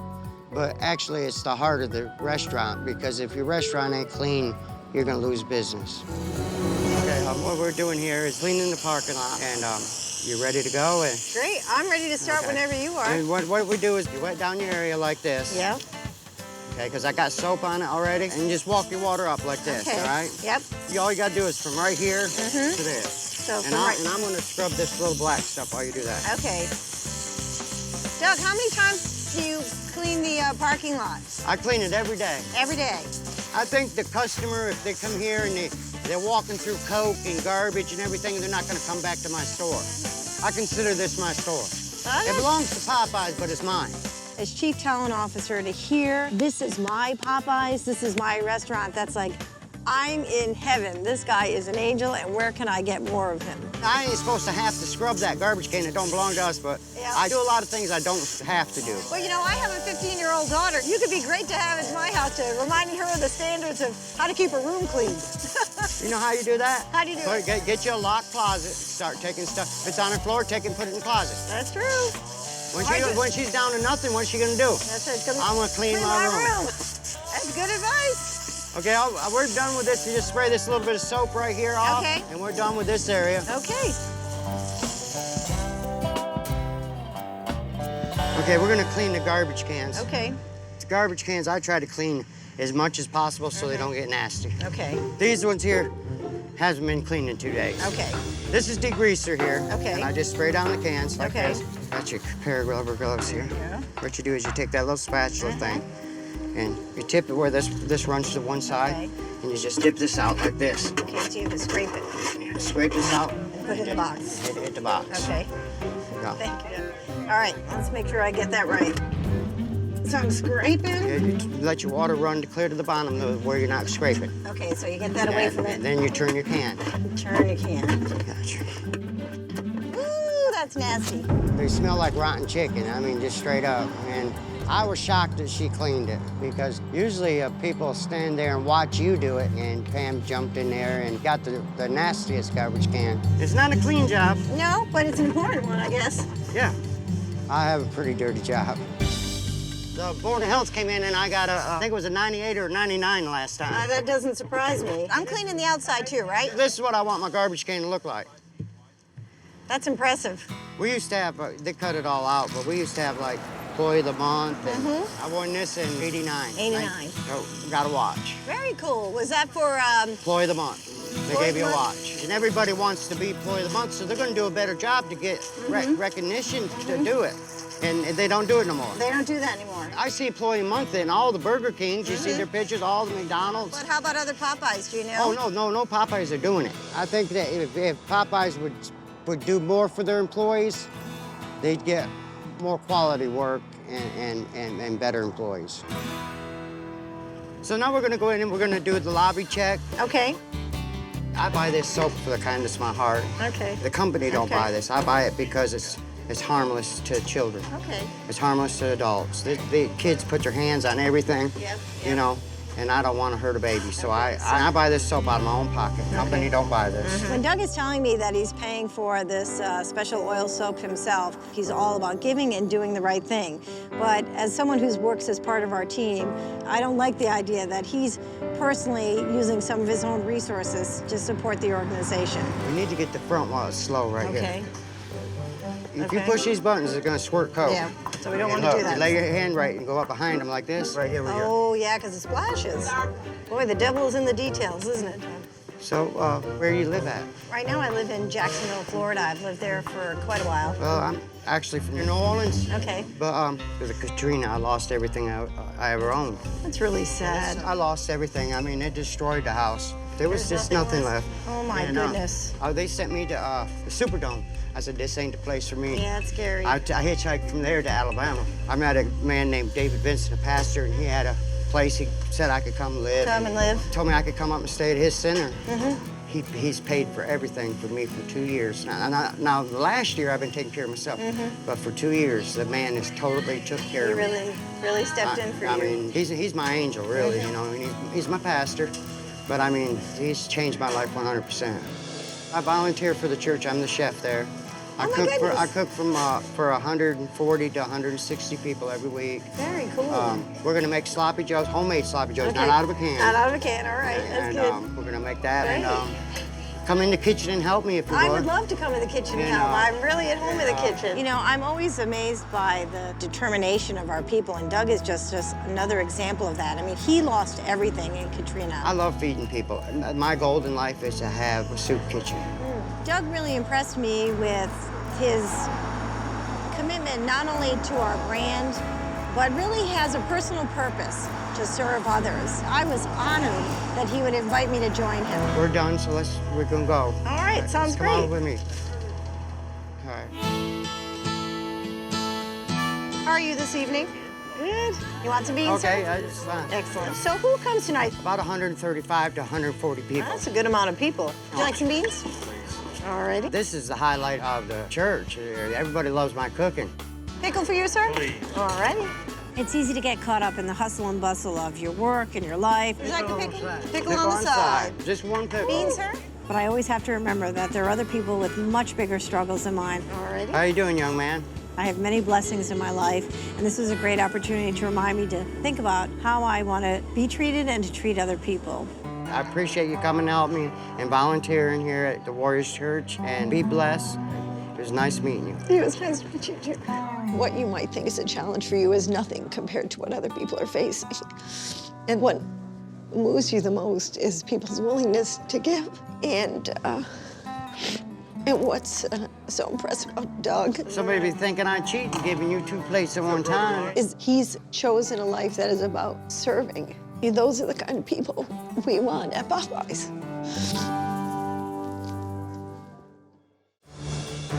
but actually it's the heart of the restaurant, because if your restaurant ain't clean, you're gonna lose business. Okay, what we're doing here is cleaning the parking lot, and you ready to go? Great, I'm ready to start whenever you are. And what we do is you wet down your area like this. Yeah. Okay, because I got soap on it already, and you just walk your water up like this, Okay. all right? Yep. All you gotta do is from right here to there. So And I'm gonna scrub this little black stuff while you do that. Okay. Doug, how many times do you clean the parking lot? I clean it every day. Every day. I think the customer, if they come here and they're walking through coke and garbage and everything, they're not gonna come back to my store. I consider this my store. It belongs to Popeyes, but it's mine. As chief talent officer, to hear, this is my Popeyes, this is my restaurant, that's like, I'm in heaven. This guy is an angel, and where can I get more of him? I ain't supposed to have to scrub that garbage can. It don't belong to us, but I do a lot of things I don't have to do. Well, you know, I have a 15-year-old daughter. You could be great to have at my house, reminding her of the standards of how to keep her room clean. You know how you do that? How do you do it? Get you a locked closet, start taking stuff. If it's on the floor, take it and put it in the closet. That's true. When she's down to nothing, what's she gonna do? That's it. I'm gonna clean my room. That's good advice. Okay, we're done with this. You just spray this little bit of soap right here off, and we're done with this area. Okay. Okay, we're gonna clean the garbage cans. Okay. The garbage cans I try to clean as much as possible so they don't get nasty. Okay. These ones here hasn't been cleaned in 2 days. Okay. This is degreaser here. Okay. And I just spray down the cans like Okay. this. Got your pair of rubber gloves here. Yeah. What you do is you take that little spatula thing and you tip it where this runs to one side, and you just dip this out like this. Okay, so you have to scrape it. Yeah, scrape this out. Put it in the box. Hit the box. Okay. Go. Thank you. All right, let's make sure I get that right. So I'm scraping. Yeah, you let your water run clear to the bottom where you're not scraping. Okay, so you get that away from it. And then you turn your can. Turn your can. Gotcha. Ooh, that's nasty. They smell like rotten chicken, I mean, just straight up. And I was shocked that she cleaned it, because usually people stand there and watch you do it, and Pam jumped in there and got the nastiest garbage can. It's not a clean job. No, but it's an important one, I guess. Yeah. I have a pretty dirty job. The Board of Health came in and I got I think it was a 98 or 99 last time. That doesn't surprise me. I'm cleaning the outside too, right? This is what I want my garbage can to look like. That's impressive. We used to have, they cut it all out, but we used to have like Employee of the Month. And I won this in 89. 89. So got a watch. Very cool. Was that for... Employee of the Month. They gave you a watch. And everybody wants to be Employee of the Month, so they're going to do a better job to get recognition to do it. And they don't do it no more. They don't do that anymore. I see Employee Month in all the Burger Kings. You see their pictures, all the McDonald's. But how about other Popeyes, do you know? Oh, no Popeyes are doing it. I think that if Popeyes would do more for their employees, they'd get more quality work and better employees. So now we're gonna go in and we're gonna do the lobby check. Okay. I buy this soap for the kindness of my heart. Okay. The company don't buy this. I buy it because it's harmless to children. Okay. It's harmless to adults. The kids put their hands on everything, you know, and I don't want to hurt a baby. So I buy this soap out of my own pocket. Company don't buy this. When Doug is telling me that he's paying for this special oil soap himself, he's all about giving and doing the right thing. But as someone who works as part of our team, I don't like the idea that he's personally using some of his own resources to support the organization. We need to get the front while it's slow right here. Okay. If you push these buttons, it's gonna squirt coke. Yeah, so we don't And want to do look, that. you lay your hand right and go up behind them like this. Right here we go. Oh, yeah, because it splashes. Boy, the devil is in the details, isn't it? So, where do you live at? Right now I live in Jacksonville, Florida. I've lived there for quite a while. Well, I'm actually from New Orleans. Okay. But with the Katrina, I lost everything I ever owned. That's really sad. I lost everything. I mean, it destroyed the house. There was just nothing left. Oh, my goodness. They sent me to the Superdome. I said, this ain't the place for me. Yeah, it's scary. I hitchhiked from there to Alabama. I met a man named David Vincent, a pastor, and he had a place he said I could come live. Come and live. Told me I could come up and stay at his center. He's paid for everything for me for 2 years. Now, the last year I've been taking care of myself, but for 2 years, the man has totally took care of me. He really stepped in for you. I mean, he's my angel, really, you know. I mean, he's my pastor, but I mean, he's changed my life 100%. I volunteer for the church. I'm the chef there. I cook for 140 to 160 people every week. Very cool. We're gonna make sloppy joes, homemade sloppy joes, not out of a can. Not out of a can, all right, that's good. We're gonna make that. Great. And come in the kitchen and help me if you would. I would love to come in the kitchen and help. I'm really at home in the kitchen. You know, I'm always amazed by the determination of our people, and Doug is just another example of that. I mean, he lost everything in Katrina. I love feeding people. My goal in life is to have a soup kitchen. Doug really impressed me with his commitment not only to our brand, but really has a personal purpose to serve others. I was honored that he would invite me to join him. We're done, so we're gonna go. All right, sounds great. Come on with me. All right. How are you this evening? Good. You want some beans, Okay, sir? that's fine. Excellent. So who comes tonight? About 135 to 140 people. That's a good amount of people. Would you like some beans? All righty. This is the highlight of the church. Everybody loves my cooking. Pickle for you, sir? All righty. It's easy to get caught up in the hustle and bustle of your work and your life. Would you like a pickle? Pickle on the side. Just one pickle. Beans, sir? But I always have to remember that there are other people with much bigger struggles than mine. All righty. How you doing, young man? I have many blessings in my life, and this is a great opportunity to remind me to think about how I want to be treated and to treat other people. I appreciate you coming to help me and volunteering here at the Warriors Church, and be blessed. It was nice meeting you. It was nice to meet you, too. What you might think is a challenge for you is nothing compared to what other people are facing. And what moves you the most is people's willingness to give. And what's so impressive about Doug... Somebody be thinking I'm cheating, giving you 2 plates at one time. ...is he's chosen a life that is about serving. Those are the kind of people we want at Popeyes.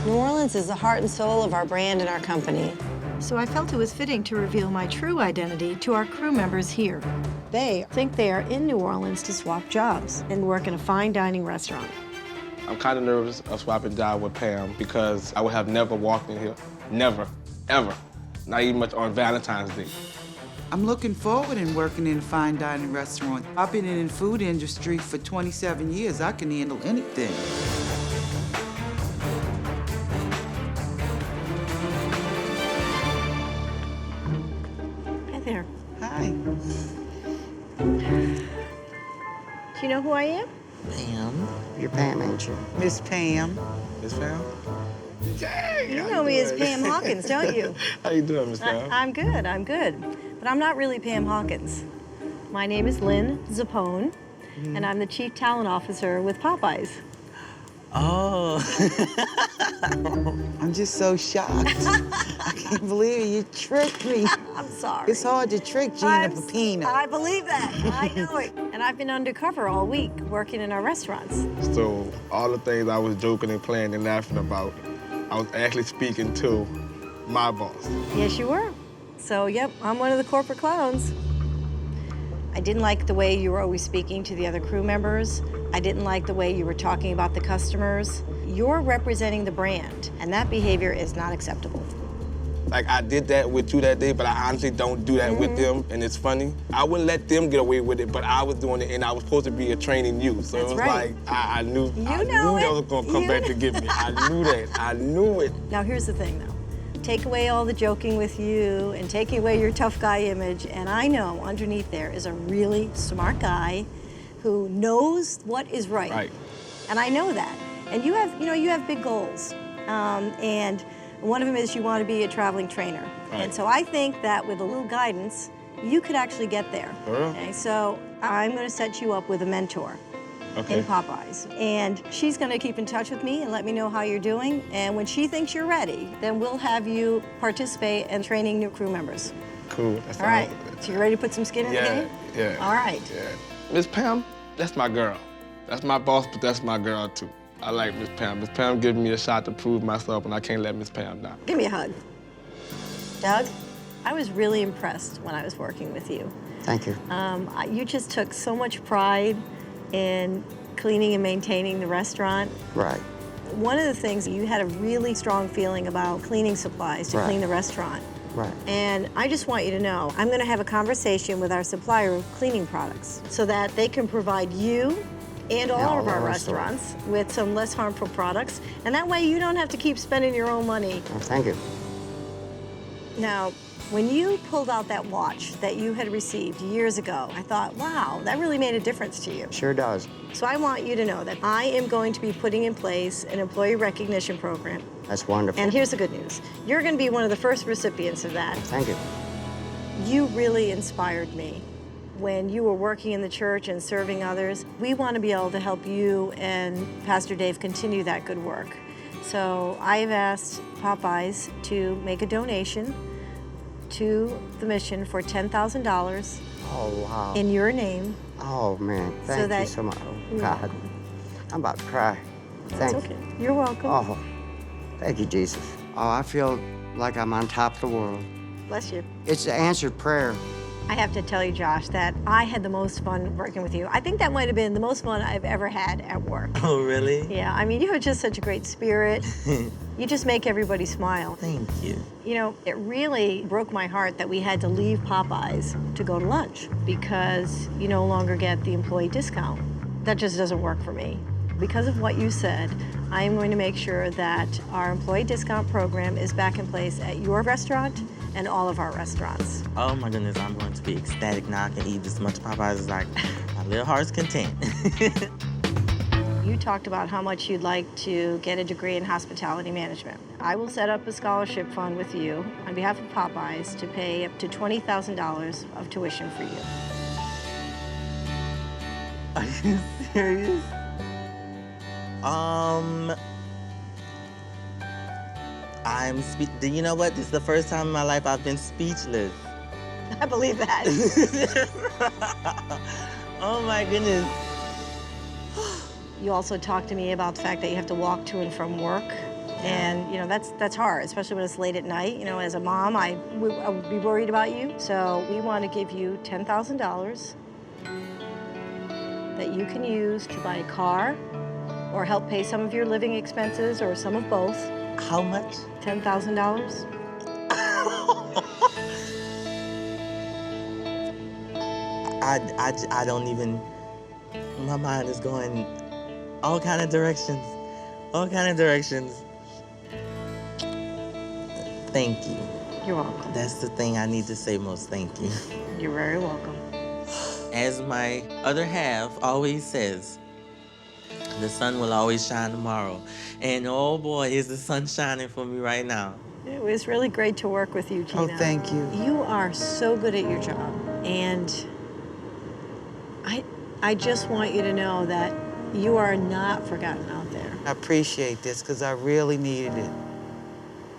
New Orleans is the heart and soul of our brand and our company. So I felt it was fitting to reveal my true identity to our crew members here. They think they are in New Orleans to swap jobs and work in a fine dining restaurant. I'm kind of nervous of swapping job with Pam because I would have never walked in here. Never, ever. Not even much on Valentine's Day. I'm looking forward in working in a fine dining restaurant. I've been in the food industry for 27 years. I can handle anything. Hi there. Hi. Do you know who I am? Pam. You're Pam, ain't you? Miss Pam. Miss Pam? You know me as Pam Hawkins, don't you? How you doing, Miss Pam? I'm good, I'm good. But I'm not really Pam Hawkins. My name is Lynn Zappone, and I'm the Chief Talent Officer with Popeyes. Oh. I'm just so shocked. I can't believe it. You tricked me. I'm sorry. It's hard to trick Gina Pepino. I believe that. I know it. And I've been undercover all week, working in our restaurants. So all the things I was joking and playing and laughing about, I was actually speaking to my boss. Yes, you were. So, yep, I'm one of the corporate clowns. I didn't like the way you were always speaking to the other crew members. I didn't like the way you were talking about the customers. You're representing the brand, and that behavior is not acceptable. Like, I did that with you that day, but I honestly don't do that with them, and it's funny. I wouldn't let them get away with it, but I was doing it, and I was supposed to be training you. So it was like, I knew that was gonna come back to get me. I knew that. I knew it. Now, here's the thing, though. Take away all the joking with you and taking away your tough guy image, and I know underneath there is a really smart guy who knows what is right. Right. And I know that. And you have big goals. And one of them is you want to be a traveling trainer. Right. And so I think that with a little guidance, you could actually get there. For real? Okay, so I'm going to set you up with a mentor Okay. in Popeyes. And she's going to keep in touch with me and let me know how you're doing. And when she thinks you're ready, then we'll have you participate in training new crew members. Cool. That's All right, so you ready to put some skin in the game? Yeah. All right. Yeah. Miss Pam, that's my girl. That's my boss, but that's my girl too. I like Miss Pam. Miss Pam giving me a shot to prove myself, and I can't let Miss Pam down. Give me a hug. Doug, I was really impressed when I was working with you. Thank you. You just took so much pride in cleaning and maintaining the restaurant. Right. One of the things, you had a really strong feeling about cleaning supplies to Right. clean the restaurant. Right. And I just want you to know, I'm going to have a conversation with our supplier of cleaning products so that they can provide you and all of our restaurants with some less harmful products. And that way you don't have to keep spending your own money. Well, thank you. Now, when you pulled out that watch that you had received years ago, I thought, wow, that really made a difference to you. Sure does. So I want you to know that I am going to be putting in place an employee recognition program. That's wonderful. And here's the good news. You're going to be one of the first recipients of that. Thank you. You really inspired me when you were working in the church and serving others. We want to be able to help you and Pastor Dave continue that good work. So I've asked Popeyes to make a donation to the mission for $10,000 Oh, wow. in your name. Oh, man. Thank you that- so much. Oh, You're God. welcome. I'm about to cry. That's Thank okay. you. You're welcome. Oh, thank you, Jesus. Oh, I feel like I'm on top of the world. Bless you. It's an answered prayer. I have to tell you, Josh, that I had the most fun working with you. I think that might have been the most fun I've ever had at work. Oh, really? Yeah, I mean, you have just such a great spirit. You just make everybody smile. Thank you. You know, it really broke my heart that we had to leave Popeyes to go to lunch because you no longer get the employee discount. That just doesn't work for me. Because of what you said, I am going to make sure that our employee discount program is back in place at your restaurant and all of our restaurants. Oh my goodness, I'm going to be ecstatic now. I can eat as much Popeyes as my little heart's content. You talked about how much you'd like to get a degree in hospitality management. I will set up a scholarship fund with you on behalf of Popeyes to pay up to $20,000 of tuition for you. Are you serious? You know what? This is the first time in my life I've been speechless. I believe that. Oh my goodness. You also talked to me about the fact that you have to walk to and from work. And, you know, that's hard, especially when it's late at night. You know, as a mom, I would be worried about you. So we want to give you $10,000 that you can use to buy a car or help pay some of your living expenses or some of both. How much? $10,000. I don't even, my mind is going all kind of directions. All kind of directions. Thank you. You're welcome. That's the thing I need to say most, thank you. You're very welcome. As my other half always says, the sun will always shine tomorrow. And oh boy, is the sun shining for me right now. It was really great to work with you, Gina. Oh, thank you. You are so good at your job. And I just want you to know that you are not forgotten out there. I appreciate this because I really needed it.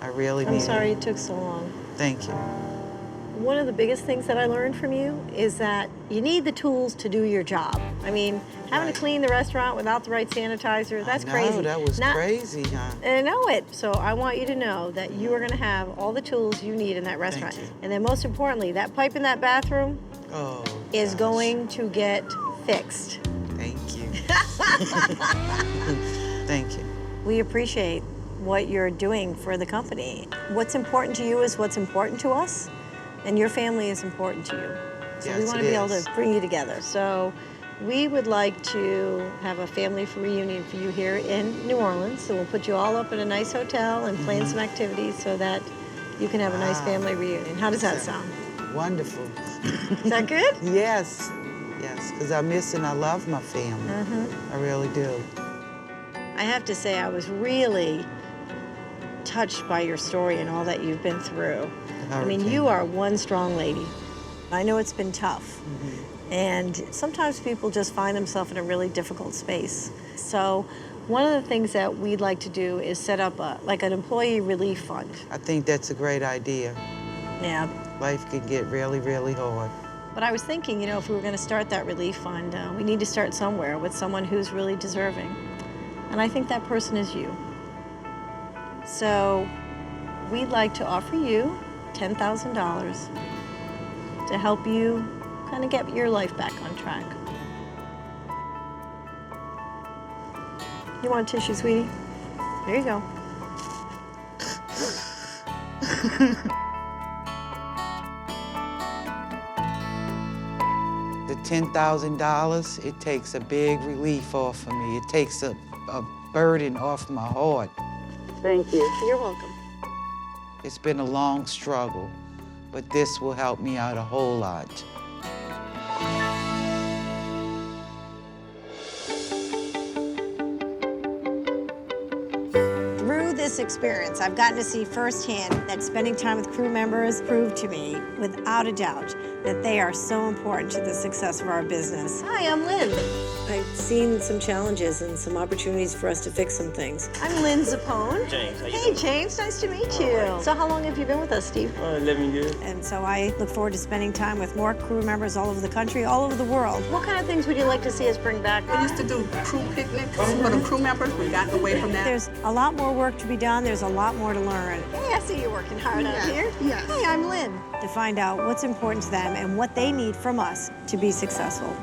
I really needed it. I'm sorry it took so long. Thank you. One of the biggest things that I learned from you is that you need the tools to do your job. I mean, having to clean the restaurant without the right sanitizer, that's crazy. No, that was crazy, huh? And I know it. So I want you to know that you are going to have all the tools you need in that restaurant. And then most importantly, that pipe in that bathroom is going to get fixed. Thank you. Thank you. We appreciate what you're doing for the company. What's important to you is what's important to us, and your family is important to you. So we Yes, want it to be able is. to bring you together. So we would like to have a family reunion for you here in New Orleans. So we'll put you all up in a nice hotel and plan some activities so that you can have a nice family reunion. How does that sound? Wonderful. Is that good? Yes, yes, because I miss and I love my family. I really do. I have to say, I was really touched by your story and all that you've been through. I mean, you are one strong lady. I know it's been tough. And sometimes people just find themselves in a really difficult space. So one of the things that we'd like to do is set up like an employee relief fund. I think that's a great idea. Yeah. Life can get really, really hard. But I was thinking, you know, if we were going to start that relief fund, we need to start somewhere with someone who's really deserving. And I think that person is you. So we'd like to offer you $10,000 to help you kind of get your life back on track. You want a tissue, sweetie? There you go. The $10,000, it takes a big relief off of me. It takes a burden off my heart. Thank you. You're welcome. It's been a long struggle, but this will help me out a whole lot. Through this experience, I've gotten to see firsthand that spending time with crew members proved to me, without a doubt, that they are so important to the success of our business. Hi, I'm Lynn. I've seen some challenges and some opportunities for us to fix some things. I'm Lynn Zappone. James, how you Hey, doing? James, nice to meet you. right. So how long have you been with us, Steve? 11 years. And so I look forward to spending time with more crew members all over the country, all over the world. What kind of things would you like to see us bring back? We used to do crew picnics for the crew members. We got away from that. There's a lot more work to be done. There's a lot more to learn. Hey, I see you working hard out here. Yes. Hey, I'm Lynn. To find out what's important to them and what they need from us to be successful.